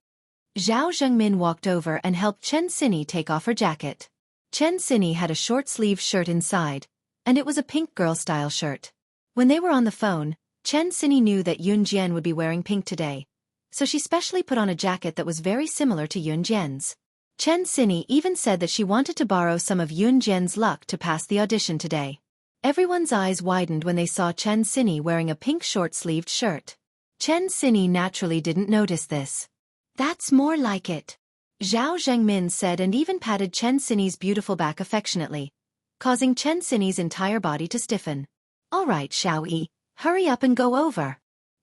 Zhao Zhengmin walked over and helped Chen Xinyi take off her jacket. Chen Xinyi had a short-sleeved shirt inside, and it was a pink girl-style shirt. When they were on the phone, Chen Xinyi knew that Yun Jian would be wearing pink today, so she specially put on a jacket that was very similar to Yun Jian's. Chen Xinyi even said that she wanted to borrow some of Yun Jian's luck to pass the audition today. Everyone's eyes widened when they saw Chen Xinyi wearing a pink short-sleeved shirt. Chen Xinyi naturally didn't notice this. That's more like it, Zhao Zhengmin said, and even patted Chen Xinyi's beautiful back affectionately, causing Chen Xinyi's entire body to stiffen. All right, Xueqi, hurry up and go over.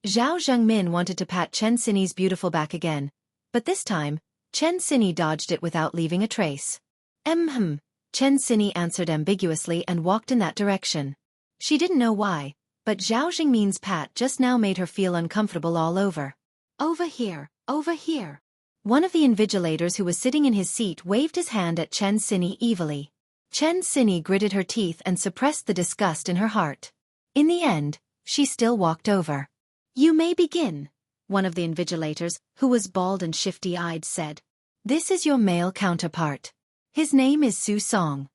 Zhao Zhengmin wanted to pat Chen Xinyi's beautiful back again, but this time, Chen Xinyi dodged it without leaving a trace. Chen Xinyi answered ambiguously and walked in that direction. She didn't know why, but Zhao Jingmin's pat just now made her feel uncomfortable all over. Over here, over here. One of the invigilators who was sitting in his seat waved his hand at Chen Xinyi evilly. Chen Xinyi gritted her teeth and suppressed the disgust in her heart. In the end, she still walked over. You may begin, one of the invigilators, who was bald and shifty-eyed, said. This is your male counterpart. His name is Su Song.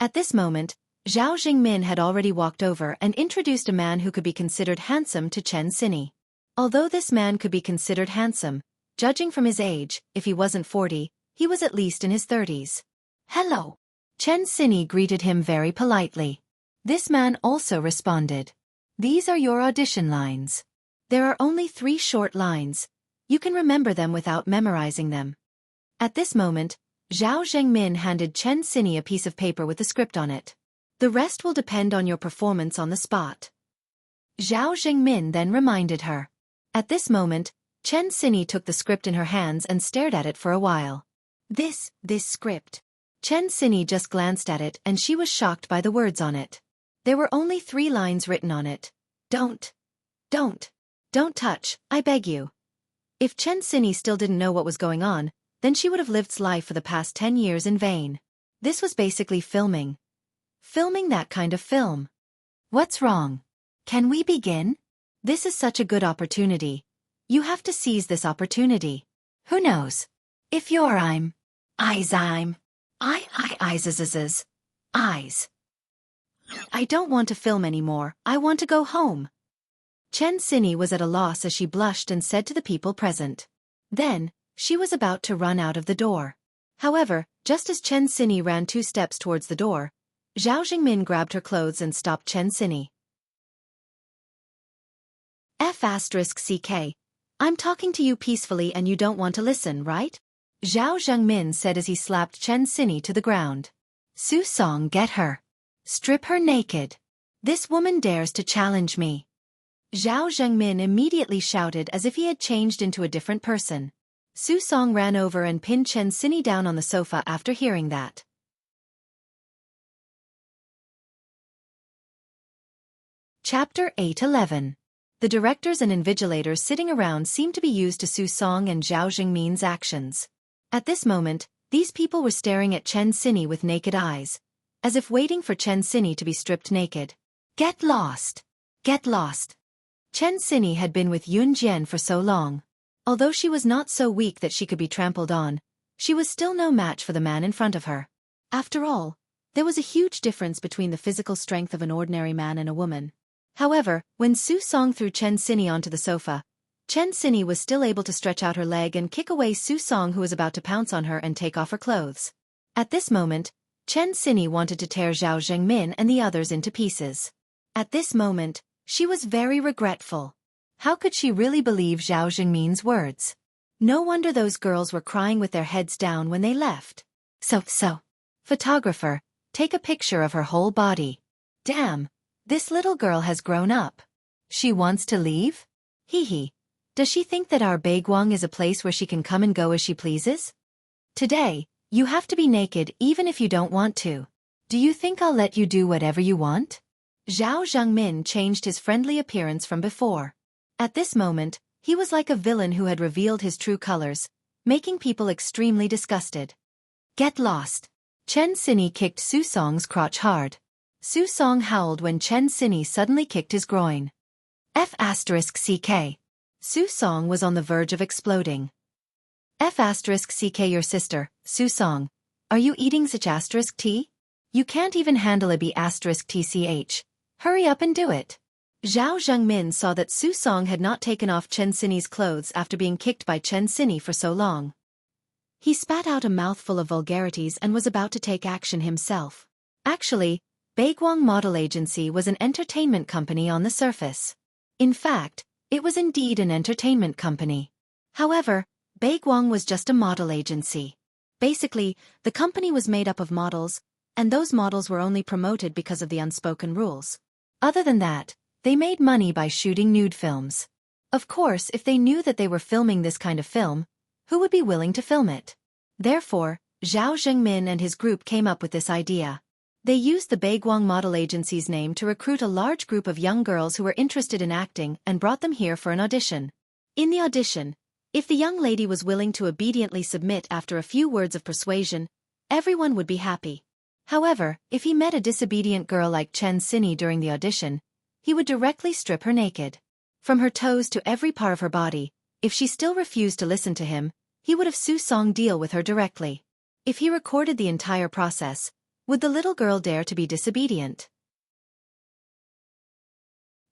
At this moment, Zhao Jingmin had already walked over and introduced a man who could be considered handsome to Chen Xinyi. Although this man could be considered handsome, judging from his age, if he wasn't 40, he was at least in his 30s. Hello. Chen Xinyi greeted him very politely. This man also responded. These are your audition lines. There are only 3 short lines. You can remember them without memorizing them. At this moment, Zhao Zhengmin handed Chen Xinyi a piece of paper with the script on it. The rest will depend on your performance on the spot. Zhao Zhengmin then reminded her. At this moment, Chen Xinyi took the script in her hands and stared at it for a while. This script. Chen Xinyi just glanced at it and she was shocked by the words on it. There were only 3 lines written on it. Don't touch, I beg you. If Chen Xinyi still didn't know what was going on, then she would have lived life for the past 10 years in vain. This was basically filming. Filming that kind of film. What's wrong? Can we begin? This is such a good opportunity. You have to seize this opportunity. Who knows? If you're eyes. I don't want to film anymore, I want to go home. Chen Xinyi was at a loss as she blushed and said to the people present. Then, she was about to run out of the door. However, just as Chen Xinyi ran 2 steps towards the door, Zhao Jingmin grabbed her clothes and stopped Chen Xinyi. F***CK. I'm talking to you peacefully and you don't want to listen, right? Zhao Zhengmin said as he slapped Chen Xinyi to the ground. Su Song, get her. Strip her naked. This woman dares to challenge me. Zhao Zhengmin immediately shouted as if he had changed into a different person. Su Song ran over and pinned Chen Xinyi down on the sofa after hearing that. Chapter 8:11. The directors and invigilators sitting around seemed to be used to Su Song and Zhao Jingmin's actions. At this moment, these people were staring at Chen Xinyi with naked eyes, as if waiting for Chen Xinyi to be stripped naked. Get lost! Get lost! Chen Xinyi had been with Yun Jian for so long. Although she was not so weak that she could be trampled on, she was still no match for the man in front of her. After all, there was a huge difference between the physical strength of an ordinary man and a woman. However, when Su Song threw Chen Xinyi onto the sofa, Chen Xinyi was still able to stretch out her leg and kick away Su Song, who was about to pounce on her and take off her clothes. At this moment, Chen Xinyi wanted to tear Zhao Zhengmin and the others into pieces. At this moment, she was very regretful. How could she really believe Zhao Zhengmin's words? No wonder those girls were crying with their heads down when they left. So. Photographer, take a picture of her whole body. Damn, this little girl has grown up. She wants to leave? Hee. Does she think that our Baiguang is a place where she can come and go as she pleases? Today, you have to be naked even if you don't want to. Do you think I'll let you do whatever you want? Zhao Zhengmin changed his friendly appearance from before. At this moment, he was like a villain who had revealed his true colors, making people extremely disgusted. Get lost. Chen Sini kicked Su Song's crotch hard. Su Song howled when Chen Sini suddenly kicked his groin. F***ck. Su Song was on the verge of exploding. F***ck your sister, Su Song. Are you eating such asterisk tea? You can't even handle a B***tch. Hurry up and do it. Zhao Zhengmin saw that Su Song had not taken off Chen Sini's clothes after being kicked by Chen Sini for so long. He spat out a mouthful of vulgarities and was about to take action himself. Actually, Baiguang Model Agency was an entertainment company on the surface. In fact, it was indeed an entertainment company. However, Baiguang was just a model agency. Basically, the company was made up of models, and those models were only promoted because of the unspoken rules. Other than that, they made money by shooting nude films. Of course, if they knew that they were filming this kind of film, who would be willing to film it? Therefore, Zhao Zhengmin and his group came up with this idea. They used the Baiguang Model Agency's name to recruit a large group of young girls who were interested in acting and brought them here for an audition. In the audition, if the young lady was willing to obediently submit after a few words of persuasion, everyone would be happy. However, if he met a disobedient girl like Chen Sini during the audition, he would directly strip her naked. From her toes to every part of her body, if she still refused to listen to him, he would have Su Song deal with her directly. If he recorded the entire process, would the little girl dare to be disobedient?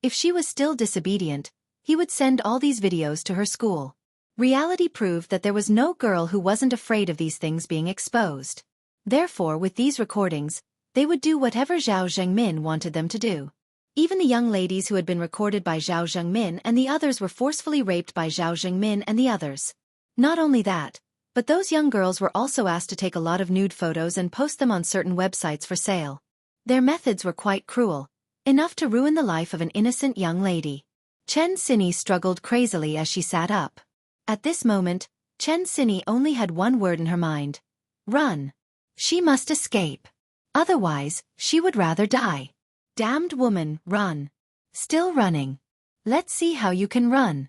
If she was still disobedient, he would send all these videos to her school. Reality proved that there was no girl who wasn't afraid of these things being exposed. Therefore, with these recordings, they would do whatever Zhao Zhengmin wanted them to do. Even the young ladies who had been recorded by Zhao Zhengmin and the others were forcefully raped by Zhao Zhengmin and the others. Not only that, but those young girls were also asked to take a lot of nude photos and post them on certain websites for sale. Their methods were quite cruel, enough to ruin the life of an innocent young lady. Chen Sini struggled crazily as she sat up. At this moment, Chen Sini only had one word in her mind. Run. She must escape. Otherwise, she would rather die. Damned woman, run. Still running. Let's see how you can run.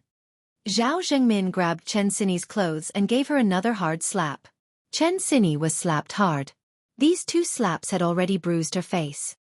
Zhao Zhengmin grabbed Chen Sini's clothes and gave her another hard slap. Chen Sini was slapped hard. These 2 slaps had already bruised her face.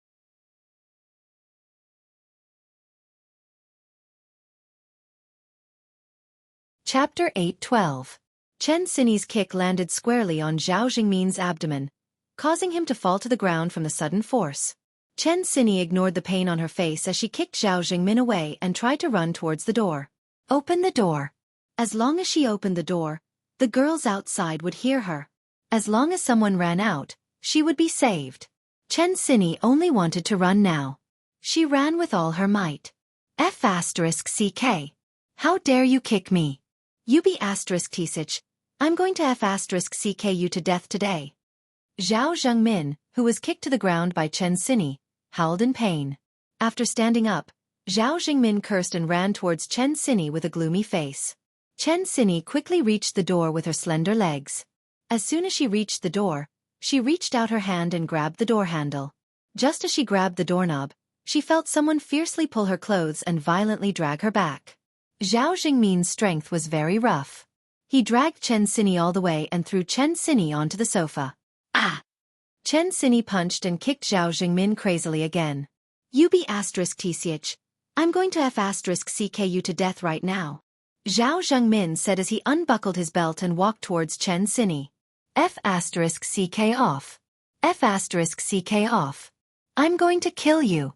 Chapter 8:12. Chen Sini's kick landed squarely on Zhao Zhengmin's abdomen, causing him to fall to the ground from the sudden force. Chen Sini ignored the pain on her face as she kicked Zhao Zhengmin away and tried to run towards the door. Open the door. As long as she opened the door, the girls outside would hear her. As long as someone ran out, she would be saved. Chen Sini only wanted to run now. She ran with all her might. F***ck. How dare you kick me? You B***tch. I'm going to F***ck you to death today. Zhao Zhengmin, who was kicked to the ground by Chen Sini, howled in pain. After standing up, Zhao Zhengmin cursed and ran towards Chen Sini with a gloomy face. Chen Sini quickly reached the door with her slender legs. As soon as she reached the door, she reached out her hand and grabbed the door handle. Just as she grabbed the doorknob, she felt someone fiercely pull her clothes and violently drag her back. Zhao Zhengmin's strength was very rough. He dragged Chen Sini all the way and threw Chen Sini onto the sofa. Ah! Chen Sini punched and kicked Zhao Zhengmin crazily again. You B***tch. I'm going to F***ck you to death right now. Zhao Zhengmin said as he unbuckled his belt and walked towards Chen Sini. F***ck off. F***ck off. I'm going to kill you.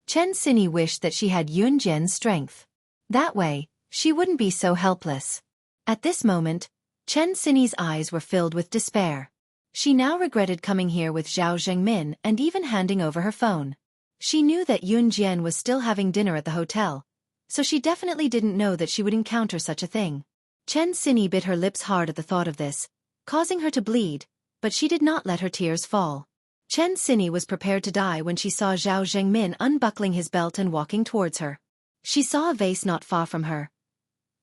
Chen Sini wished that she had Yun Jian's strength. That way, she wouldn't be so helpless. At this moment, Chen Sini's eyes were filled with despair. She now regretted coming here with Zhao Zhengmin and even handing over her phone. She knew that Yun Jian was still having dinner at the hotel, so she definitely didn't know that she would encounter such a thing. Chen Sini bit her lips hard at the thought of this, causing her to bleed, but she did not let her tears fall. Chen Sini was prepared to die when she saw Zhao Zhengmin unbuckling his belt and walking towards her. She saw a vase not far from her.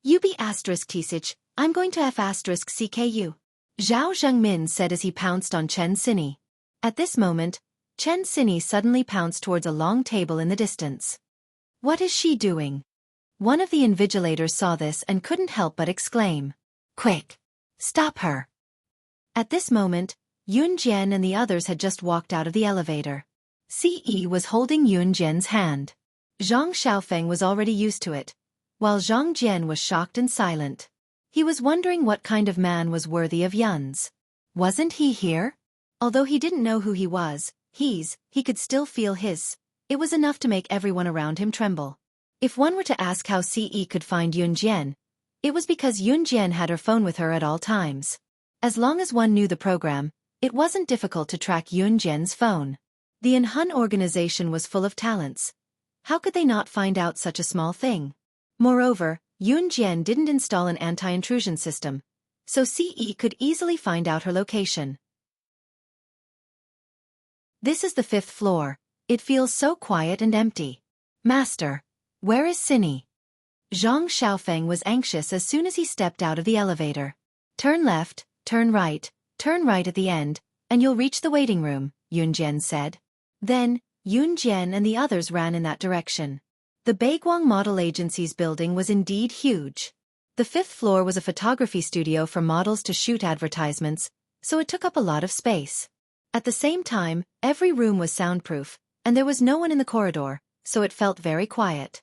You B***tch, I'm going to F***ck you. Zhao Zhengmin said as he pounced on Chen Sini. At this moment, Chen Sini suddenly pounced towards a long table in the distance. What is she doing? One of the invigilators saw this and couldn't help but exclaim. Quick! Stop her! At this moment, Yun Jian and the others had just walked out of the elevator. Ce was holding Yun Jian's hand. Zhang Xiaofeng was already used to it, while Zhang Jian was shocked and silent. He was wondering what kind of man was worthy of Yun's. Wasn't he here? Although he didn't know who he was, he could still feel his. It was enough to make everyone around him tremble. If one were to ask how Ce could find Yun Jian, it was because Yun Jian had her phone with her at all times. As long as one knew the program, it wasn't difficult to track Yun Jian's phone. The Inhun organization was full of talents. How could they not find out such a small thing? Moreover, Yun Jian didn't install an anti-intrusion system, so Ce could easily find out her location. This is the 5th floor. It feels so quiet and empty. Master, where is Sini? Zhang Xiaofeng was anxious as soon as he stepped out of the elevator. Turn left at the end, and you'll reach the waiting room, Yun Jian said. Then, Yun Jian and the others ran in that direction. The Baiguang Model Agency's building was indeed huge. The 5th floor was a photography studio for models to shoot advertisements, so it took up a lot of space. At the same time, every room was soundproof, and there was no one in the corridor, so it felt very quiet.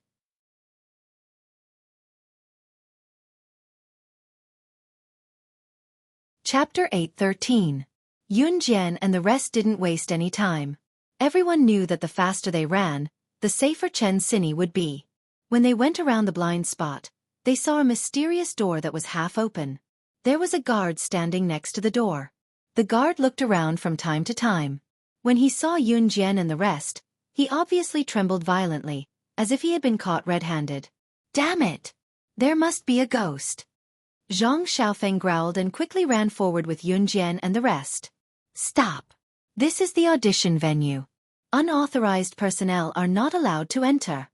Chapter 8:13. Yun Jian and the rest didn't waste any time. Everyone knew that the faster they ran, the safer Chen Sini would be. When they went around the blind spot, they saw a mysterious door that was half open. There was a guard standing next to the door. The guard looked around from time to time. When he saw Yun Jian and the rest, he obviously trembled violently, as if he had been caught red-handed. Damn it! There must be a ghost. Zhang Xiaofeng growled and quickly ran forward with Yun Jian and the rest. Stop! This is the audition venue. Unauthorized personnel are not allowed to enter.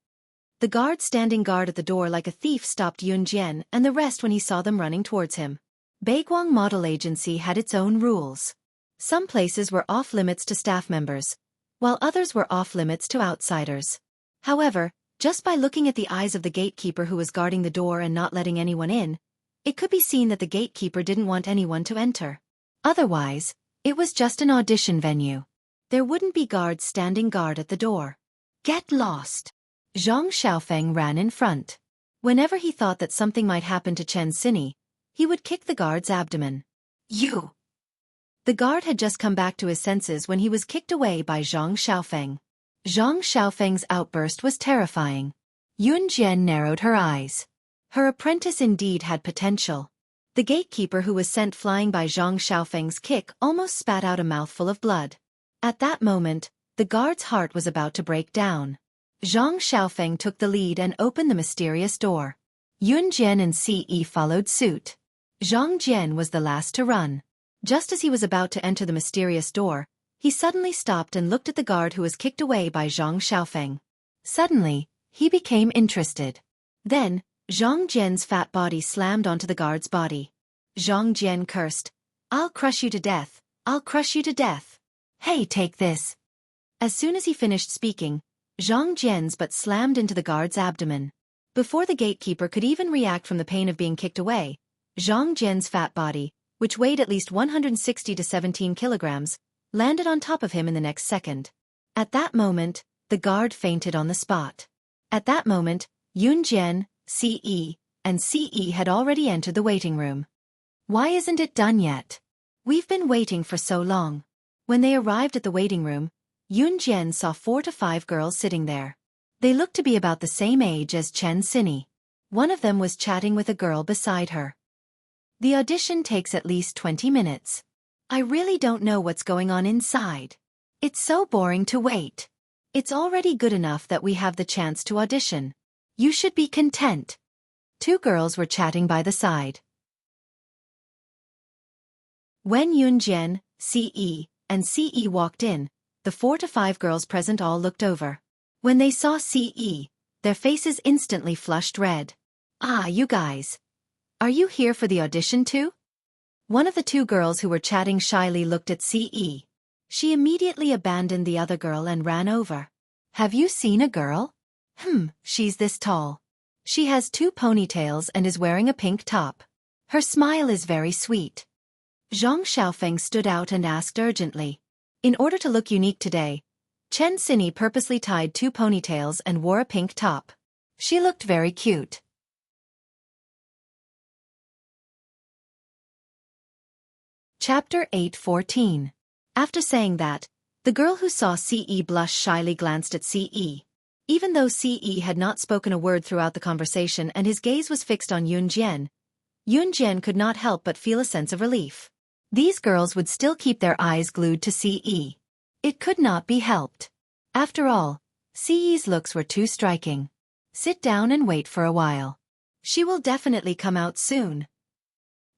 The guard standing guard at the door like a thief stopped Yun Jian and the rest when he saw them running towards him. Baiguang Model Agency had its own rules. Some places were off-limits to staff members, while others were off-limits to outsiders. However, just by looking at the eyes of the gatekeeper who was guarding the door and not letting anyone in, it could be seen that the gatekeeper didn't want anyone to enter. Otherwise, it was just an audition venue. There wouldn't be guards standing guard at the door. Get lost! Zhang Xiaofeng ran in front. Whenever he thought that something might happen to Chen Sini, he would kick the guard's abdomen. You! The guard had just come back to his senses when he was kicked away by Zhang Xiaofeng. Zhang Xiaofeng's outburst was terrifying. Yun Jian narrowed her eyes. Her apprentice indeed had potential. The gatekeeper who was sent flying by Zhang Xiaofeng's kick almost spat out a mouthful of blood. At that moment, the guard's heart was about to break down. Zhang Xiaofeng took the lead and opened the mysterious door. Yun Jian and Ce followed suit. Zhang Jian was the last to run. Just as he was about to enter the mysterious door, he suddenly stopped and looked at the guard who was kicked away by Zhang Xiaofeng. Suddenly, he became interested. Then, Zhang Jian's fat body slammed onto the guard's body. Zhang Jian cursed, "I'll crush you to death, I'll crush you to death. Hey, take this." As soon as he finished speaking, Zhang Jian's butt slammed into the guard's abdomen. Before the gatekeeper could even react from the pain of being kicked away, Zhang Jian's fat body, which weighed at least 160 to 17 kilograms, landed on top of him in the next second. At that moment, the guard fainted on the spot. At that moment, Yun Jian, and Ce had already entered the waiting room. Why isn't it done yet? We've been waiting for so long. When they arrived at the waiting room, Yun Jian saw 4 to 5 girls sitting there. They looked to be about the same age as Chen Sini. One of them was chatting with a girl beside her. The audition takes at least 20 minutes. I really don't know what's going on inside. It's so boring to wait. It's already good enough that we have the chance to audition. You should be content. 2 girls were chatting by the side. When Yun Jian, and Ce walked in, the 4 to 5 girls present all looked over. When they saw Ce, their faces instantly flushed red. Ah, you guys. Are you here for the audition too? One of the 2 girls who were chatting shyly looked at Ce. She immediately abandoned the other girl and ran over. Have you seen a girl? She's this tall. She has 2 ponytails and is wearing a pink top. Her smile is very sweet. Zhang Xiaofeng stood out and asked urgently. In order to look unique today, Chen Xinyi purposely tied 2 ponytails and wore a pink top. She looked very cute. Chapter 8:14. After saying that, the girl who saw Ce blush shyly glanced at Ce. Even though Ce had not spoken a word throughout the conversation and his gaze was fixed on Yun Jian could not help but feel a sense of relief. These girls would still keep their eyes glued to Ce. It could not be helped. After all, Ce's looks were too striking. Sit down and wait for a while. She will definitely come out soon.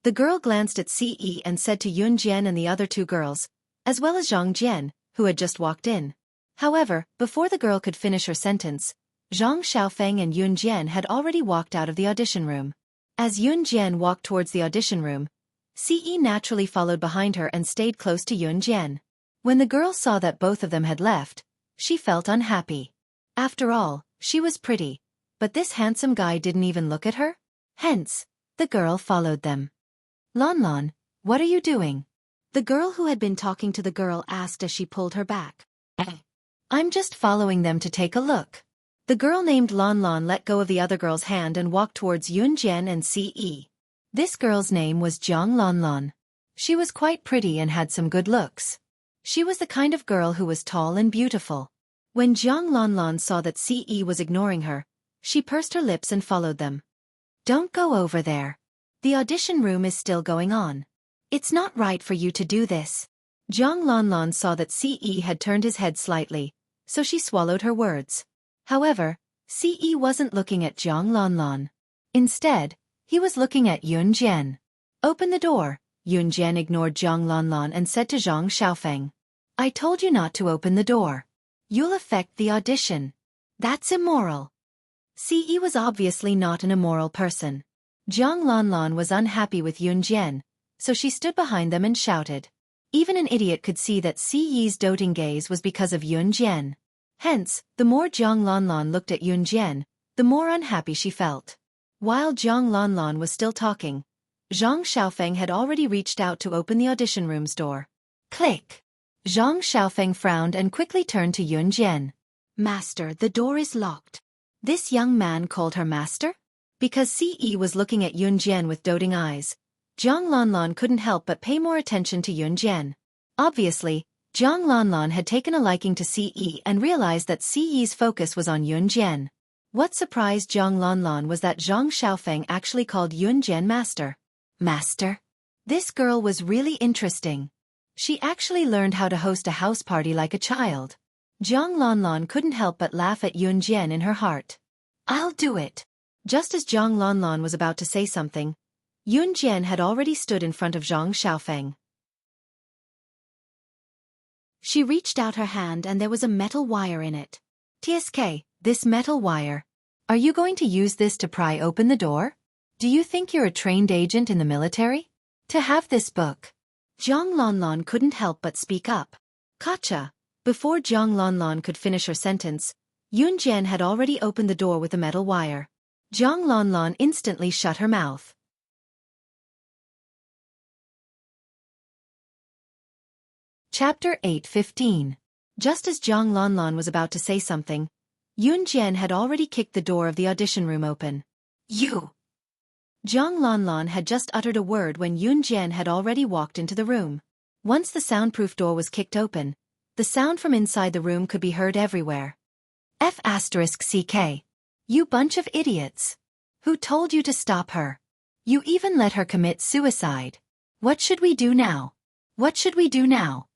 The girl glanced at Ce and said to Yun Jian and the other 2 girls, as well as Zhang Jian, who had just walked in. However, before the girl could finish her sentence, Zhang Xiaofeng and Yun Jian had already walked out of the audition room. As Yun Jian walked towards the audition room, Ce naturally followed behind her and stayed close to Yun Jian. When the girl saw that both of them had left, she felt unhappy. After all, she was pretty, but this handsome guy didn't even look at her? Hence, the girl followed them. Lan, what are you doing? The girl who had been talking to the girl asked as she pulled her back. I'm just following them to take a look. The girl named Lan let go of the other girl's hand and walked towards Yun Jian and Ce. This girl's name was Jiang Lan. She was quite pretty and had some good looks. She was the kind of girl who was tall and beautiful. When Jiang Lan saw that Ce was ignoring her, she pursed her lips and followed them. Don't go over there. The audition room is still going on. It's not right for you to do this. Jiang Lan saw that Ce had turned his head slightly, so she swallowed her words. However, Ce wasn't looking at Jiang Lan. Instead, he was looking at Yun Jian. Open the door. Yun Jian ignored Jiang Lan and said to Zhang Xiaofeng. I told you not to open the door. You'll affect the audition. That's immoral. Ce was obviously not an immoral person. Jiang Lan was unhappy with Yun Jian, so she stood behind them and shouted. Even an idiot could see that Ce's doting gaze was because of Yun Jian. Hence, the more Jiang Lan looked at Yun Jian, the more unhappy she felt. While Jiang Lan was still talking, Zhang Xiaofeng had already reached out to open the audition room's door. Click! Zhang Xiaofeng frowned and quickly turned to Yun Jian. Master, the door is locked. This young man called her master? Because Ce was looking at Yun Jian with doting eyes, Jiang Lan couldn't help but pay more attention to Yun Jian. Obviously, Jiang Lan had taken a liking to Ce and realized that Ce's focus was on Yun Jian. What surprised Jiang Lan was that Zhang Xiaofeng actually called Yun Jian master. Master? This girl was really interesting. She actually learned how to host a house party like a child. Jiang Lan couldn't help but laugh at Yun Jian in her heart. I'll do it. Just as Jiang Lan was about to say something, Yun Jian had already stood in front of Zhang Xiaofeng. She reached out her hand and there was a metal wire in it. TSK, this metal wire. Are you going to use this to pry open the door? Do you think you're a trained agent in the military? To have this book. Jiang Lan couldn't help but speak up. Gotcha. Before Jiang Lan could finish her sentence, Yun Jian had already opened the door with a metal wire. Jiang Lan instantly shut her mouth. Chapter 8:15. Just as Jiang Lan was about to say something, Yun Jian had already kicked the door of the audition room open. You! Jiang Lan had just uttered a word when Yun Jian had already walked into the room. Once the soundproof door was kicked open, the sound from inside the room could be heard everywhere. F***CK. You bunch of idiots. Who told you to stop her? You even let her commit suicide. What should we do now? What should we do now?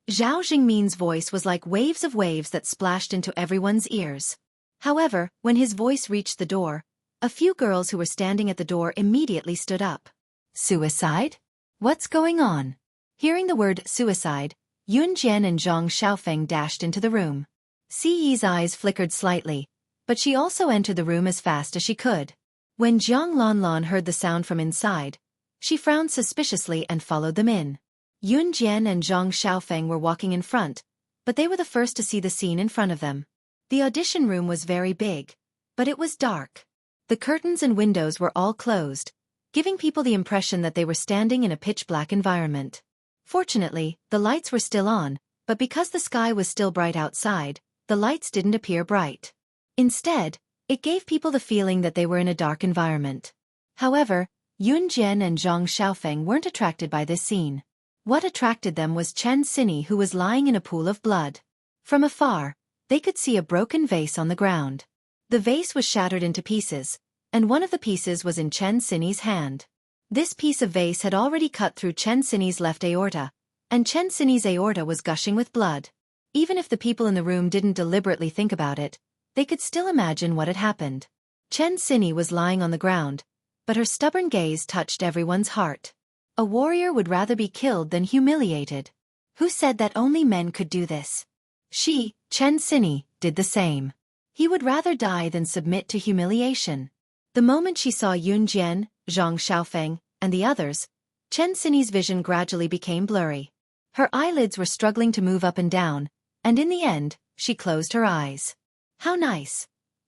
Zhao Jingmin's voice was like waves of waves that splashed into everyone's ears. However, when his voice reached the door, a few girls who were standing at the door immediately stood up. Suicide? What's going on? Hearing the word suicide, Yun Jian and Zhang Xiaofeng dashed into the room. Ce's eyes flickered slightly, but she also entered the room as fast as she could. When Jiang Lan heard the sound from inside, she frowned suspiciously and followed them in. Yun Jian and Zhang Xiaofeng were walking in front, but they were the first to see the scene in front of them. The audition room was very big, but it was dark. The curtains and windows were all closed, giving people the impression that they were standing in a pitch-black environment. Fortunately, the lights were still on, but because the sky was still bright outside, the lights didn't appear bright. Instead, it gave people the feeling that they were in a dark environment. However, Yun Jian and Zhang Xiaofeng weren't attracted by this scene. What attracted them was Chen Xinyi, who was lying in a pool of blood. From afar, they could see a broken vase on the ground. The vase was shattered into pieces, and one of the pieces was in Chen Xinyi's hand. This piece of vase had already cut through Chen Xinyi's left aorta, and Chen Xinyi's aorta was gushing with blood. Even if the people in the room didn't deliberately think about it, they could still imagine what had happened. Chen Xinyi was lying on the ground, but her stubborn gaze touched everyone's heart. A warrior would rather be killed than humiliated. Who said that only men could do this? She, Chen Xinyi, did the same. He would rather die than submit to humiliation. The moment she saw Yun Jian, Zhang Xiaofeng, and the others, Chen Xinyi's vision gradually became blurry. Her eyelids were struggling to move up and down, and in the end, she closed her eyes. How nice.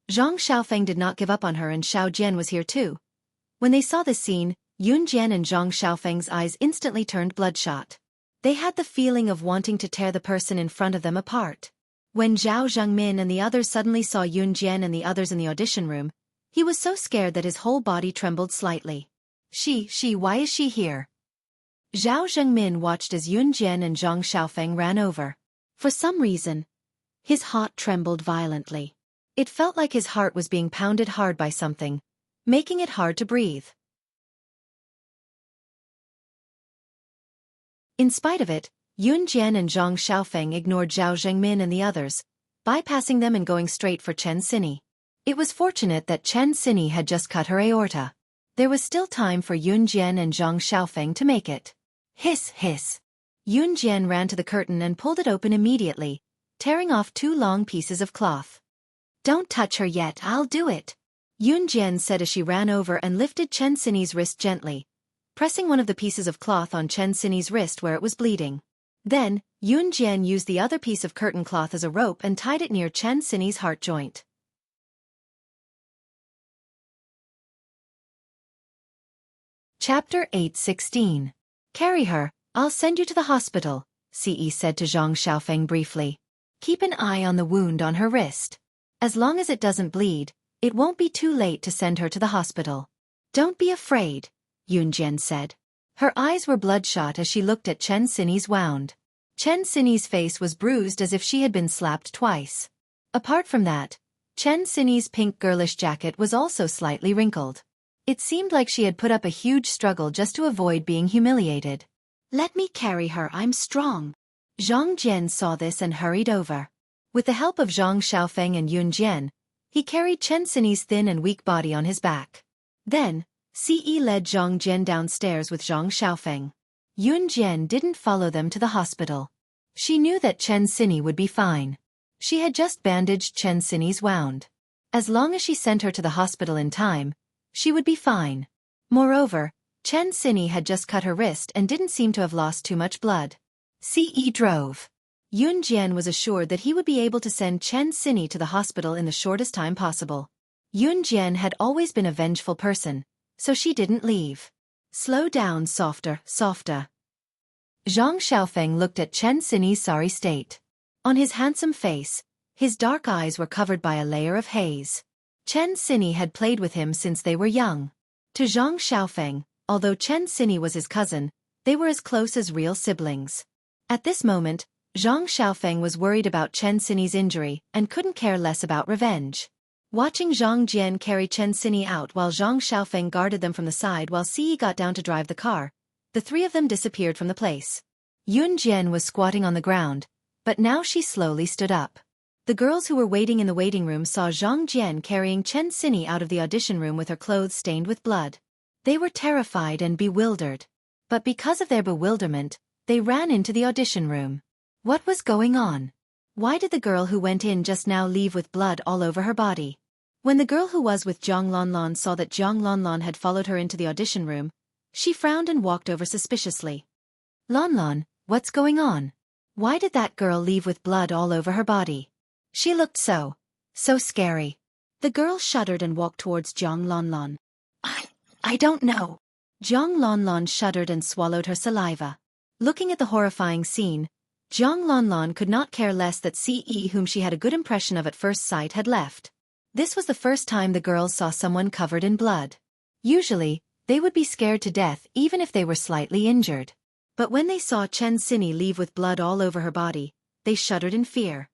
Zhang Xiaofeng did not give up on her, and Xiao Jian was here too. When they saw this scene, Yun Jian and Zhang Xiaofeng's eyes instantly turned bloodshot. They had the feeling of wanting to tear the person in front of them apart. When Zhao Zhengmin and the others suddenly saw Yun Jian and the others in the audition room, he was so scared that his whole body trembled slightly. Why is she here? Zhao Zhengmin watched as Yun Jian and Zhang Xiaofeng ran over. For some reason, his heart trembled violently. It felt like his heart was being pounded hard by something, making it hard to breathe. In spite of it, Yun Jian and Zhang Xiaofeng ignored Zhao Zhengmin and the others, bypassing them and going straight for Chen Xinyi. It was fortunate that Chen Xinyi had just cut her aorta. There was still time for Yun Jian and Zhang Xiaofeng to make it. Hiss, hiss. Yun Jian ran to the curtain and pulled it open immediately, tearing off 2 long pieces of cloth. Don't touch her yet, I'll do it. Yun Jian said as she ran over and lifted Chen Xinyi's wrist gently, pressing one of the pieces of cloth on Chen Xinyi's wrist where it was bleeding. Then, Yun Jian used the other piece of curtain cloth as a rope and tied it near Chen Xinyi's heart joint. Chapter 8:16. Carry her, I'll send you to the hospital, Ce said to Zhang Xiaofeng briefly. Keep an eye on the wound on her wrist. As long as it doesn't bleed, it won't be too late to send her to the hospital. Don't be afraid, Yun Jian said. Her eyes were bloodshot as she looked at Chen Xinyi's wound. Chen Xinyi's face was bruised as if she had been slapped twice. Apart from that, Chen Xinyi's pink girlish jacket was also slightly wrinkled. It seemed like she had put up a huge struggle just to avoid being humiliated. Let me carry her, I'm strong. Zhang Jian saw this and hurried over. With the help of Zhang Xiaofeng and Yun Jian, he carried Chen Xinyi's thin and weak body on his back. Then, Ce led Zhang Jian downstairs with Zhang Xiaofeng. Yun Jian didn't follow them to the hospital. She knew that Chen Xinyi would be fine. She had just bandaged Chen Xinyi's wound. As long as she sent her to the hospital in time, she would be fine. Moreover, Chen Xinyi had just cut her wrist and didn't seem to have lost too much blood. Ce drove. Yun Jian was assured that he would be able to send Chen Xinyi to the hospital in the shortest time possible. Yun Jian had always been a vengeful person, so she didn't leave. Slow down, softer, softer. Zhang Xiaofeng looked at Chen Xinyi's sorry state. On his handsome face, his dark eyes were covered by a layer of haze. Chen Xinyi had played with him since they were young. To Zhang Xiaofeng, although Chen Xinyi was his cousin, they were as close as real siblings. At this moment, Zhang Xiaofeng was worried about Chen Xinyi's injury and couldn't care less about revenge. Watching Zhang Jian carry Chen Xinyi out while Zhang Xiaofeng guarded them from the side while Ce got down to drive the car, the 3 of them disappeared from the place. Yun Jian was squatting on the ground, but now she slowly stood up. The girls who were waiting in the waiting room saw Zhang Jian carrying Chen Xinyi out of the audition room with her clothes stained with blood. They were terrified and bewildered. But because of their bewilderment, they ran into the audition room. What was going on? Why did the girl who went in just now leave with blood all over her body? When the girl who was with Zhang Lanlan saw that Zhang Lanlan had followed her into the audition room, she frowned and walked over suspiciously. "Lon Lon, what's going on? Why did that girl leave with blood all over her body? She looked so scary." The girl shuddered and walked towards Jiang Lon Lon. I don't know." Jiang Lon Lon shuddered and swallowed her saliva. Looking at the horrifying scene, Jiang Lon Lon could not care less that Ce, whom she had a good impression of at first sight, had left. This was the first time the girls saw someone covered in blood. Usually, they would be scared to death even if they were slightly injured. But when they saw Chen Xinyi leave with blood all over her body, they shuddered in fear.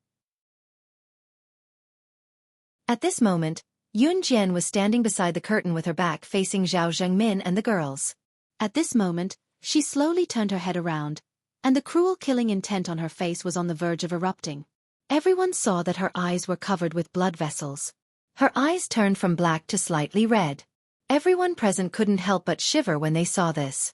At this moment, Yun Jian was standing beside the curtain with her back facing Zhao Zhengmin and the girls. At this moment, she slowly turned her head around, and the cruel killing intent on her face was on the verge of erupting. Everyone saw that her eyes were covered with blood vessels. Her eyes turned from black to slightly red. Everyone present couldn't help but shiver when they saw this.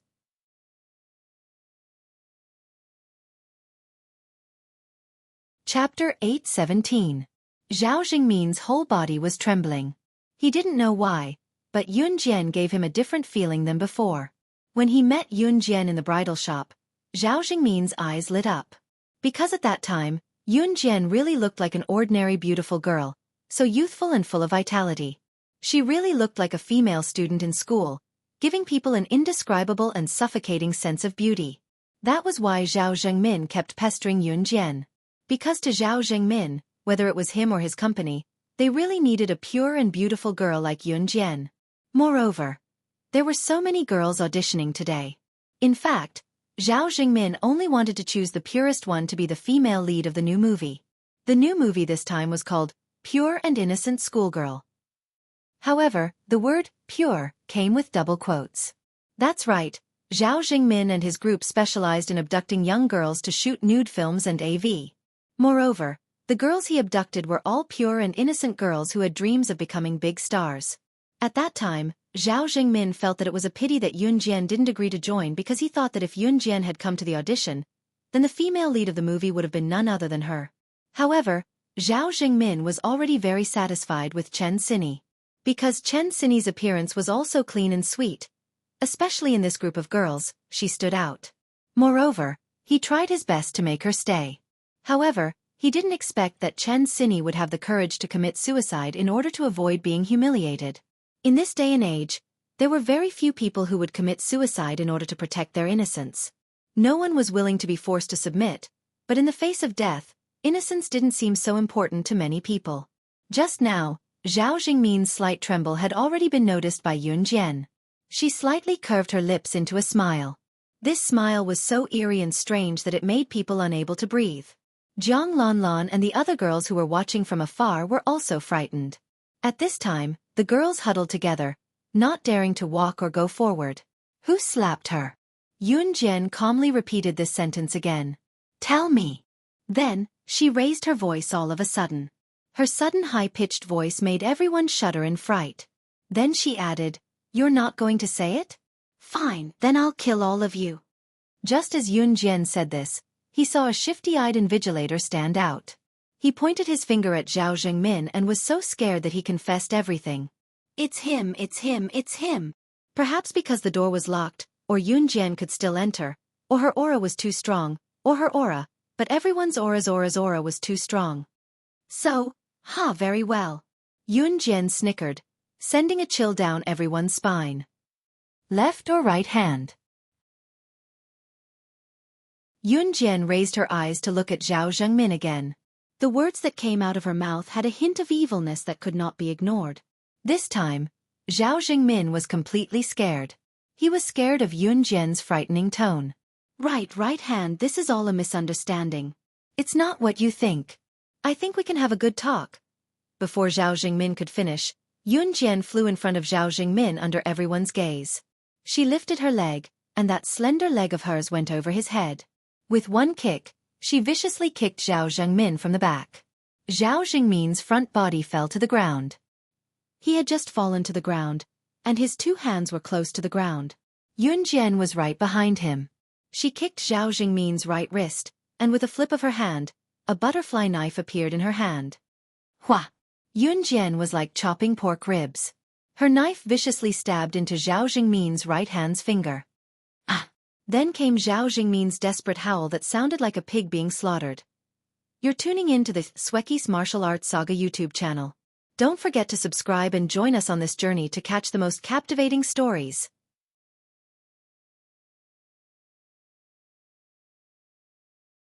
Chapter 8:17. Zhao Jingmin's whole body was trembling. He didn't know why, but Yun Jian gave him a different feeling than before. When he met Yun Jian in the bridal shop, Zhao Jingmin's eyes lit up. Because at that time, Yun Jian really looked like an ordinary beautiful girl, so youthful and full of vitality. She really looked like a female student in school, giving people an indescribable and suffocating sense of beauty. That was why Zhao Zhengmin kept pestering Yun Jian. Because to Zhao Zhengmin, whether it was him or his company, they really needed a pure and beautiful girl like Yun Jian. Moreover, there were so many girls auditioning today. In fact, Zhao Jingmin only wanted to choose the purest one to be the female lead of the new movie. The new movie this time was called Pure and Innocent Schoolgirl. However, the word pure came with double quotes. That's right, Zhao Jingmin and his group specialized in abducting young girls to shoot nude films and AV. Moreover, the girls he abducted were all pure and innocent girls who had dreams of becoming big stars. At that time, Zhao Jingmin felt that it was a pity that Yun Jian didn't agree to join because he thought that if Yun Jian had come to the audition, then the female lead of the movie would have been none other than her. However, Zhao Jingmin was already very satisfied with Chen Xinyi. Because Chen Xinyi's appearance was also clean and sweet, especially in this group of girls, she stood out. Moreover, he tried his best to make her stay. However, he didn't expect that Chen Xinyi would have the courage to commit suicide in order to avoid being humiliated. In this day and age, there were very few people who would commit suicide in order to protect their innocence. No one was willing to be forced to submit, but in the face of death, innocence didn't seem so important to many people. Just now, Zhao Jingmin's slight tremble had already been noticed by Yun Jian. She slightly curved her lips into a smile. This smile was so eerie and strange that it made people unable to breathe. Jiang Lon Lon and the other girls who were watching from afar were also frightened. At this time, the girls huddled together, not daring to walk or go forward. Who slapped her? Yun Jian calmly repeated this sentence again. Tell me. Then, she raised her voice all of a sudden. Her sudden high-pitched voice made everyone shudder in fright. Then she added, You're not going to say it? Fine, then I'll kill all of you. Just as Yun Jian said this, he saw a shifty-eyed invigilator stand out. He pointed his finger at Zhao Jingmin and was so scared that he confessed everything. It's him, it's him, it's him. Perhaps because the door was locked, or Yun Jian could still enter, or her aura was too strong, or her aura, but everyone's aura was too strong. So, very well. Yun Jian snickered, sending a chill down everyone's spine. Left or right hand? Yun Jian raised her eyes to look at Zhao Zhengmin again. The words that came out of her mouth had a hint of evilness that could not be ignored. This time, Zhao Jingmin was completely scared. He was scared of Yun Jian's frightening tone. Right hand, this is all a misunderstanding. It's not what you think. I think we can have a good talk. Before Zhao Jingmin could finish, Yun Jian flew in front of Zhao Jingmin under everyone's gaze. She lifted her leg, and that slender leg of hers went over his head. With one kick, she viciously kicked Zhao Jingmin from the back. Zhao Jingmin's front body fell to the ground. He had just fallen to the ground, and his two hands were close to the ground. Yun Jian was right behind him. She kicked Zhao Jingmin's right wrist, and with a flip of her hand, a butterfly knife appeared in her hand. Hua! Yun Jian was like chopping pork ribs. Her knife viciously stabbed into Zhao Jingmin's right hand's finger. Ah! Then came Zhao Jingmin's desperate howl that sounded like a pig being slaughtered. You're tuning in to the Xueqi's Martial Arts Saga YouTube channel. Don't forget to subscribe and join us on this journey to catch the most captivating stories.